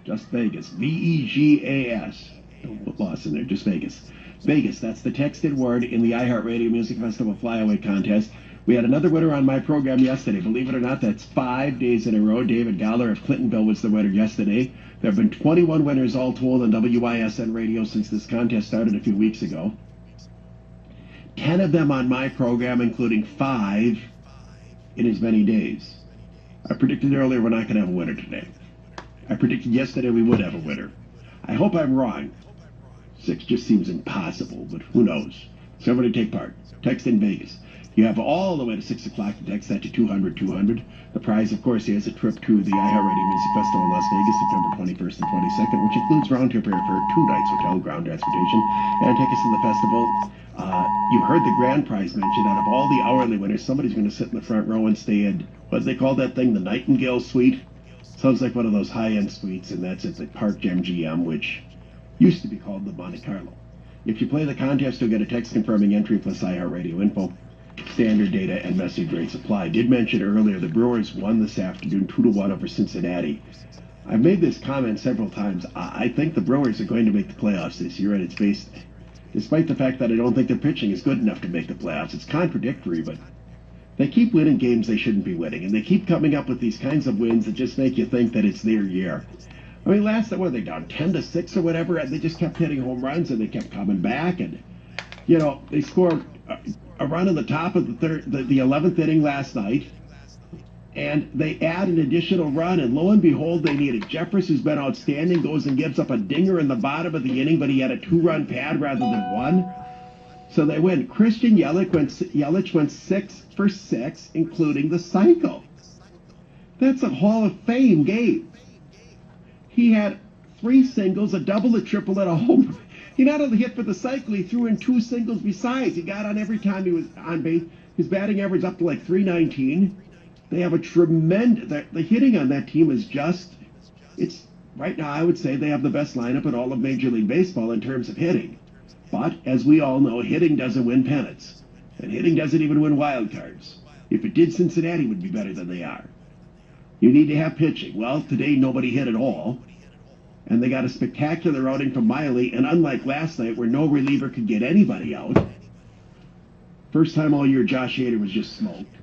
Just Vegas. V-E-G-A-S. No loss in there, just Vegas. Vegas, that's the texted word in the iHeartRadio Music Festival Flyaway Contest. We had another winner on my program yesterday. Believe it or not, that's 5 days in a row. David Galler of Clintonville was the winner yesterday. There have been 21 winners all told on WISN radio since this contest started a few weeks ago. 10 of them on my program, including 5 in as many days. I predicted earlier we're not going to have a winner today. I predicted yesterday we would have a winner. I hope I'm wrong. 6 just seems impossible, but who knows? So everybody take part. Text in Vegas. You have all the way to 6 o'clock to text that to 200-200. The prize, of course, is a trip to the iHeartRadio Music Festival in Las Vegas, September 21st and 22nd, which includes round-trip airfare, 2 nights hotel, ground transportation, and tickets to the festival. You heard the grand prize mentioned. Out of all the hourly winners, somebody's going to sit in the front row and stay in, what do they call that thing, the Nightingale Suite? Sounds like one of those high-end suites, and that's at the Park MGM, which used to be called the Monte Carlo. If you play the contest, you'll get a text confirming entry plus iHeartRadio info. Standard data and message rates apply. I did mention earlier the Brewers won this afternoon 2-1 over Cincinnati. I've made this comment several times. I think the Brewers are going to make the playoffs this year, and it's based, despite the fact that I don't think their pitching is good enough to make the playoffs. It's contradictory, but they keep winning games they shouldn't be winning, and they keep coming up with these kinds of wins that just make you think that it's their year. I mean, last night, what were they down 10-6 or whatever, and they just kept hitting home runs, and they kept coming back, and, you know, they scored a run in the top of the 11th inning last night, and they add an additional run, and lo and behold, they need it. Jeffress, who's been outstanding, goes and gives up a dinger in the bottom of the inning, but he had a 2-run pad rather than 1. So they win. Christian Yelich went 6 for 6, including the cycle. That's a Hall of Fame game. He had 3 singles, a double, a triple, and a home run. He not only hit for the cycle, he threw in 2 singles besides. He got on every time he was on base. His batting average up to like 319. They have a tremendous... The hitting on that team is just... It's right now, I would say they have the best lineup in all of Major League Baseball in terms of hitting. But, as we all know, hitting doesn't win pennants. And hitting doesn't even win wild cards. If it did, Cincinnati would be better than they are. You need to have pitching. Well, today nobody hit at all. And they got a spectacular outing from Miley, and unlike last night where no reliever could get anybody out, first time all year Josh Hader was just smoked.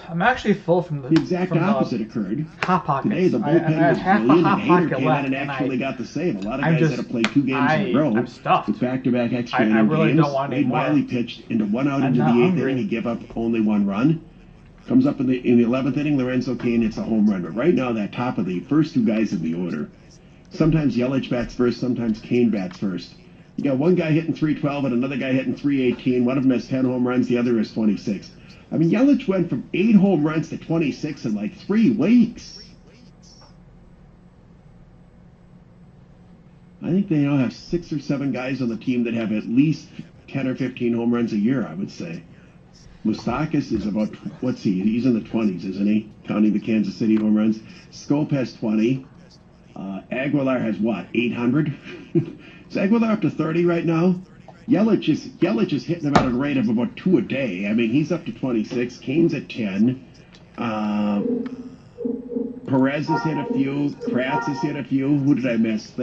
I'm actually full from the... The exact opposite occurred. Hot Pockets. Today the bullpen was brilliant, and Hader came left, in and actually got the save. A lot of guys had to play 2 games in a row I'm stuffed. with back-to-back extra I inning really games. don't want any Wade more. Miley pitched into 1 out I'm into the not 8th hungry. inning. He gave up only 1 run. Comes up in the 11th inning, Lorenzo Cain hits a home run. But right now, that top of the first 2 guys in the order, sometimes Yelich bats first, sometimes Cain bats first. You got one guy hitting 312 and another guy hitting 318. One of them has 10 home runs, the other has 26. I mean, Yelich went from 8 home runs to 26 in like 3 weeks. I think they now have 6 or 7 guys on the team that have at least 10 or 15 home runs a year, I would say. Moustakas is about, what's he? He's in the 20s, isn't he? Counting the Kansas City home runs. Scope has 20. Aguilar has what, 800? Is Aguilar up to 30 right now? Yelich is hitting him at a rate of about 2 a day. I mean, he's up to 26. Kane's at 10. Perez has hit a few. Kratz has hit a few. Who did I miss?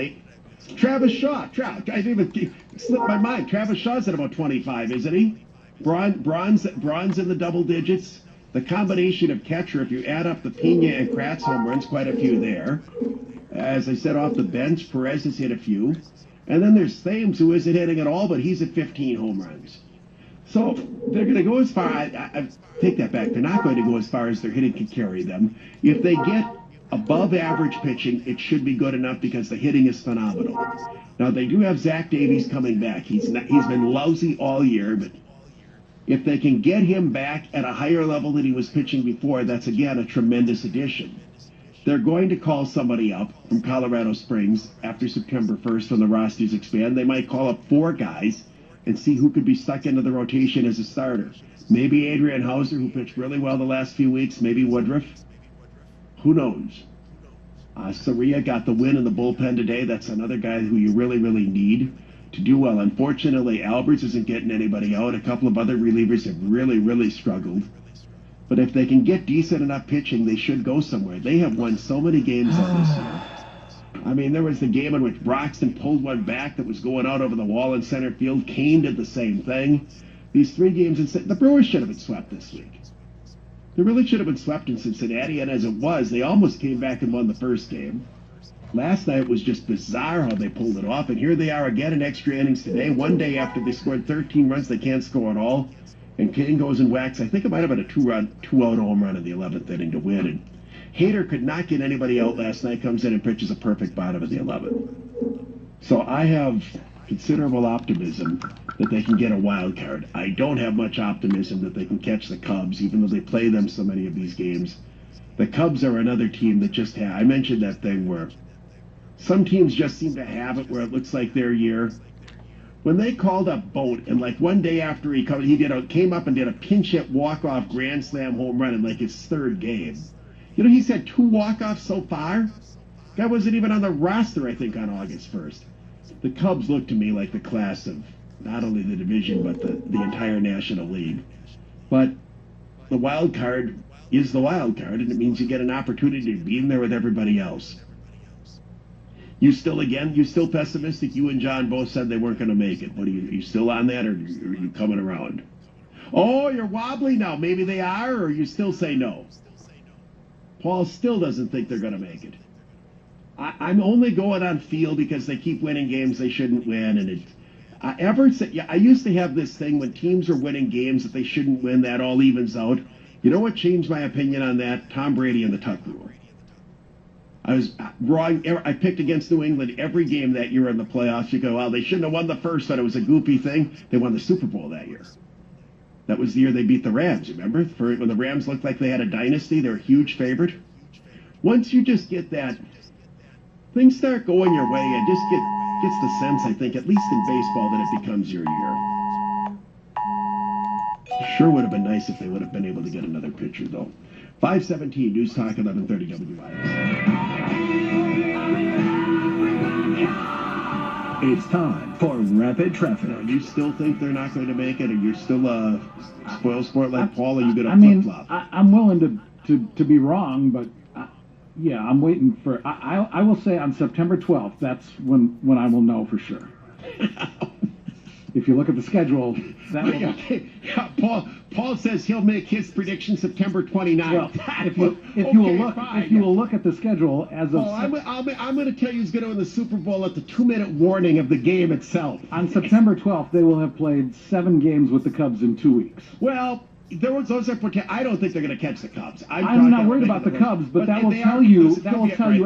Travis Shaw. I didn't even slipped my mind. Travis Shaw's at about 25, isn't he? Bronze in the double digits. The combination of catcher, if you add up the Pena and Kratz home runs, quite a few there. As I said, off the bench, Perez has hit a few. And then there's Thames, who isn't hitting at all, but he's at 15 home runs. So they're going to go as far, I take that back, they're not going to go as far as their hitting can carry them. If they get above average pitching, it should be good enough because the hitting is phenomenal. Now, they do have Zach Davies coming back. He's been lousy all year, but if they can get him back at a higher level than he was pitching before, that's, again, a tremendous addition. They're going to call somebody up from Colorado Springs after September 1st when the rosters expand. They might call up 4 guys and see who could be stuck into the rotation as a starter. Maybe Adrian Hauser, who pitched really well the last few weeks. Maybe Woodruff. Who knows? Soria got the win in the bullpen today. That's another guy who you really, really need to do well. Unfortunately, Alberts isn't getting anybody out. A couple of other relievers have really, really struggled. But if they can get decent enough pitching, they should go somewhere. They have won so many games this year. I mean, there was the game in which Broxton pulled one back that was going out over the wall in center field. Kane did the same thing. These 3 games in the Brewers should have been swept this week. They really should have been swept in Cincinnati, and as it was, they almost came back and won the first game. Last night was just bizarre how they pulled it off, and here they are again in extra innings today, one day after they scored 13 runs they can't score at all. And Kane goes and whacks, I think it might have been a 2-out home run in the 11th inning to win. And Hader could not get anybody out last night, comes in and pitches a perfect bottom of the 11th. So I have considerable optimism that they can get a wild card. I don't have much optimism that they can catch the Cubs, even though they play them so many of these games. The Cubs are another team that just I mentioned that thing where some teams just seem to have it where it looks like their year. When they called up Boat, and like one day after he came up and did a pinch hit walk-off grand slam home run in like his 3rd game. You know, he's had 2 walk-offs so far. Guy wasn't even on the roster, I think, on August 1st. The Cubs look to me like the class of not only the division, but the entire National League. But the wild card is the wild card, and it means you get an opportunity to be in there with everybody else. You still pessimistic? You and John both said they weren't going to make it. What are you still on that, or are you coming around? Oh, you're wobbly now. Maybe they are, or you still say no? Paul still doesn't think they're going to make it. I'm only going on feel because they keep winning games they shouldn't win, and I used to have this thing when teams are winning games that they shouldn't win, that all evens out. You know what changed my opinion on that? Tom Brady and the Tuck Rule. I was wrong. I picked against New England every game that year in the playoffs. You go, well, they shouldn't have won the first, but it was a goofy thing. They won the Super Bowl that year. That was the year they beat the Rams, remember? When the Rams looked like they had a dynasty, they were a huge favorite. Once you just get that, things start going your way, and just gets the sense, I think, at least in baseball, that it becomes your year. Sure would have been nice if they would have been able to get another pitcher, though. 517 News Talk 1130 WIS. It's time for Rapid Traffic. Now, you still think they're not going to make it, or you're still a spoil sport like Paul, or you going to flip-flop? I'm willing to be wrong, but yeah, I'm waiting for. I will say on September 12th, that's when I will know for sure. If you look at the schedule, that will... Yeah, Paul says he'll make his prediction September 29th. Well, if you will look at the schedule as of... I'm going to tell you who's going to win the Super Bowl at the 2-minute warning of the game itself. On September 12th, they will have played 7 games with the Cubs in 2 weeks. Well, those are I don't think they're going to catch the Cubs. I'm not worried about the Cubs, but that will tell you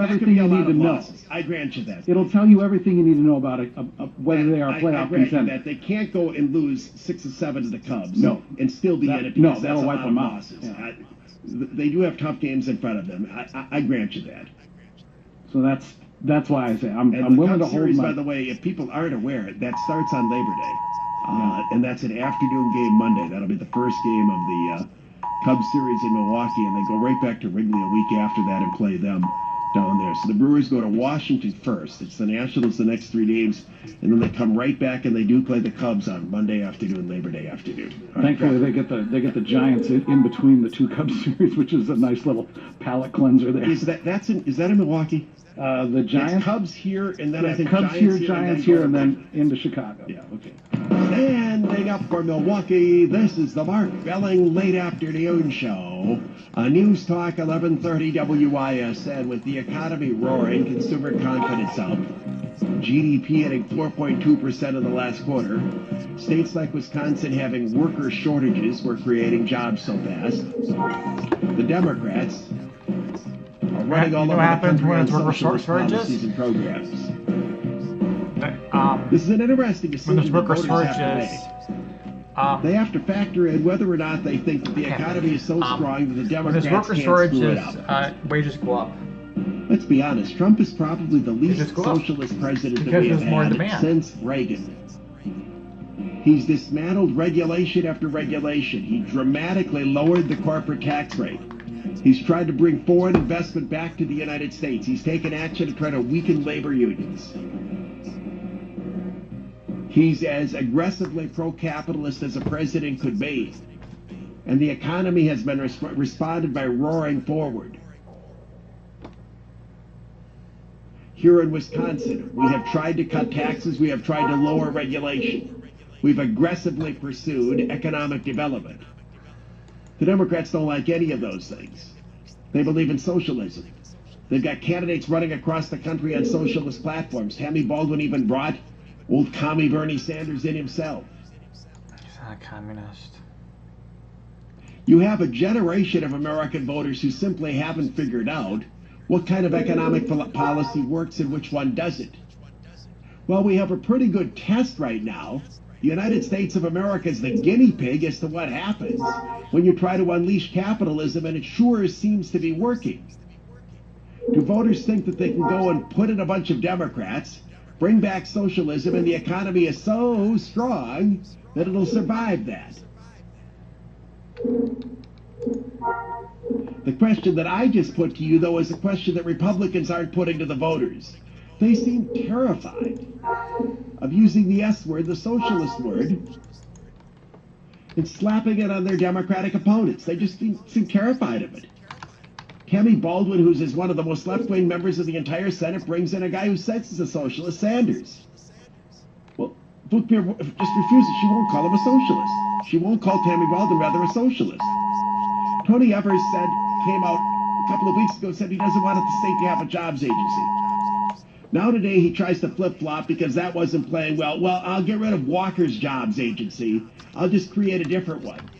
everything you need to know. I grant you that. It'll tell you everything you need to know about whether they are playoff contenders. That they can't go and lose 6 or 7 to the Cubs. No, and still be in it. No, that'll wipe them out. Yeah. They do have tough games in front of them. I grant you that. So that's why I say I'm willing to hold series, my... By the way, if people aren't aware, that starts on Labor Day. And that's an afternoon game Monday. That'll be the first game of the Cubs series in Milwaukee, and they go right back to Wrigley a week after that and play them. down there. So the Brewers go to Washington first. It's the Nationals the next 3 games, and then they come right back and they do play the Cubs on Monday afternoon, Labor Day afternoon. Thankfully, they get the Giants in between the two Cubs series, which is a nice little palate cleanser there. Is that in Milwaukee? The Giants, it's Cubs here, and then I think Cubs Giants here, and then into Chicago. Yeah, okay. Standing up for Milwaukee, this is the Mark Belling Late Afternoon Show on News Talk 1130 WISN. With the economy roaring, consumer confidence up, GDP hitting 4.2% in the last quarter, states like Wisconsin having worker shortages were creating jobs so fast. The Democrats are running all over the country on socialist policies and programs. This is an interesting decision. When there's worker voters shortages, they have to factor in whether or not they think that the economy is so strong that the when Democrats there's worker can't screw it shortages, up. wages go up. Let's be honest, Trump is probably the least just go up. socialist president that Because we have there's more had demand. since Reagan. He's dismantled regulation after regulation. He dramatically lowered the corporate tax rate. He's tried to bring foreign investment back to the United States. He's taken action to try to weaken labor unions. He's as aggressively pro-capitalist as a president could be. And the economy has been responded by roaring forward. Here in Wisconsin, we have tried to cut taxes. We have tried to lower regulation. We've aggressively pursued economic development. The Democrats don't like any of those things. They believe in socialism. They've got candidates running across the country on socialist platforms. Tammy Baldwin even brought old commie Bernie Sanders in himself. He's not a communist. You have a generation of American voters who simply haven't figured out what kind of economic policy works and which one doesn't. Well, we have a pretty good test right now. The United States of America is the guinea pig as to what happens when you try to unleash capitalism, and it sure seems to be working. Do voters think that they can go and put in a bunch of Democrats, bring back socialism, and the economy is so strong that it'll survive that? The question that I just put to you, though, is a question that Republicans aren't putting to the voters. They seem terrified of using the S word, the socialist word, and slapping it on their Democratic opponents. They just seem terrified of it. Tammy Baldwin, who's is one of the most left-wing members of the entire Senate, brings in a guy who says he's a socialist, Sanders. Well, Bookbeer just refuses. She won't call him a socialist. She won't call Tammy Baldwin, rather, a socialist. Tony Evers came out a couple of weeks ago, said he doesn't want the state to have a jobs agency. Now today he tries to flip-flop because that wasn't playing well. Well, I'll get rid of Walker's jobs agency. I'll just create a different one.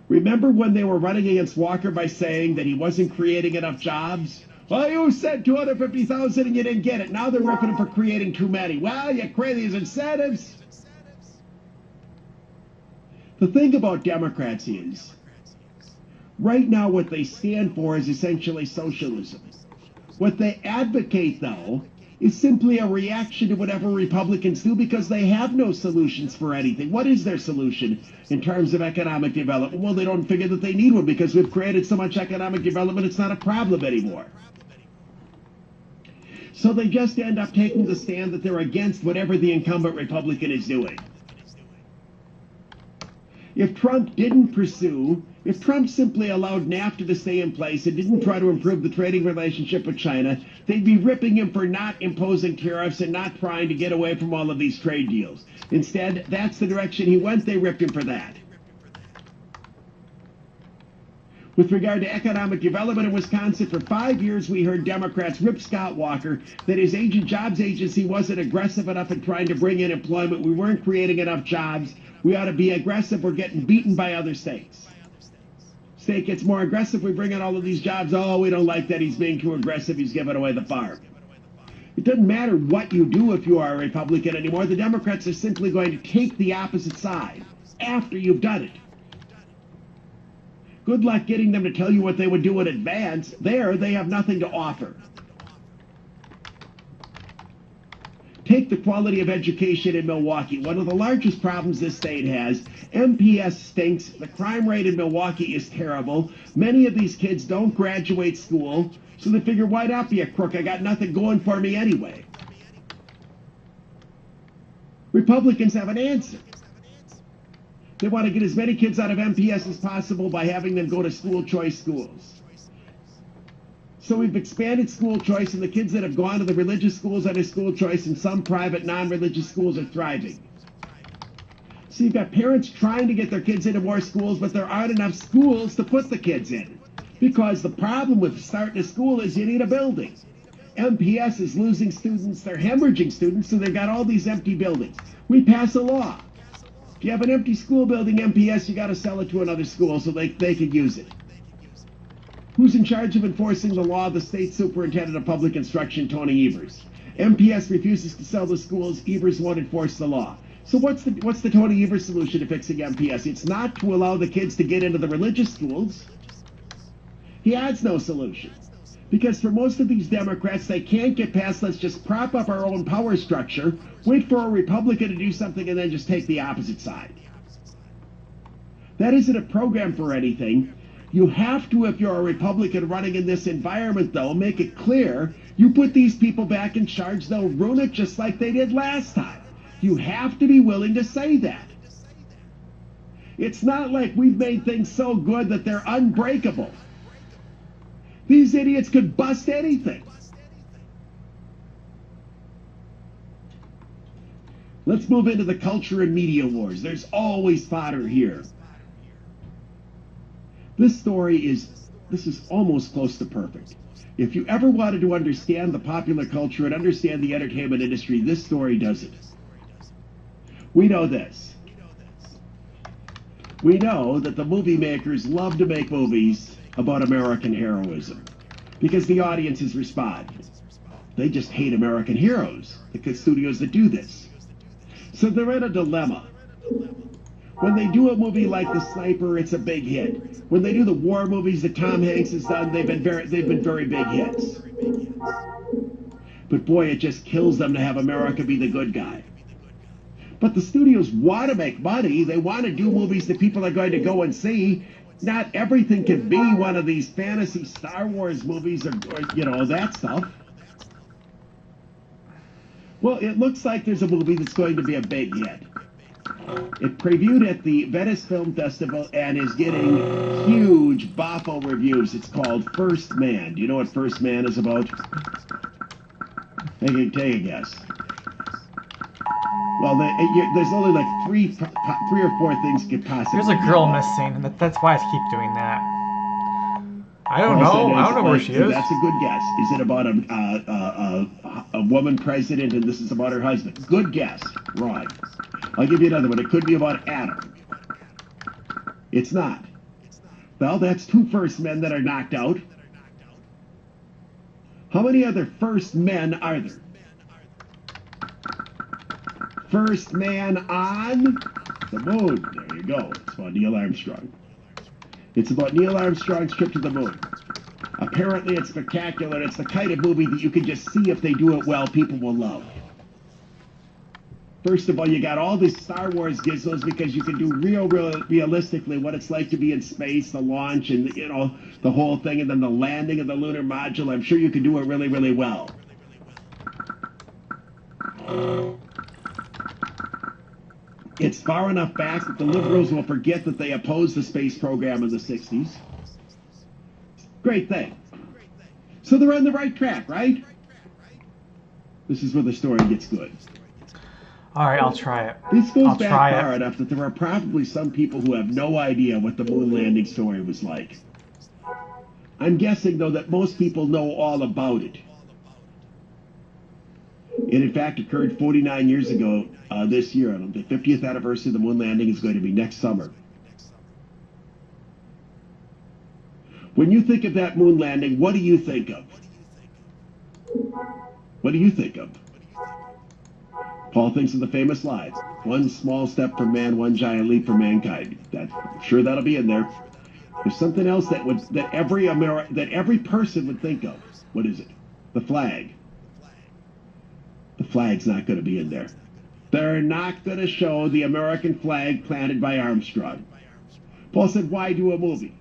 Remember when they were running against Walker by saying that he wasn't creating enough jobs? Well, you said 250,000 and you didn't get it. Now they're ripping him for creating too many. Well, you create these incentives. The thing about Democrats is, right now what they stand for is essentially socialism. What they advocate, though, is simply a reaction to whatever Republicans do because they have no solutions for anything. What is their solution in terms of economic development? Well, they don't figure that they need one because we've created so much economic development, it's not a problem anymore. So they just end up taking the stand that they're against whatever the incumbent Republican is doing. If Trump simply allowed NAFTA to stay in place and didn't try to improve the trading relationship with China, they'd be ripping him for not imposing tariffs and not trying to get away from all of these trade deals. Instead, that's the direction he went. They ripped him for that. With regard to economic development in Wisconsin, for 5 years we heard Democrats rip Scott Walker that his jobs agency wasn't aggressive enough in trying to bring in employment. We weren't creating enough jobs. We ought to be aggressive. We're getting beaten by other states. State gets more aggressive. We bring in all of these jobs. Oh, we don't like that. He's being too aggressive. He's giving away the farm. It doesn't matter what you do if you are a Republican anymore. The Democrats are simply going to take the opposite side after you've done it. Good luck getting them to tell you what they would do in advance. There, they have nothing to offer. Take the quality of education in Milwaukee. One of the largest problems this state has. MPS stinks. The crime rate in Milwaukee is terrible. Many of these kids don't graduate school, so they figure, why not be a crook? I got nothing going for me anyway. Republicans have an answer. They want to get as many kids out of MPS as possible by having them go to school choice schools. So we've expanded school choice, and the kids that have gone to the religious schools under school choice and some private non-religious schools are thriving. So you've got parents trying to get their kids into more schools, but there aren't enough schools to put the kids in. Because the problem with starting a school is you need a building. MPS is losing students, they're hemorrhaging students, so they've got all these empty buildings. We pass a law. If you have an empty school building, MPS, you got to sell it to another school so they can use it. Who's in charge of enforcing the law? The state superintendent of public instruction, Tony Evers. MPS refuses to sell the schools. Evers won't enforce the law. So what's the Tony Evers solution to fixing MPS? It's not to allow the kids to get into the religious schools. He adds no solution. Because for most of these Democrats, they can't get past, let's just prop up our own power structure, wait for a Republican to do something, and then just take the opposite side. That isn't a program for anything. You have to, if you're a Republican running in this environment, though, make it clear you put these people back in charge, they'll ruin it just like they did last time. You have to be willing to say that. It's not like we've made things so good that they're unbreakable. These idiots could bust anything. Let's move into the culture and media wars. There's always fodder here. This story is almost close to perfect. If you ever wanted to understand the popular culture and understand the entertainment industry, this story does it. We know this. We know that the movie makers love to make movies about American heroism because the audiences respond. They just hate American heroes, the studios that do this. So they're in a dilemma. When they do a movie like The Sniper, it's a big hit. When they do the war movies that Tom Hanks has done, they've been very big hits. But boy, it just kills them to have America be the good guy. But the studios want to make money. They want to do movies that people are going to go and see. Not everything can be one of these fantasy Star Wars movies or that stuff. Well, it looks like there's a movie that's going to be a big hit. It previewed at the Venice Film Festival and is getting huge boffo reviews. It's called First Man. Do you know what First Man is about? Take a guess. Well, there's only like three or four things you could possibly. There's a girl missing, and that's why I keep doing that. I don't know where she is. That's a good guess. Is it about a woman president, and this is about her husband? Good guess. Wrong. I'll give you another one. It could be about Adam. It's not. Well, that's two first men that are knocked out. How many other first men are there? First man on the moon. There you go. It's about Neil Armstrong. It's about Neil Armstrong's trip to the moon. Apparently it's spectacular. It's the kind of movie that you can just see if they do it well, people will love. First of all, you got all these Star Wars gizmos because you can do realistically what it's like to be in space, the launch, and the whole thing, and then the landing of the lunar module. I'm sure you can do it really, really well. It's far enough back that the liberals will forget that they opposed the space program in the 60s. Great thing. So they're on the right track, right? This is where the story gets good. All right, I'll try it. This goes back far enough that there are probably some people who have no idea what the moon landing story was like. I'm guessing, though, that most people know all about it. It, in fact, occurred 49 years ago this year. The 50th anniversary of the moon landing is going to be next summer. When you think of that moon landing, what do you think of? What do you think of? Paul thinks of the famous line, one small step for man, one giant leap for mankind. I'm sure that'll be in there. There's something else that every person would think of. What is it? The flag. The flag's not going to be in there. They're not going to show the American flag planted by Armstrong. Paul said, why do a movie?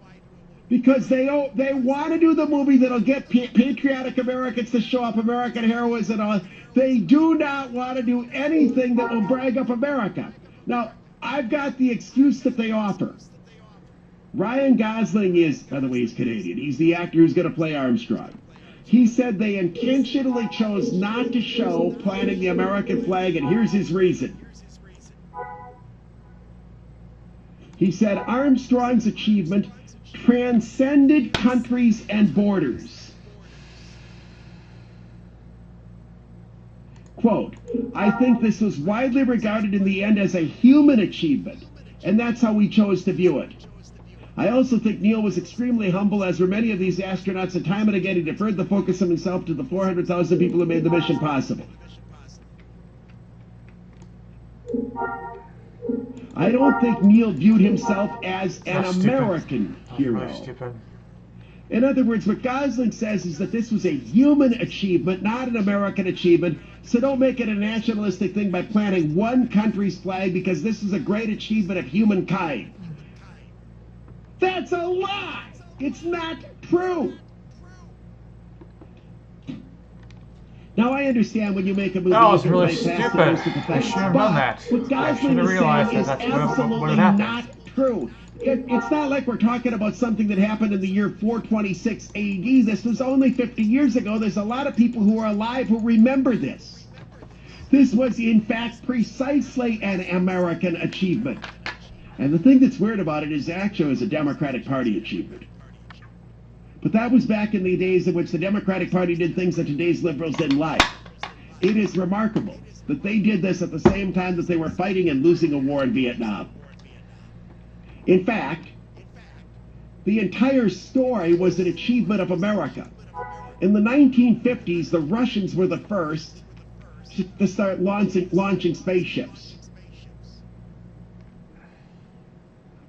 Because they want to do the movie that'll get patriotic Americans to show up American heroes and all. They do not want to do anything that will brag up America. Now, I've got the excuse that they offer. Ryan Gosling is, by the way, he's Canadian. He's the actor who's going to play Armstrong. He said they intentionally chose not to show planting the American flag, and here's his reason. He said Armstrong's achievement transcended countries and borders. Quote, I think this was widely regarded in the end as a human achievement, and that's how we chose to view it. I also think Neil was extremely humble, as were many of these astronauts, and time and again he deferred the focus of himself to the 400,000 people who made the mission possible. I don't think Neil viewed himself as an American hero. In other words, what Gosling says is that this was a human achievement, not an American achievement, so don't make it a nationalistic thing by planting one country's flag because this is a great achievement of humankind. That's a lie! It's not true! Now I understand when you make a movie, that was really stupid. I should have done that. What I should Gosling have is realized saying is that that's absolutely what happened. not true. It's not like we're talking about something that happened in the year 426 AD. This was only 50 years ago. There's a lot of people who are alive who remember this. This was, in fact, precisely an American achievement. And the thing that's weird about it is actually it was a Democratic Party achievement. But that was back in the days in which the Democratic Party did things that today's liberals didn't like. It is remarkable that they did this at the same time that they were fighting and losing a war in Vietnam. In fact, the entire story was an achievement of America. In the 1950s, the Russians were the first to start launching spaceships.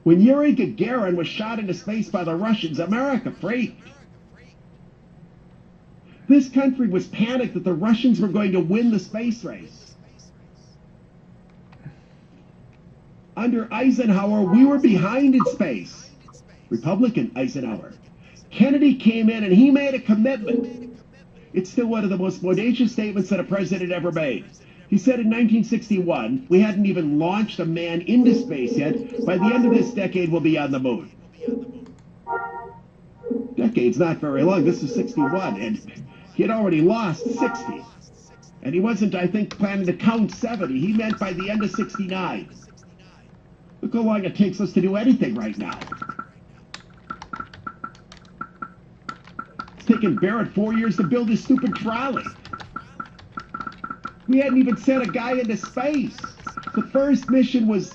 When Yuri Gagarin was shot into space by the Russians, America freaked. This country was panicked that the Russians were going to win the space race. Under Eisenhower, we were behind in space. Republican Eisenhower. Kennedy came in and he made a commitment. It's still one of the most bodacious statements that a president ever made. He said in 1961, we hadn't even launched a man into space yet. By the end of this decade, we'll be on the moon. Decade's not very long. This is 61, and he had already lost 60. And he wasn't, I think, planning to count 70. He meant by the end of 69. Look how long it takes us to do anything right now. It's taken Barrett 4 years to build his stupid trolley. We hadn't even sent a guy into space. The first mission was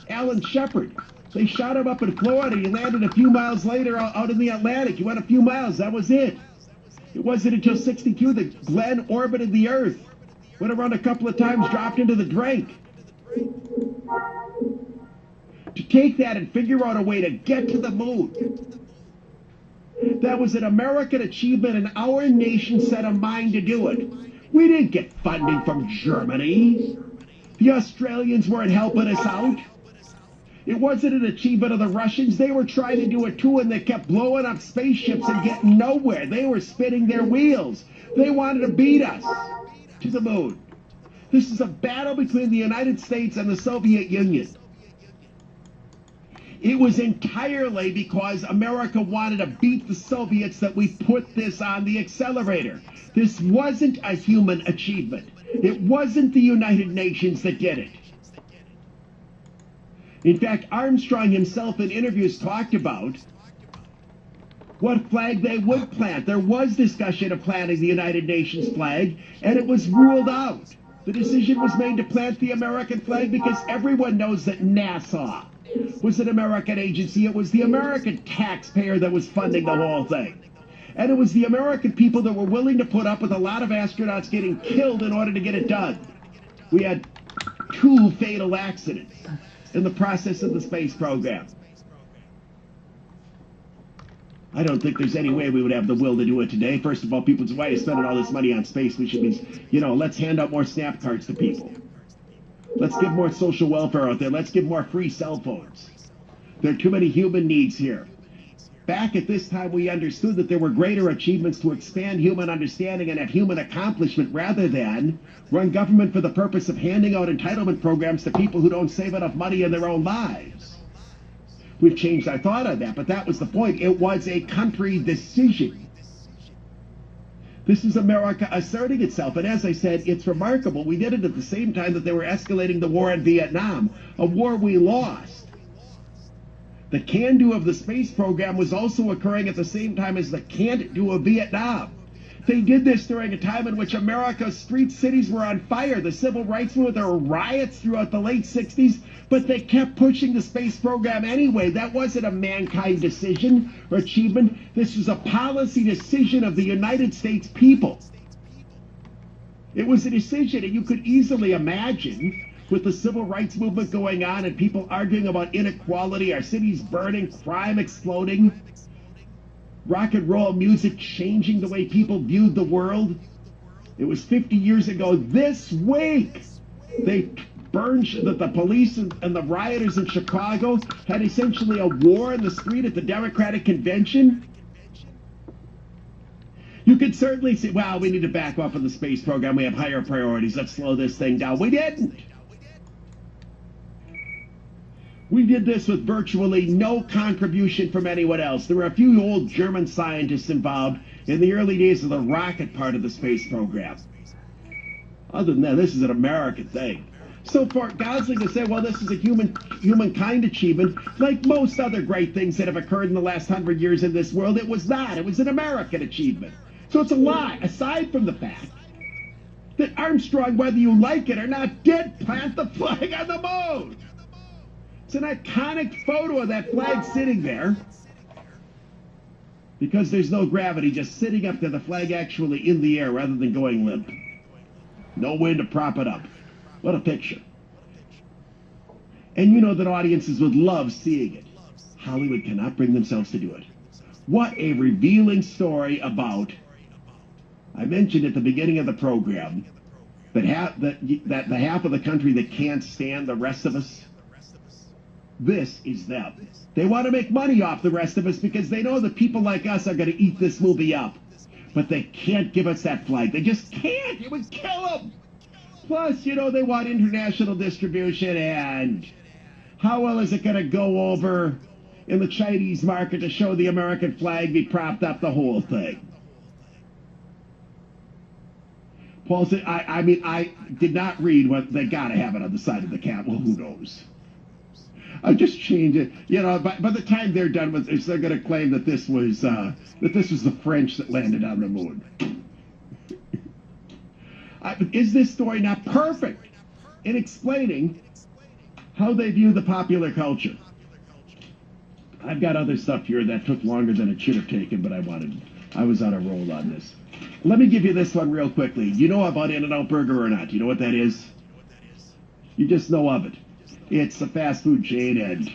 Alan Shepard. They shot him up in Florida. He landed a few miles later out in the Atlantic. He went a few miles. That was it. It wasn't until 62 that Glenn orbited the Earth. Went around a couple of times, dropped into the drink. To take that and figure out a way to get to the moon. That was an American achievement, and our nation set a mind to do it. We didn't get funding from Germany. The Australians weren't helping us out. It wasn't an achievement of the Russians. They were trying to do it too, and they kept blowing up spaceships and getting nowhere. They were spinning their wheels. They wanted to beat us to the moon. This is a battle between the United States and the Soviet Union. It was entirely because America wanted to beat the Soviets that we put this on the accelerator. This wasn't a human achievement. It wasn't the United Nations that did it. In fact, Armstrong himself in interviews talked about what flag they would plant. There was discussion of planting the United Nations flag, and it was ruled out. The decision was made to plant the American flag because everyone knows that NASA was an American agency. It was the American taxpayer that was funding the whole thing. And it was the American people that were willing to put up with a lot of astronauts getting killed in order to get it done. We had 2 fatal accidents in the process of the space program. I don't think there's any way we would have the will to do it today. First of all, people say, why are you spending all this money on space? We should be, let's hand out more snap cards to people. Let's give more social welfare out there. Let's give more free cell phones. There are too many human needs here. Back at this time, we understood that there were greater achievements to expand human understanding and have human accomplishment rather than run government for the purpose of handing out entitlement programs to people who don't save enough money in their own lives. We've changed our thought on that, but that was the point. It was a country decision. This is America asserting itself, and as I said, it's remarkable. We did it at the same time that they were escalating the war in Vietnam, a war we lost. The can-do of the space program was also occurring at the same time as the can't-do of Vietnam. They did this during a time in which America's street cities were on fire. The civil rights movement, there were riots throughout the late 60s, but they kept pushing the space program anyway. That wasn't a mankind decision or achievement. This was a policy decision of the United States people. It was a decision, and you could easily imagine, with the civil rights movement going on and people arguing about inequality, our cities burning, crime exploding, rock and roll music changing the way people viewed the world. It was 50 years ago this week they burned, that the police and the rioters in Chicago had essentially a war in the street at the Democratic Convention. You could certainly say, well, we need to back off of the space program. We have higher priorities. Let's slow this thing down. We didn't. We did this with virtually no contribution from anyone else. There were a few old German scientists involved in the early days of the rocket part of the space program. Other than that, this is an American thing. So for Gosling to say, well, this is a humankind achievement, like most other great things that have occurred in the last 100 years in this world, it was not. It was an American achievement. So it's a lie, aside from the fact that Armstrong, whether you like it or not, did plant the flag on the moon. It's an iconic photo of that flag sitting there because there's no gravity, just sitting up there, the flag actually in the air rather than going limp. No wind to prop it up. What a picture. And you know that audiences would love seeing it. Hollywood cannot bring themselves to do it. What a revealing story about, I mentioned at the beginning of the program, that the half of the country that can't stand the rest of us, this is them. They want to make money off the rest of us because they know that people like us are going to eat this movie up. But they can't give us that flag. They just can't. It would kill them. Plus, they want international distribution, and how well is it going to go over in the Chinese market to show the American flag be propped up, the whole thing? Paul said, I did not read what they got to have it on the side of the cap. Well, who knows? I just changed it. By the time they're done with this, they're going to claim that this was the French that landed on the moon. Is this story not perfect in explaining how they view the popular culture? I've got other stuff here that took longer than it should have taken, but I was on a roll on this. Let me give you this one real quickly. You know about In-N-Out Burger or not? Do you know what that is? You just know of it. It's a fast food chain, and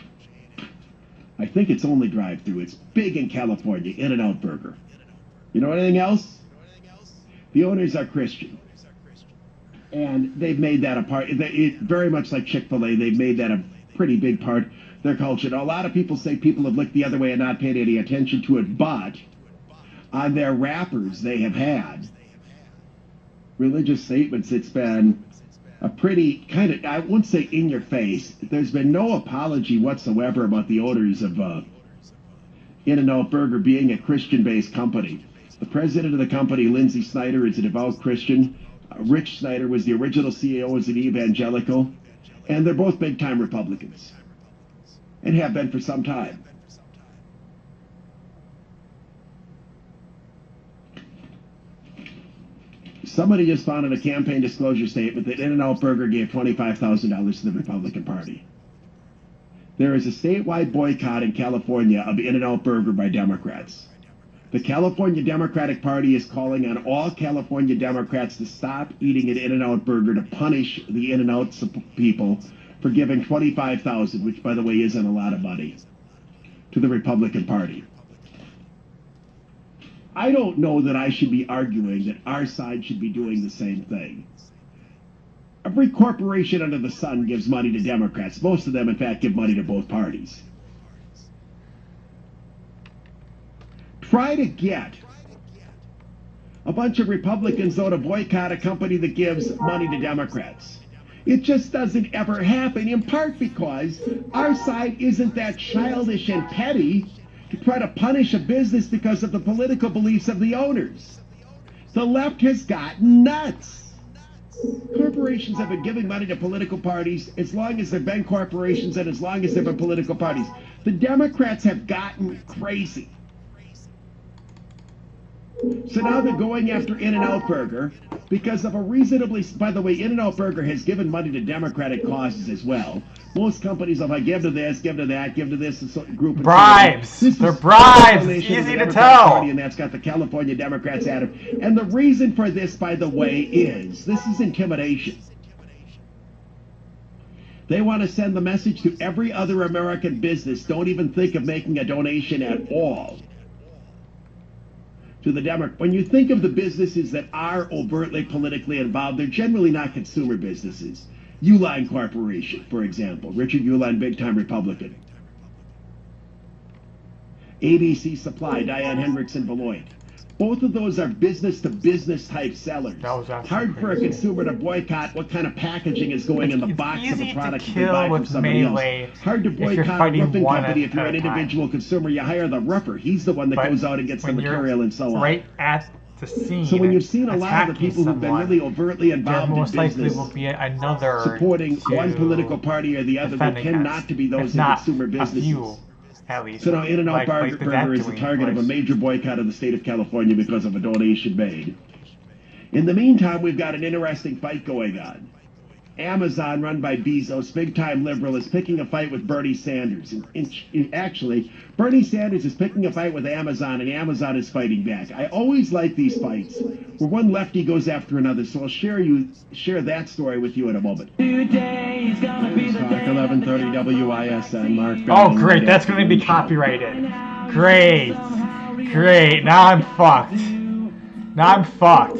I think it's only drive-through. It's big in California, In-N-Out Burger. You know anything else? The owners are Christian. And they've made that a part, very much like Chick-fil-A, they've made that a pretty big part of their culture. Now, a lot of people say people have looked the other way and not paid any attention to it, but on their wrappers they have had religious statements. It's been a pretty kind of, I wouldn't say in your face. There's been no apology whatsoever about the owners of In-N-Out Burger being a Christian-based company. The president of the company, Lindsay Snyder, is a devout Christian. Rich Snyder was the original CEO, was an evangelical, and they're both big-time Republicans, and have been for some time. Somebody just found in a campaign disclosure statement that In-N-Out Burger gave $25,000 to the Republican Party. There is a statewide boycott in California of In-N-Out Burger by Democrats. The California Democratic Party is calling on all California Democrats to stop eating an In-N-Out Burger to punish the In-N-Out people for giving $25,000, which, by the way, isn't a lot of money, to the Republican Party. I don't know that I should be arguing that our side should be doing the same thing. Every corporation under the sun gives money to Democrats. Most of them, in fact, give money to both parties. Try to get a bunch of Republicans, though, to boycott a company that gives money to Democrats. It just doesn't ever happen, in part because our side isn't that childish and petty to try to punish a business because of the political beliefs of the owners. The left has gotten nuts. Corporations have been giving money to political parties as long as there have been corporations and as long as there have been political parties. The Democrats have gotten crazy. So now they're going after In-N-Out Burger because of a reasonably... By the way, In-N-Out Burger has given money to Democratic causes as well. Most companies will give to this, give to that, give to this group. Bribes! They're bribes! It's easy to tell! Party, and that's got the California Democrats at it. And the reason for this, by the way, is this is intimidation. They want to send the message to every other American business, don't even think of making a donation at all to the Democrats. When you think of the businesses that are overtly politically involved, they're generally not consumer businesses. Uline Corporation, for example. Richard Uline, big-time Republican. ABC Supply, Diane Hendrickson Beloit. Both of those are business-to-business type sellers. Hard for a consumer to boycott what kind of packaging is going in the box of a product that they buy from somebody else. Hard to boycott a roofing company if you're an individual consumer. You hire the roofer. He's the one that goes out and gets the material and so on. Right at the scene. So when you've seen a lot of the people who've been really overtly involved in business will be another supporting one political party or the other, they tend not to be those in consumer businesses. At least. So now In-N-Out Burger is the target of a major boycott in the state of California because of a donation made. In the meantime, we've got an interesting fight going on. Amazon, run by Bezos, big-time liberal, is picking a fight with Bernie Sanders. Actually, Bernie Sanders is picking a fight with Amazon, and Amazon is fighting back. I always like these fights, where one lefty goes after another, so I'll share that story with you in a moment. Today is gonna be the Talk day 1130 WISN, Mark. Oh, great, that's going to be copyrighted. Great. Great, now I'm fucked. Now I'm fucked.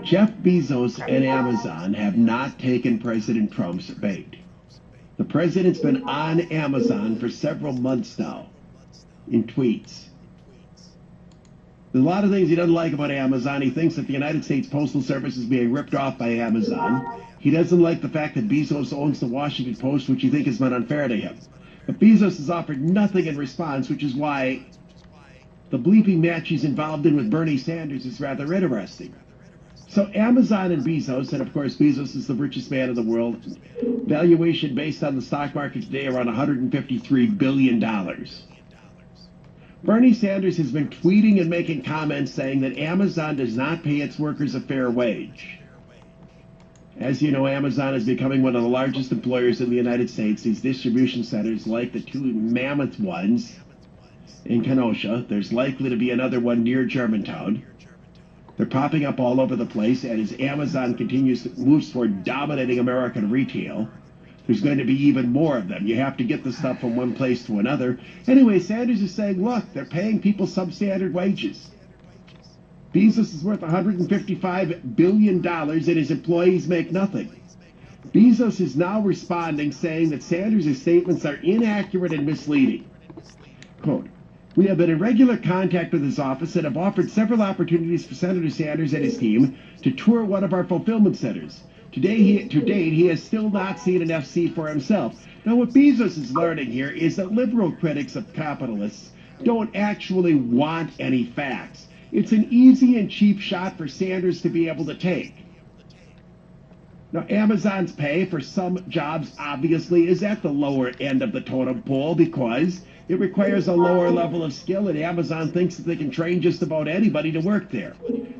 Jeff Bezos and Amazon have not taken President Trump's bait. The president's been on Amazon for several months now in tweets. There's a lot of things he doesn't like about Amazon. He thinks that the United States Postal Service is being ripped off by Amazon. He doesn't like the fact that Bezos owns the Washington Post, which he thinks has been unfair to him. But Bezos has offered nothing in response, which is why the bleeping match he's involved in with Bernie Sanders is rather interesting. So Amazon and Bezos, and of course Bezos is the richest man in the world, valuation based on the stock market today around $153 billion. Bernie Sanders has been tweeting and making comments saying that Amazon does not pay its workers a fair wage. As you know, Amazon is becoming one of the largest employers in the United States. These distribution centers, like the two mammoth ones in Kenosha, there's likely to be another one near Germantown. They're popping up all over the place, and as Amazon moves toward dominating American retail, there's going to be even more of them. You have to get the stuff from one place to another. Anyway, Sanders is saying, look, they're paying people substandard wages. Bezos is worth $155 billion, and his employees make nothing. Bezos is now responding, saying that Sanders' statements are inaccurate and misleading. Quote, "We have been in regular contact with his office and have offered several opportunities for Senator Sanders and his team to tour one of our fulfillment centers. To date, he has still not seen an FC for himself." Now, what Bezos is learning here is that liberal critics of capitalists don't actually want any facts. It's an easy and cheap shot for Sanders to be able to take. Now, Amazon's pay for some jobs, obviously, is at the lower end of the totem pole because it requires a lower level of skill, and Amazon thinks that they can train just about anybody to work there.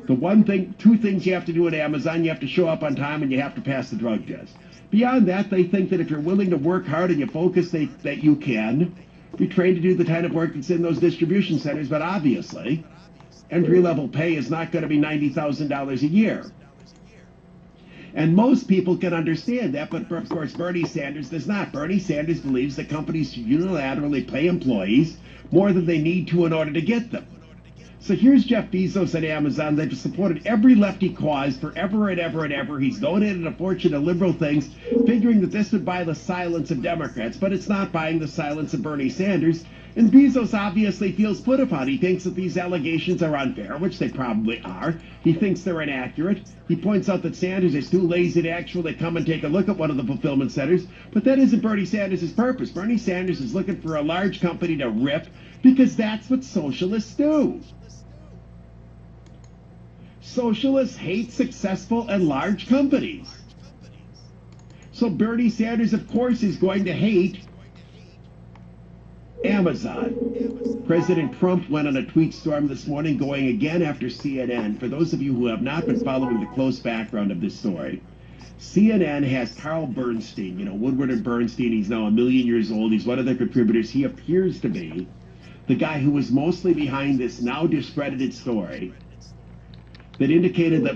Two things you have to do at Amazon: you have to show up on time and you have to pass the drug test. Beyond that, they think that if you're willing to work hard and you focus, that you can be trained to do the kind of work that's in those distribution centers. But obviously, entry-level pay is not going to be $90,000 a year. And most people can understand that, but of course Bernie Sanders does not. Bernie Sanders believes that companies should unilaterally pay employees more than they need to in order to get them. So here's Jeff Bezos at Amazon. They've supported every lefty cause forever and ever and ever. He's donated a fortune to liberal things, figuring that this would buy the silence of Democrats, but it's not buying the silence of Bernie Sanders. And Bezos obviously feels put upon. He thinks that these allegations are unfair, which they probably are. He thinks they're inaccurate. He points out that Sanders is too lazy to actually come and take a look at one of the fulfillment centers. But that isn't Bernie Sanders' purpose. Bernie Sanders is looking for a large company to rip because that's what socialists do. Socialists hate successful and large companies. So Bernie Sanders, of course, is going to hate Amazon. President Trump went on a tweet storm this morning, going again after CNN. For those of you who have not been following the close background of this story, CNN has Carl Bernstein, Woodward and Bernstein. He's now 1,000,000 years old. He's one of their contributors. He appears to be the guy who was mostly behind this now discredited story that indicated that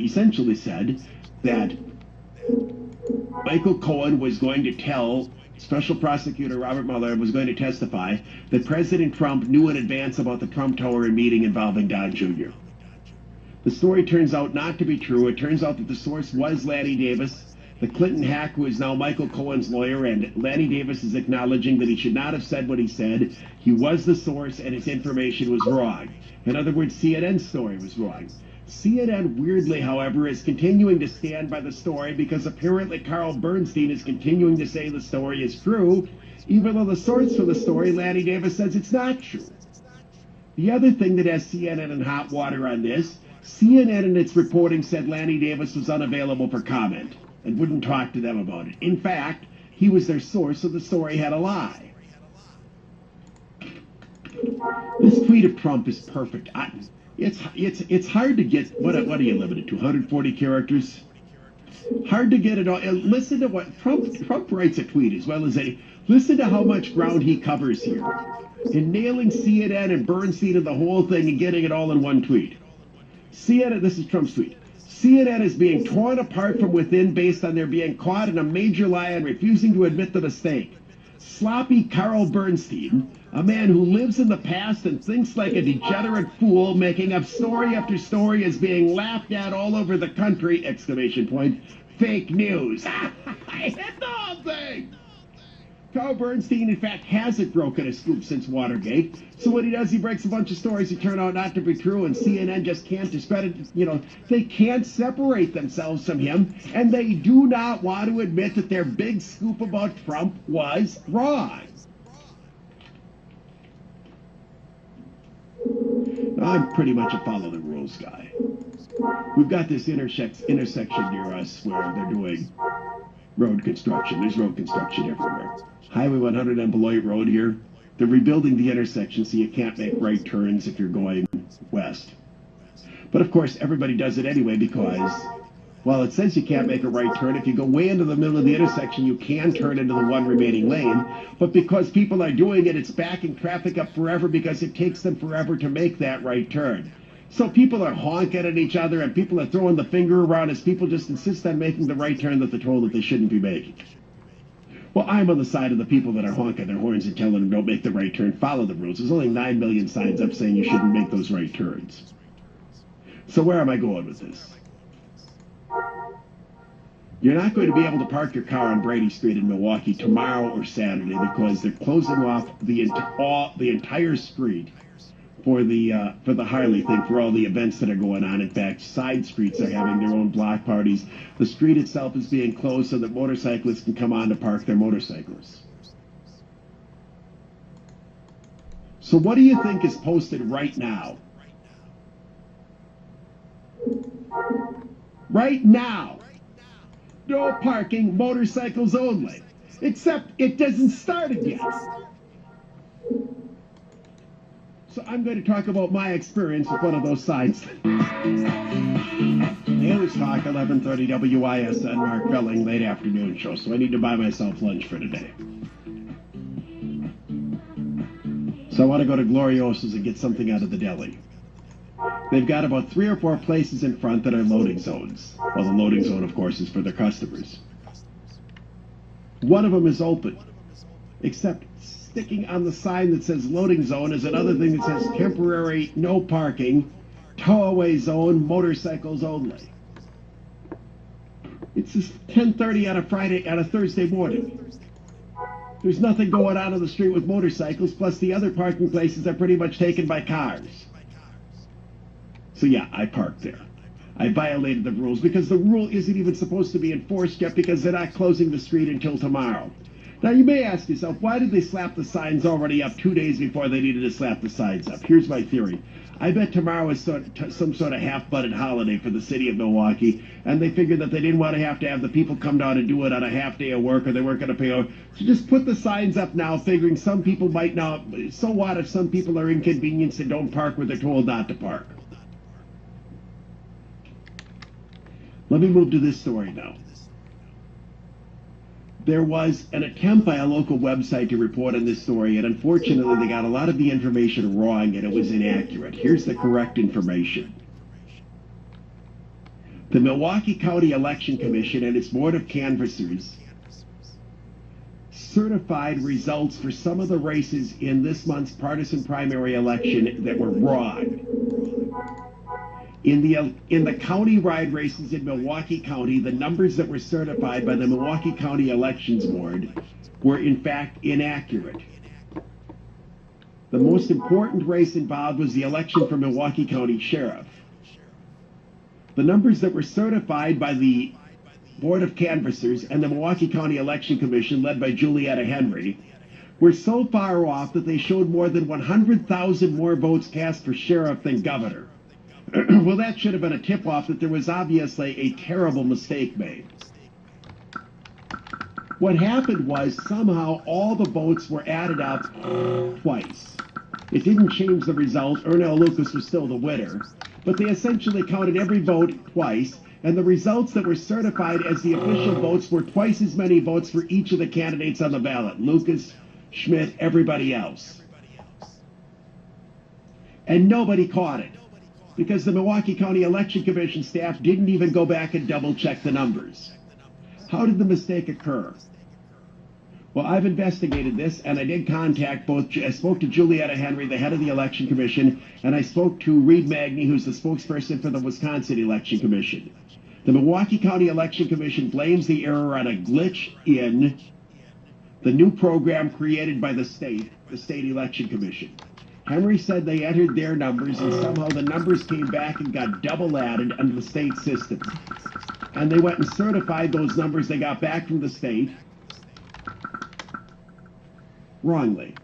essentially said that Michael Cohen was going to tell Special Prosecutor Robert Mueller, was going to testify that President Trump knew in advance about the Trump Tower meeting involving Don Jr. The story turns out not to be true. It turns out that the source was Lanny Davis, the Clinton hack who is now Michael Cohen's lawyer, and Lanny Davis is acknowledging that he should not have said what he said. He was the source and his information was wrong. In other words, CNN's story was wrong. CNN, weirdly, however, is continuing to stand by the story because apparently Carl Bernstein is continuing to say the story is true, even though the source for the story, Lanny Davis, says it's not true. The other thing that has CNN in hot water on this, CNN in its reporting said Lanny Davis was unavailable for comment and wouldn't talk to them about it. In fact, he was their source, so the story had a lie. This tweet of Trump is perfect. It's hard to get, what are you limited to, 140 characters? Hard to get it all. Listen to what Trump writes a tweet as well as listen to how much ground he covers here in nailing CNN and Bernstein and the whole thing and getting it all in one tweet. CNN, this is Trump's tweet. CNN is being torn apart from within based on their being caught in a major lie and refusing to admit the mistake. Sloppy Carl Bernstein, a man who lives in the past and thinks like a degenerate fool, making up story after story, is being laughed at all over the country, exclamation point, fake news. I hit the whole thing. Carl Bernstein, in fact, hasn't broken a scoop since Watergate. So what he does, he breaks a bunch of stories that turn out not to be true, and CNN just can't discredit, they can't separate themselves from him, and they do not want to admit that their big scoop about Trump was wrong. I'm pretty much a follow the rules guy. We've got this intersection near us where they're doing road construction. There's road construction everywhere. Highway 100 and Beloit Road here. They're rebuilding the intersection so you can't make right turns if you're going west. But of course, everybody does it anyway because, well, it says you can't make a right turn. If you go way into the middle of the intersection, you can turn into the one remaining lane. But because people are doing it, it's backing traffic up forever because it takes them forever to make that right turn. So people are honking at each other and people are throwing the finger around as people just insist on making the right turn that they're told that they shouldn't be making. Well, I'm on the side of the people that are honking their horns and telling them don't make the right turn, follow the rules. There's only 9 million signs up saying you shouldn't make those right turns. So where am I going with this? You're not going to be able to park your car on Brady Street in Milwaukee tomorrow or Saturday because they're closing off the entire street for the Harley thing, for all the events that are going on. In fact, side streets are having their own block parties. The street itself is being closed so that motorcyclists can come on to park their motorcycles. So what do you think is posted right now? Right now. No parking, motorcycles only. Except it doesn't start yet. So I'm going to talk about my experience with one of those signs. News Talk, 1130 WISN, Mark Belling, late afternoon show. So I need to buy myself lunch for today. So I want to go to Gloriosa's and get something out of the deli. They've got about 3 or 4 places in front that are loading zones. Well, the loading zone, of course, is for their customers. One of them is open, except sticking on the sign that says loading zone is another thing that says temporary no parking, tow-away zone, motorcycles only. It's just 10:30 on a Thursday morning. There's nothing going on the street with motorcycles, plus the other parking places are pretty much taken by cars. So yeah, I parked there. I violated the rules because the rule isn't even supposed to be enforced yet because they're not closing the street until tomorrow. Now you may ask yourself, why did they slap the signs already up 2 days before they needed to slap the signs up? Here's my theory. I bet tomorrow is some sort of half-butted holiday for the city of Milwaukee, and they figured that they didn't want to have the people come down and do it on a half day of work, or they weren't going to pay. So just put the signs up now, figuring some people might not. So what if some people are inconvenienced and don't park where they're told not to park? Let me move to this story now. There was an attempt by a local website to report on this story, and unfortunately they got a lot of the information wrong and it was inaccurate. Here's the correct information. The Milwaukee County Election Commission and its Board of Canvassers certified results for some of the races in this month's partisan primary election that were wrong. In the county-wide races in Milwaukee County, the numbers that were certified by the Milwaukee County Elections Board were in fact inaccurate. The most important race involved was the election for Milwaukee County Sheriff. The numbers that were certified by the Board of Canvassers and the Milwaukee County Election Commission, led by Julietta Henry, were so far off that they showed more than 100,000 more votes cast for sheriff than governor. Well, that should have been a tip-off that there was obviously a terrible mistake made. What happened was somehow all the votes were added up twice. It didn't change the result. Ernell Lucas was still the winner. But they essentially counted every vote twice, and the results that were certified as the official votes were twice as many votes for each of the candidates on the ballot. Lucas, Schmidt, everybody else. And nobody caught it, because the Milwaukee County Election Commission staff didn't even go back and double-check the numbers. How did the mistake occur? Well, I've investigated this, and I did contact I spoke to Julietta Henry, the head of the Election Commission, and I spoke to Reed Magny, who's the spokesperson for the Wisconsin Election Commission. The Milwaukee County Election Commission blames the error on a glitch in the new program created by the State Election Commission. Henry said they entered their numbers, and somehow the numbers came back and got double added under the state system. And they went and certified those numbers they got back from the state wrongly.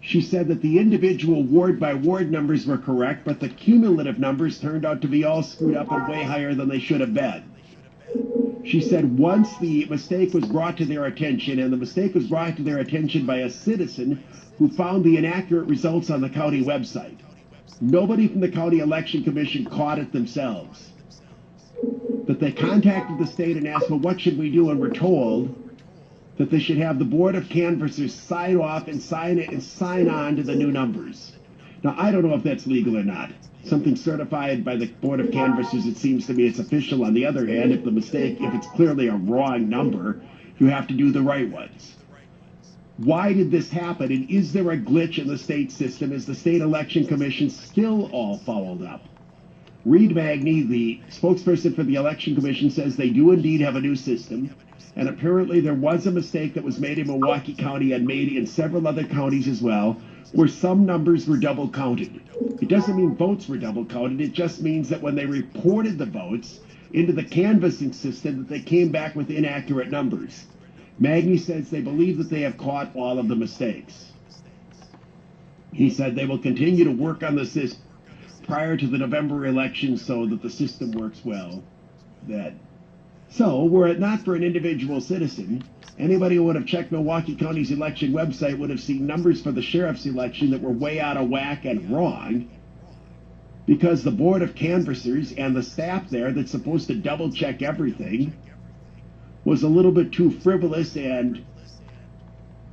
She said that the individual ward-by-ward numbers were correct, but the cumulative numbers turned out to be all screwed up and way higher than they should have been. She said once the mistake was brought to their attention, and the mistake was brought to their attention by a citizen who found the inaccurate results on the county website. Nobody from the County Election Commission caught it themselves. But they contacted the state and asked, well, what should we do? And were told that they should have the Board of Canvassers sign off and sign it and sign on to the new numbers. Now, I don't know if that's legal or not. Something certified by the Board of Canvassers, it seems to me it's official. On the other hand, if it's clearly a wrong number, you have to do the right ones. Why did this happen, and is there a glitch in the state system? Is the State Election Commission still all fouled up? Reed Magny, the spokesperson for the Election Commission, says they do indeed have a new system, and apparently there was a mistake that was made in Milwaukee County and made in several other counties as well, where some numbers were double counted. It doesn't mean votes were double counted, it just means that when they reported the votes into the canvassing system, that they came back with inaccurate numbers. Magny says they believe that they have caught all of the mistakes. He said they will continue to work on the system prior to the November election so that the system works well. So, were it not for an individual citizen, anybody who would have checked Milwaukee County's election website would have seen numbers for the sheriff's election that were way out of whack and wrong, because the Board of Canvassers and the staff there that's supposed to double check everything was a little bit too frivolous and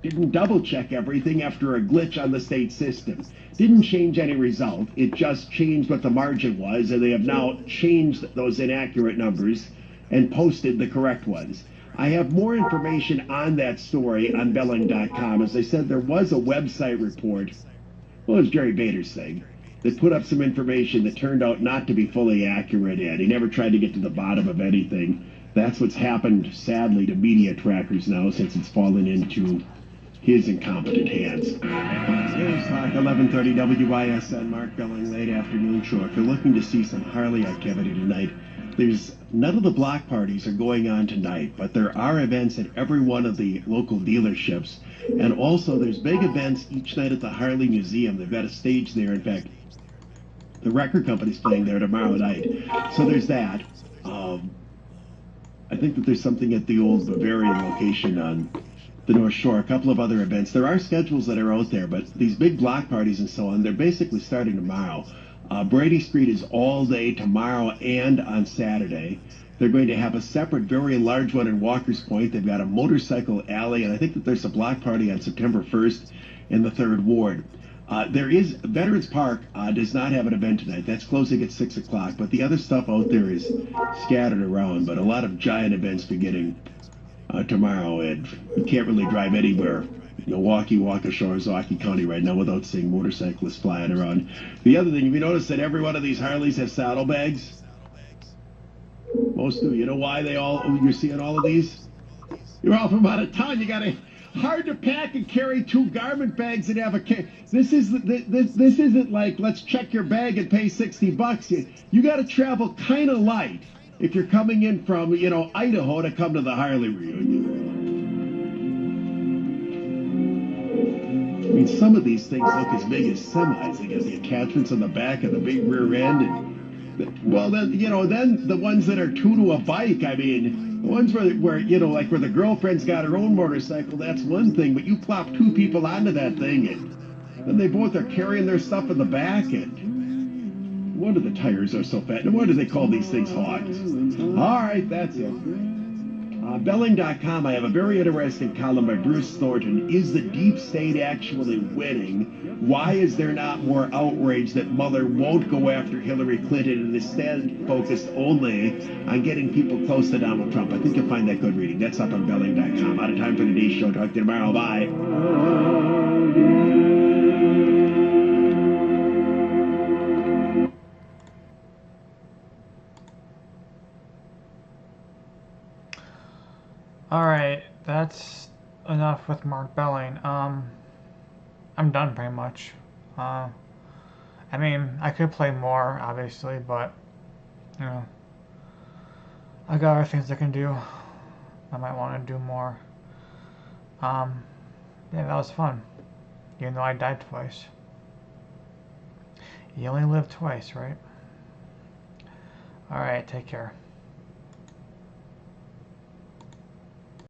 didn't double check everything after a glitch on the state system. Didn't change any result, it just changed what the margin was, and they have now changed those inaccurate numbers and posted the correct ones. I have more information on that story on Belling.com. As I said, there was a website report. Well, it was Jerry Bader's thing. That put up some information that turned out not to be fully accurate, and he never tried to get to the bottom of anything. That's what's happened, sadly, to media trackers now since it's fallen into his incompetent hands. News Talk 1130 WISN, Mark Belling, late afternoon show. If you're looking to see some Harley activity tonight, there's none of the block parties are going on tonight, but there are events at every one of the local dealerships. And also there's big events each night at the Harley Museum. They've got a stage there. In fact, the record company's playing there tomorrow night. So there's that. I think that there's something at the old Bavarian location on the North Shore, a couple of other events. There are schedules that are out there, but these big block parties and so on, they're basically starting tomorrow. Brady Street is all day tomorrow and on Saturday. They're going to have a separate, very large one in Walker's Point. They've got a motorcycle alley, and I think that there's a block party on September 1st in the 3rd Ward. There is Veterans Park does not have an event tonight. That's closing at 6 o'clock, but the other stuff out there is scattered around. But a lot of giant events beginning tomorrow, and you can't really drive anywhere, Milwaukee, Waukesha, or Zaki County right now without seeing motorcyclists flying around. The other thing, have you noticed that every one of these Harleys have saddlebags? Most do. You know why you're seeing all of these? You're all from out of town. You got hard to pack and carry 2 garment bags and have a this isn't like let's check your bag and pay $60. You got to travel kind of light if you're coming in from Idaho to come to the Harley reunion. I mean, some of these things look as big as semis. They get the attachments on the back and the big rear end, and well, then then the ones that are 2 to a bike. I mean, the ones where like where the girlfriend's got her own motorcycle, that's one thing. But you plop 2 people onto that thing, and then they both are carrying their stuff in the back. And wonder the tires are so fat. No wonder they call these things hogs. All right, that's it. Belling.com, I have a very interesting column by Bruce Thornton. Is the deep state actually winning? Why is there not more outrage that Mueller won't go after Hillary Clinton and instead focused only on getting people close to Donald Trump? I think you'll find that good reading. That's up on Belling.com. Out of time for today's show. Talk to you tomorrow. Bye. Alright, that's enough with Mark Belling. I'm done pretty much. I mean, I could play more, obviously, but, I got other things I can do. I might want to do more. Yeah, that was fun. Even though I died twice. You only live twice, right? Alright, take care.